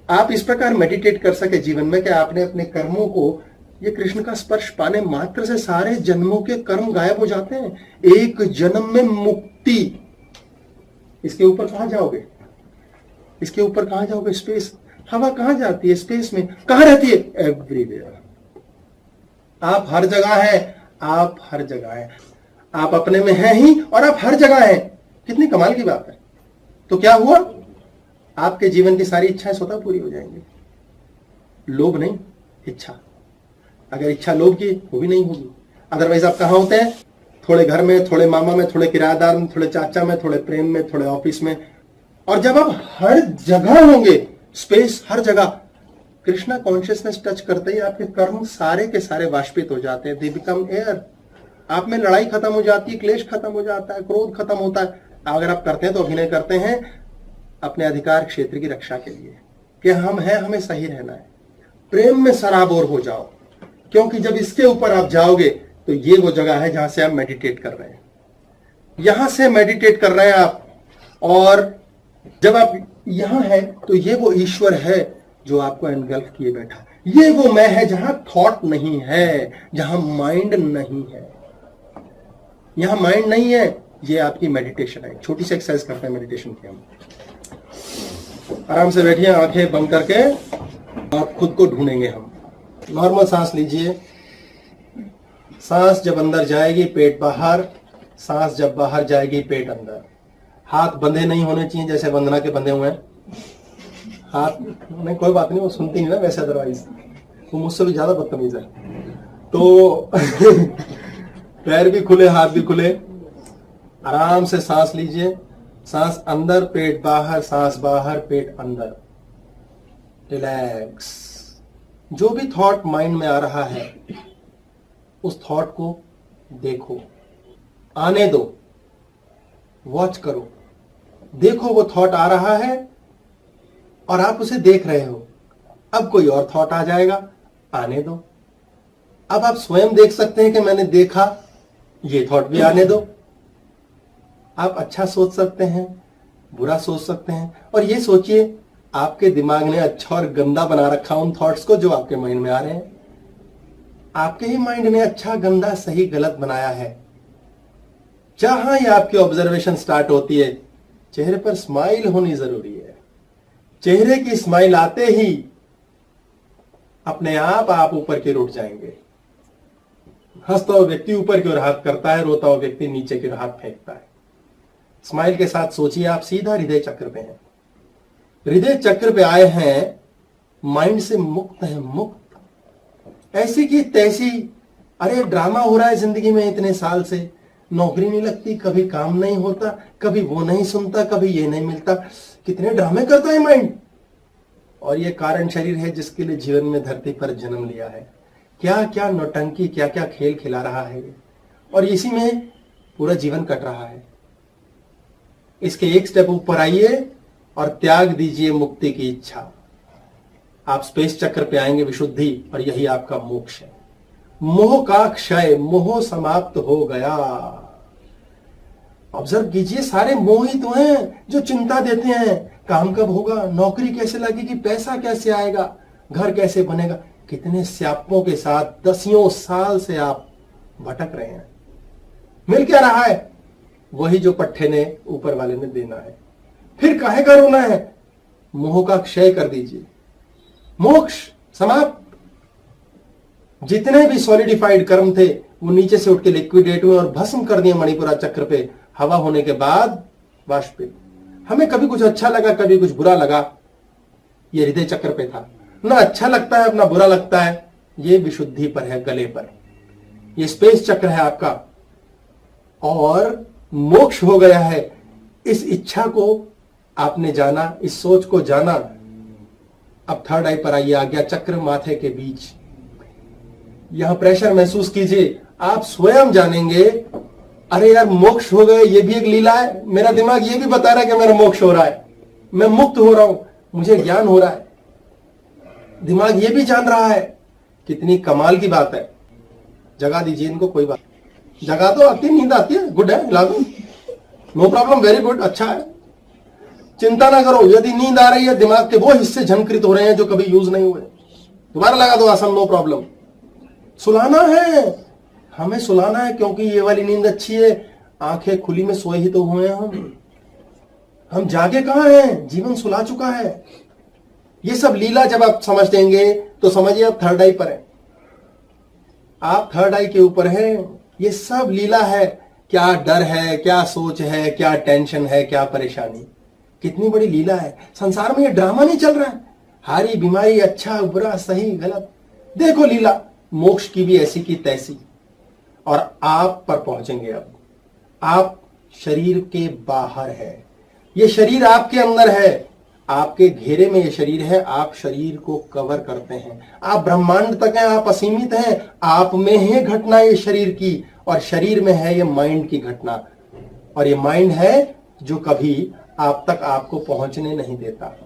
आप इस प्रकार मेडिटेट कर सके जीवन में कि आपने अपने कर्मों को, ये कृष्ण का स्पर्श पाने मात्र से सारे जन्मों के कर्म गायब हो जाते हैं। एक जन्म में मुक्ति। इसके ऊपर कहां जाओगे? इसके ऊपर कहां जाओगे? स्पेस। हवा कहां जाती है? स्पेस में। कहां रहती है? एवरीवेयर। आप हर जगह हैं, आप हर जगह हैं। आप अपने में हैं ही, और आप हर जगह हैं। कितनी कमाल की बात है। तो क्या हुआ? आपके जीवन की सारी इच्छाएं स्वतः पूरी हो जाएंगी। लोभ नहीं, इच्छा। अगर इच्छा लोभ की, वो भी नहीं होगी। अदरवाइज आप कहां होते हैं? थोड़े घर में, थोड़े मामा में, थोड़े किराएदार में, थोड़े चाचा में, थोड़े प्रेम में, थोड़े ऑफिस में। और जब आप हर जगह होंगे, स्पेस हर जगह, कृष्णा कॉन्शियसनेस टच करते ही आपके कर्म सारे के सारे वाष्पित हो जाते हैं। They become air. आप में लड़ाई खत्म हो जाती है, क्लेश खत्म हो जाता है, क्रोध खत्म होता है। अगर आप करते हैं तो अभिनय करते हैं अपने अधिकार क्षेत्र की रक्षा के लिए कि हम हैं, हमें सही रहना है। प्रेम में सराबोर हो जाओ, क्योंकि जब इसके ऊपर आप जाओगे तो ये वो जगह है जहां से आप मेडिटेट कर रहे हैं। यहां से मेडिटेट कर रहे हैं आप, और जब आप यहां हैं तो ये वो ईश्वर है जो आपको एनगल्फ किए बैठा। ये वो मैं है जहां थॉट नहीं है, जहां माइंड नहीं है। यहां माइंड नहीं है, ये आपकी मेडिटेशन है। छोटी सी एक्सरसाइज करते हैं मेडिटेशन की। हम आराम से बैठिए, आंखें बंद करके, और खुद को ढूंढेंगे हम। नॉर्मल सांस लीजिए। सांस जब अंदर जाएगी पेट बाहर, सांस जब बाहर जाएगी पेट अंदर। हाथ बंधे नहीं होने चाहिए जैसे वंदना के बंधे हुए हैं हाथ। नहीं, कोई बात नहीं, वो सुनती नहीं ना वैसे, अदरवाइज वो मुझसे भी ज्यादा बदतमीज है। तो पैर भी खुले, हाथ भी खुले। आराम से सांस लीजिए। सांस अंदर, पेट बाहर, सांस बाहर, पेट अंदर। रिलैक्स। जो भी थॉट माइंड में आ रहा है, उस थॉट को देखो, आने दो, वॉच करो। देखो वो थॉट आ रहा है और आप उसे देख रहे हो। अब कोई और थॉट आ जाएगा, आने दो। अब आप स्वयं देख सकते हैं कि मैंने देखा, ये थॉट भी आने दो। आप अच्छा सोच सकते हैं, बुरा सोच सकते हैं, और ये सोचिए आपके दिमाग ने अच्छा और गंदा बना रखा उन थॉट्स को जो आपके माइंड में आ रहे हैं। आपके ही माइंड ने अच्छा, गंदा, सही, गलत बनाया है। जहां ही आपकी ऑब्जर्वेशन स्टार्ट होती है, चेहरे पर स्माइल होनी जरूरी है। चेहरे की स्माइल आते ही अपने आप ऊपर की ओर उठ जाएंगे। हंसता हुआ व्यक्ति ऊपर की ओर हाथ करता है, रोता हुआ व्यक्ति नीचे की ओर हाथ फेंकता है। स्माइल के साथ सोचिए आप सीधा हृदय चक्र पे हैं। हृदय चक्र पे आए हैं, माइंड से मुक्त है, मुक्त। ऐसी की तैसी, अरे ड्रामा हो रहा है जिंदगी में इतने साल से, नौकरी नहीं लगती, कभी काम नहीं होता, कभी वो नहीं सुनता, कभी ये नहीं मिलता, कितने ड्रामे करता है माइंड। और ये कारण शरीर है जिसके लिए जीवन में धरती पर जन्म लिया है। क्या क्या नौटंकी, क्या क्या खेल खिला रहा है और इसी में पूरा जीवन कट रहा है। इसके एक स्टेप ऊपर आइए और त्याग दीजिए मुक्ति की इच्छा। आप स्पेस चक्र पे आएंगे विशुद्धि, और यही आपका मोक्ष है। मोह का क्षय, मोह समाप्त हो गया। ऑब्जर्व कीजिए, सारे मोह ही तो हैं जो चिंता देते हैं। काम कब होगा, नौकरी कैसे लगेगी, पैसा कैसे आएगा, घर कैसे बनेगा। कितने स्यापों के साथ दसियों साल से आप भटक रहे हैं। मिल क्या रहा है? वही जो पट्टे ने ऊपर वाले ने देना है। फिर काहे का रोना है? मोह का क्षय कर दीजिए, मोक्ष समाप्त। जितने भी सॉलिडिफाइड कर्म थे वो नीचे से उठ के लिक्विडेट हुए और भस्म कर दिए मणिपुरा चक्र पे। हवा होने के बाद वाष्पित। हमें कभी कुछ अच्छा लगा, कभी कुछ बुरा लगा, ये हृदय चक्र पे था ना। अच्छा लगता है अपना, बुरा लगता है, ये विशुद्धि पर है, गले पर। ये स्पेस चक्र है आपका, और मोक्ष हो गया है। इस इच्छा को आपने जाना, इस सोच को जाना। अब थर्ड आई पर आइए, आज्ञा चक्र माथे के बीच। यहां प्रेशर महसूस कीजिए, आप स्वयं जानेंगे, अरे यार मोक्ष हो गए, ये भी एक लीला है। मेरा दिमाग ये भी बता रहा है कि मेरा मोक्ष हो रहा है, मैं मुक्त हो रहा हूं, मुझे ज्ञान हो रहा है। दिमाग ये भी जान रहा है। कितनी कमाल की बात है। जगा दीजिए इनको, कोई बात जगा दो। आती नींद आती है, गुड है, ला दो, नो प्रॉब्लम, वेरी गुड, अच्छा है। चिंता ना करो, यदि नींद आ रही है, दिमाग के वो हिस्से झंकृत हो रहे हैं जो कभी यूज नहीं हुए, दोबारा लगा दो आसन, नो प्रॉब्लम। सुलाना है, हमें सुलाना है, क्योंकि ये वाली नींद अच्छी है। आंखें खुली में सोए ही तो हुए हैं हम जागे कहां हैं? जीवन सुला चुका है। ये सब लीला जब आप समझ देंगे तो समझिए आप थर्ड आई पर हैं। आप थर्ड आई के ऊपर हैं। ये सब लीला है। क्या डर है, क्या सोच है, क्या टेंशन है, क्या परेशानी, कितनी बड़ी लीला है। संसार में ये ड्रामा नहीं चल रहा है, हारी बीमारी, अच्छा बुरा, सही गलत। देखो लीला, मोक्ष की भी ऐसी की तैसी। और आप पर पहुंचेंगे। अब आप शरीर के बाहर है, ये शरीर आपके अंदर है, आपके घेरे में ये शरीर है। आप शरीर को कवर करते हैं, आप ब्रह्मांड तक हैं, आप असीमित हैं। आप में है घटना ये शरीर की, और शरीर में है ये माइंड की घटना। और ये माइंड है जो कभी आप तक आपको पहुंचने नहीं देता।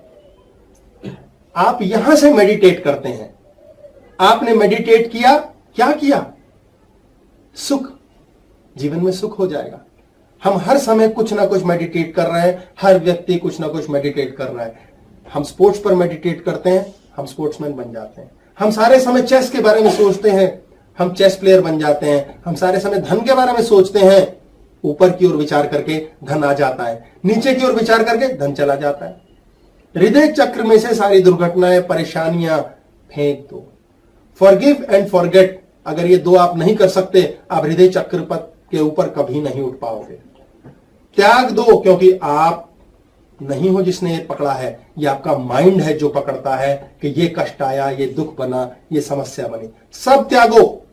आप यहां से मेडिटेट करते हैं। आपने मेडिटेट किया, क्या किया? सुख, जीवन में सुख हो जाएगा। हम हर समय कुछ ना कुछ मेडिटेट कर रहे हैं, हर व्यक्ति कुछ ना कुछ मेडिटेट कर रहा है। हम स्पोर्ट्स पर मेडिटेट करते हैं, हम स्पोर्ट्समैन बन जाते हैं। हम सारे समय चेस के बारे में सोचते हैं, हम चेस प्लेयर बन जाते हैं। हम सारे समय धन के बारे में सोचते हैं, ऊपर की ओर विचार करके धन आ जाता है, नीचे की ओर विचार करके धन चला जाता है। हृदय चक्र में से सारी दुर्घटनाएं, परेशानियां फेंक दो। फॉरगिव एंड फॉरगेट, अगर ये दो आप नहीं कर सकते, आप हृदय चक्र के ऊपर कभी नहीं उठ पाओगे। त्याग दो, क्योंकि आप नहीं हो जिसने ये पकड़ा है, ये आपका माइंड है जो पकड़ता है कि ये कष्ट आया, ये दुख बना, ये समस्या बनी। सब त्यागो।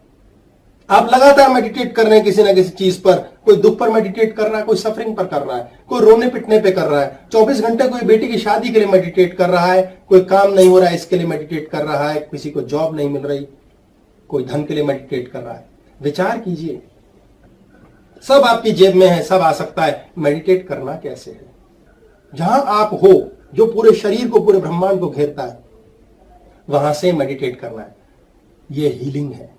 आप लगातार मेडिटेट कर रहे हैं किसी ना किसी चीज पर। कोई दुख पर मेडिटेट कर रहा है, कोई सफरिंग पर कर रहा है, कोई रोने पिटने पे कर रहा है। 24 घंटे कोई बेटी की शादी के लिए मेडिटेट कर रहा है, कोई काम नहीं हो रहा है इसके लिए मेडिटेट कर रहा है, किसी को जॉब नहीं मिल रही, कोई धन के लिए मेडिटेट कर रहा है। विचार कीजिए, सब आपकी जेब में है, सब आ सकता है। मेडिटेट करना कैसे है? जहां आप हो, जो पूरे शरीर को, पूरे ब्रह्मांड को घेरता है, वहां से मेडिटेट करना है। यह हीलिंग है।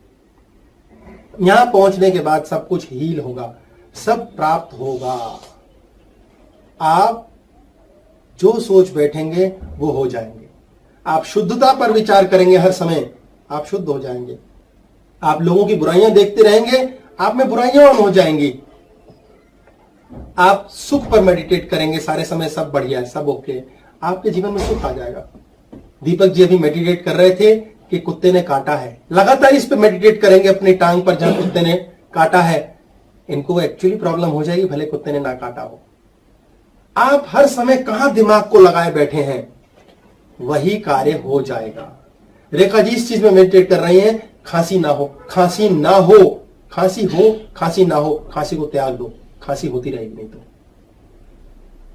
यहां पहुंचने के बाद सब कुछ हील होगा, सब प्राप्त होगा। आप जो सोच बैठेंगे वो हो जाएंगे। आप शुद्धता पर विचार करेंगे हर समय, आप शुद्ध हो जाएंगे। आप लोगों की बुराइयां देखते रहेंगे, आप में बुराइयां ऑन हो जाएंगी। आप सुख पर मेडिटेट करेंगे सारे समय, सब बढ़िया है, सब ओके। आपके जीवन में सुख आ जाएगा। दीपक जी अभी मेडिटेट कर रहे थे कि कुत्ते ने काटा है, लगातार इस पे मेडिटेट करेंगे अपनी टांग पर जहां कुत्ते ने काटा है, इनको एक्चुअली प्रॉब्लम हो जाएगी भले कुत्ते ने ना काटा हो। आप हर समय कहां दिमाग को लगाए बैठे हैं, वही कार्य हो जाएगा। रेखा जी इस चीज में मेडिटेट कर रही हैं, खांसी ना हो, खांसी ना हो, खांसी हो, खांसी ना हो, खांसी को त्याग दो, खांसी होती रहेगी नहीं तो।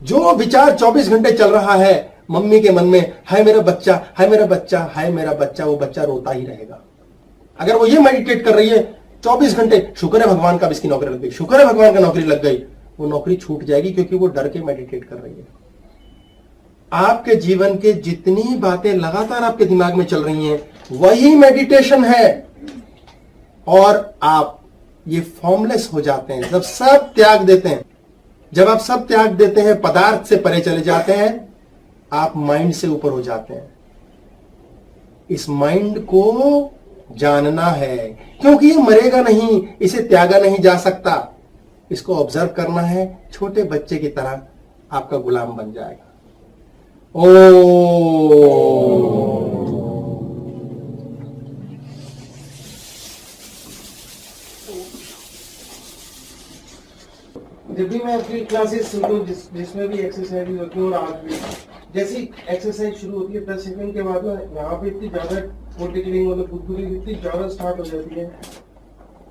जो विचार 24 घंटे चल रहा है मम्मी के मन में, हाय मेरा बच्चा, हाय मेरा बच्चा, हाय मेरा बच्चा, वो बच्चा रोता ही रहेगा। अगर वो ये मेडिटेट कर रही है 24 घंटे, शुक्र है भगवान का इसकी नौकरी लग गई, शुक्र है भगवान का नौकरी लग गई, वो नौकरी छूट जाएगी क्योंकि वो डर के मेडिटेट कर रही है। आपके जीवन के जितनी बातें लगातार आपके दिमाग में चल रही हैं, वही मेडिटेशन है। और आप ये फॉर्मलेस हो जाते हैं जब सब त्याग देते हैं। जब आप सब त्याग देते हैं, पदार्थ से परे चले जाते हैं, आप माइंड से ऊपर हो जाते हैं। इस माइंड को जानना है, क्योंकि ये मरेगा नहीं, इसे त्यागा नहीं जा सकता। इसको ऑब्जर्व करना है, छोटे बच्चे की तरह आपका गुलाम बन जाएगा। जब भी मैं अपनी क्लासेस सुनता हूँ जिसमें भी एक्सरसाइज होती है, और आज भी जैसी एक्सरसाइज शुरू होती है 10 सेकंड के बाद यहाँ पे इतनी ज्यादा पोटी क्लीनिंग मतलब बुद्धि इतनी ज्यादा स्टार्ट हो जाती है,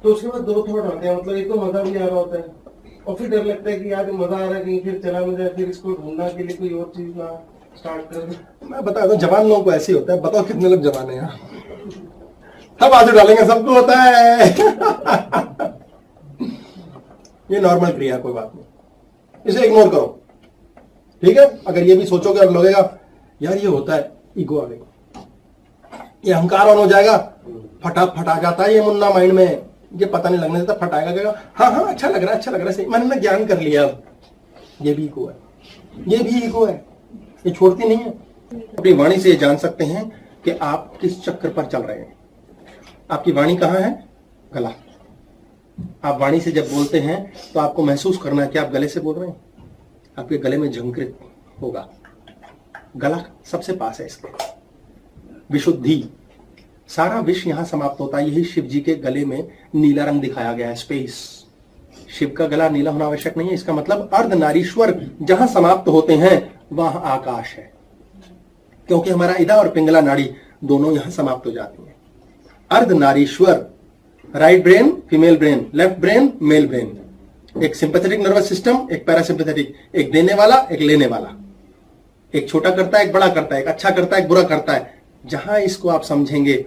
तो उसके बाद 2 थॉट आते हैं। मतलब एक तो मजा भी आ रहा होता है, और फिर डर लगता है कि यार मजा आ रहा है कहीं फिर चला ना जाए, फिर इसको ढूंढना के लिए कोई और चीज ना स्टार्ट कर। मैं बता दूं, जवान लोगों को ऐसे ही होता है। बताओ कितने लोग जवान है यहाँ? सब आंसू डालेंगे, सबको होता है। ये नॉर्मल क्रिया, कोई बात नहीं, इसे इग्नोर करो, ठीक है। अगर ये भी सोचोगे और लगेगा यार ये होता है, ईगो आ गई, ये अहंकार ऑन हो जाएगा, फटाफट आ जाता है ये मुन्ना माइंड में, ये पता नहीं लगने देता, फटाएगा, कहेगा हाँ हाँ अच्छा लग रहा है, अच्छा लग रहा है, सही, मैंने ज्ञान कर लिया। अब ये भी ईगो है, ये भी ईगो है, ये छोड़ती नहीं है। अपनी वाणी से ये जान सकते हैं कि आप किस चक्कर पर चल रहे हैं। आपकी वाणी कहाँ है? गला। आप वाणी से जब बोलते हैं तो आपको महसूस करना है कि आप गले से बोल रहे हैं, आपके गले में झंकृत होगा। गला सबसे पास है इसके। विशुद्धि, सारा विष यहां समाप्त होता है। यही शिव जी के गले में नीला रंग दिखाया गया है, स्पेस। शिव का गला नीला होना आवश्यक नहीं है, इसका मतलब अर्धनारीश्वर जहां समाप्त होते हैं वहां आकाश है, क्योंकि हमारा इदा और पिंगला नाड़ी दोनों यहां समाप्त हो जाती हैं। Ardhanarishvara, right brain female brain, left brain male brain, एक सिंपैथेटिक नर्वस सिस्टम, एक पैरासिम्पैथेटिक, एक देने वाला एक लेने वाला, एक छोटा करता है एक बड़ा करता है, एक अच्छा करता है एक बुरा करता है। जहां इसको आप समझेंगे,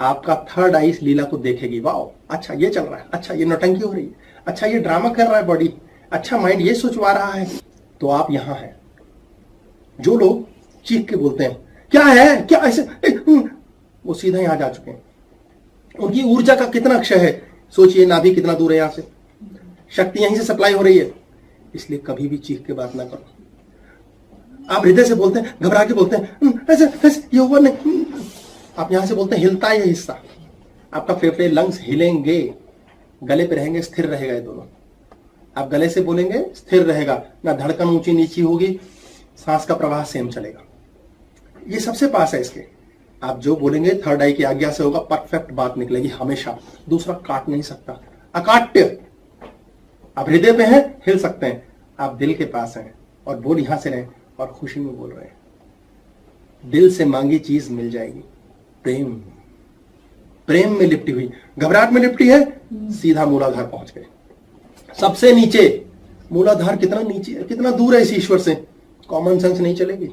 आपका थर्ड आई इस लीला को देखेगी, वाओ अच्छा ये चल रहा है, अच्छा ये नौटंकी हो रही है, अच्छा ये ड्रामा कर रहा है बॉडी, अच्छा माइंड ये सोचवा रहा है, तो आप यहां हैं। जो लोग चीख के बोलते हैं क्या है क्या ऐसे, वो सीधा यहां जा चुके हैं। उनकी ऊर्जा का कितना क्षय है, सोचिए, नाभि कितना दूर है यहां से, शक्ति यहीं से सप्लाई हो रही है। इसलिए कभी भी चीख के बात ना करो। आप हृदय से बोलते हैं, घबरा के बोलते हैं, ऐसे ऐसे ये हुआ नहीं, आप यहां से बोलते हैं, हिलता है ये हिस्सा, आपका फेफड़े लंग्स हिलेंगे, गले पे रहेंगे, स्थिर रहेगा ये दोनों। आप गले से बोलेंगे स्थिर रहेगा, ना धड़कन ऊंची नीची होगी, सांस का प्रवाह सेम चलेगा। ये सबसे पास है इसके। आप जो बोलेंगे थर्ड आई की आज्ञा से होगा, परफेक्ट बात निकलेगी हमेशा, दूसरा काट नहीं सकता। अकाट्य। आप हृदय पे हैं, हिल सकते हैं, आप दिल के पास हैं और बोल यहां से रहे और खुशी में बोल रहे हैं। दिल से मांगी चीज मिल जाएगी। प्रेम, प्रेम में लिपटी हुई, घबराहट में लिपटी है, सीधा मूलाधार पहुंच गए। सबसे नीचे मूलाधार कितना नीचे है, कितना दूर है इस ईश्वर से, कॉमन सेंस नहीं चलेगी।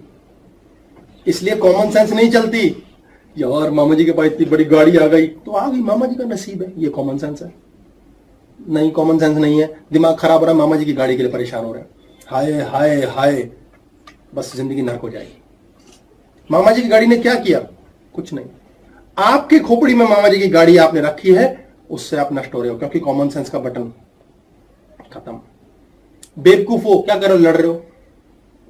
इसलिए कॉमन सेंस नहीं चलती। यार मामा जी के पास इतनी बड़ी गाड़ी आ गई तो आ गई, मामा जी का नसीब है, ये कॉमन सेंस है। नहीं, कॉमन सेंस नहीं है, दिमाग खराब हो रहा है, मामा जी की गाड़ी के लिए परेशान हो रहे हैं, हाय हाय हाय, बस जिंदगी नरक हो जाएगी। मामा जी की गाड़ी ने क्या किया? कुछ नहीं। आपके खोपड़ी में मामा जी की गाड़ी आपने रखी है, उससे आप नष्ट हो रहे हो, क्योंकि कॉमन सेंस का बटन खत्म। बेवकूफो, क्या कर रहे हो? लड़ रहे हो।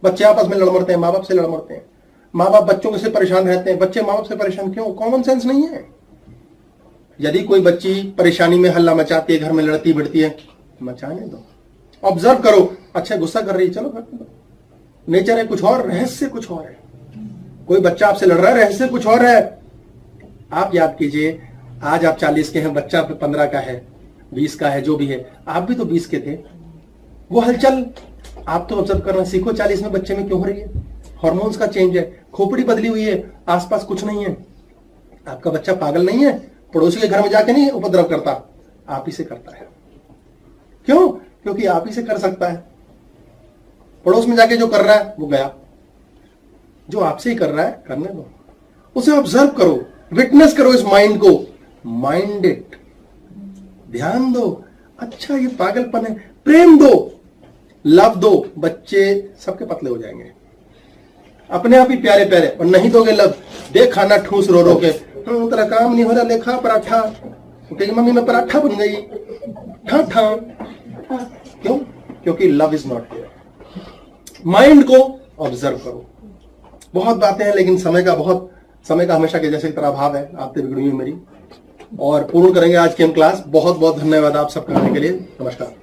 बच्चे आपस में लड़ मरते हैं, माँ बाप से लड़ मरते हैं, माँ बाप बच्चों से परेशान रहते हैं, बच्चे माँ बाप से परेशान क्यों? कॉमन सेंस नहीं है। यदि कोई बच्ची परेशानी में हल्ला मचाती है, घर में लड़ती भिड़ती है, मचाने दो, ऑब्जर्व करो। अच्छा गुस्सा कर रही है, चलो करने दो, नेचर है कुछ और, रहस्य कुछ और है। कोई बच्चा आपसे लड़ रहा है, रहस्य कुछ और है। आप याद कीजिए, आज आप 40 के हैं, बच्चा 15 का है, 20 का है, जो भी है, आप भी तो 20 के थे। वो हलचल आप तो ऑब्जर्व करना सीखो, 40 में बच्चे में क्यों हो रही है? हार्मोन्स का चेंज है, खोपड़ी बदली हुई है, आसपास कुछ नहीं है। आपका बच्चा पागल नहीं है, पड़ोसी के घर में जाके नहीं उपद्रव करता, आप ही से करता है। क्यों? क्योंकि आप ही से कर सकता है। पड़ोस में जाके जो कर रहा है वो गया, जो आपसे ही कर रहा है करने दो, उसे ऑब्जर्व करो, विटनेस करो इस माइंड को, माइंड इट, ध्यान दो। अच्छा ये पागलपन है, प्रेम दो, लव दो, बच्चे सबके पतले हो जाएंगे अपने आप ही, प्यारे प्यारे। और नहीं दोगे लव, दे खाना ठूस रो रो के, तेरा काम नहीं हो रहा, लेखा पराठा, कहीं मम्मी में पराठा बन गई, ठा ठा। क्यों? क्योंकि love is not there. Mind को ऑब्जर्व करो। बहुत बातें हैं, लेकिन समय का हमेशा के जैसे तरह अभाव है, आपसे बिगड़ी हुई मेरी। और पूर्ण करेंगे आज की हम क्लास। बहुत बहुत धन्यवाद आप सबका आने के लिए। नमस्कार।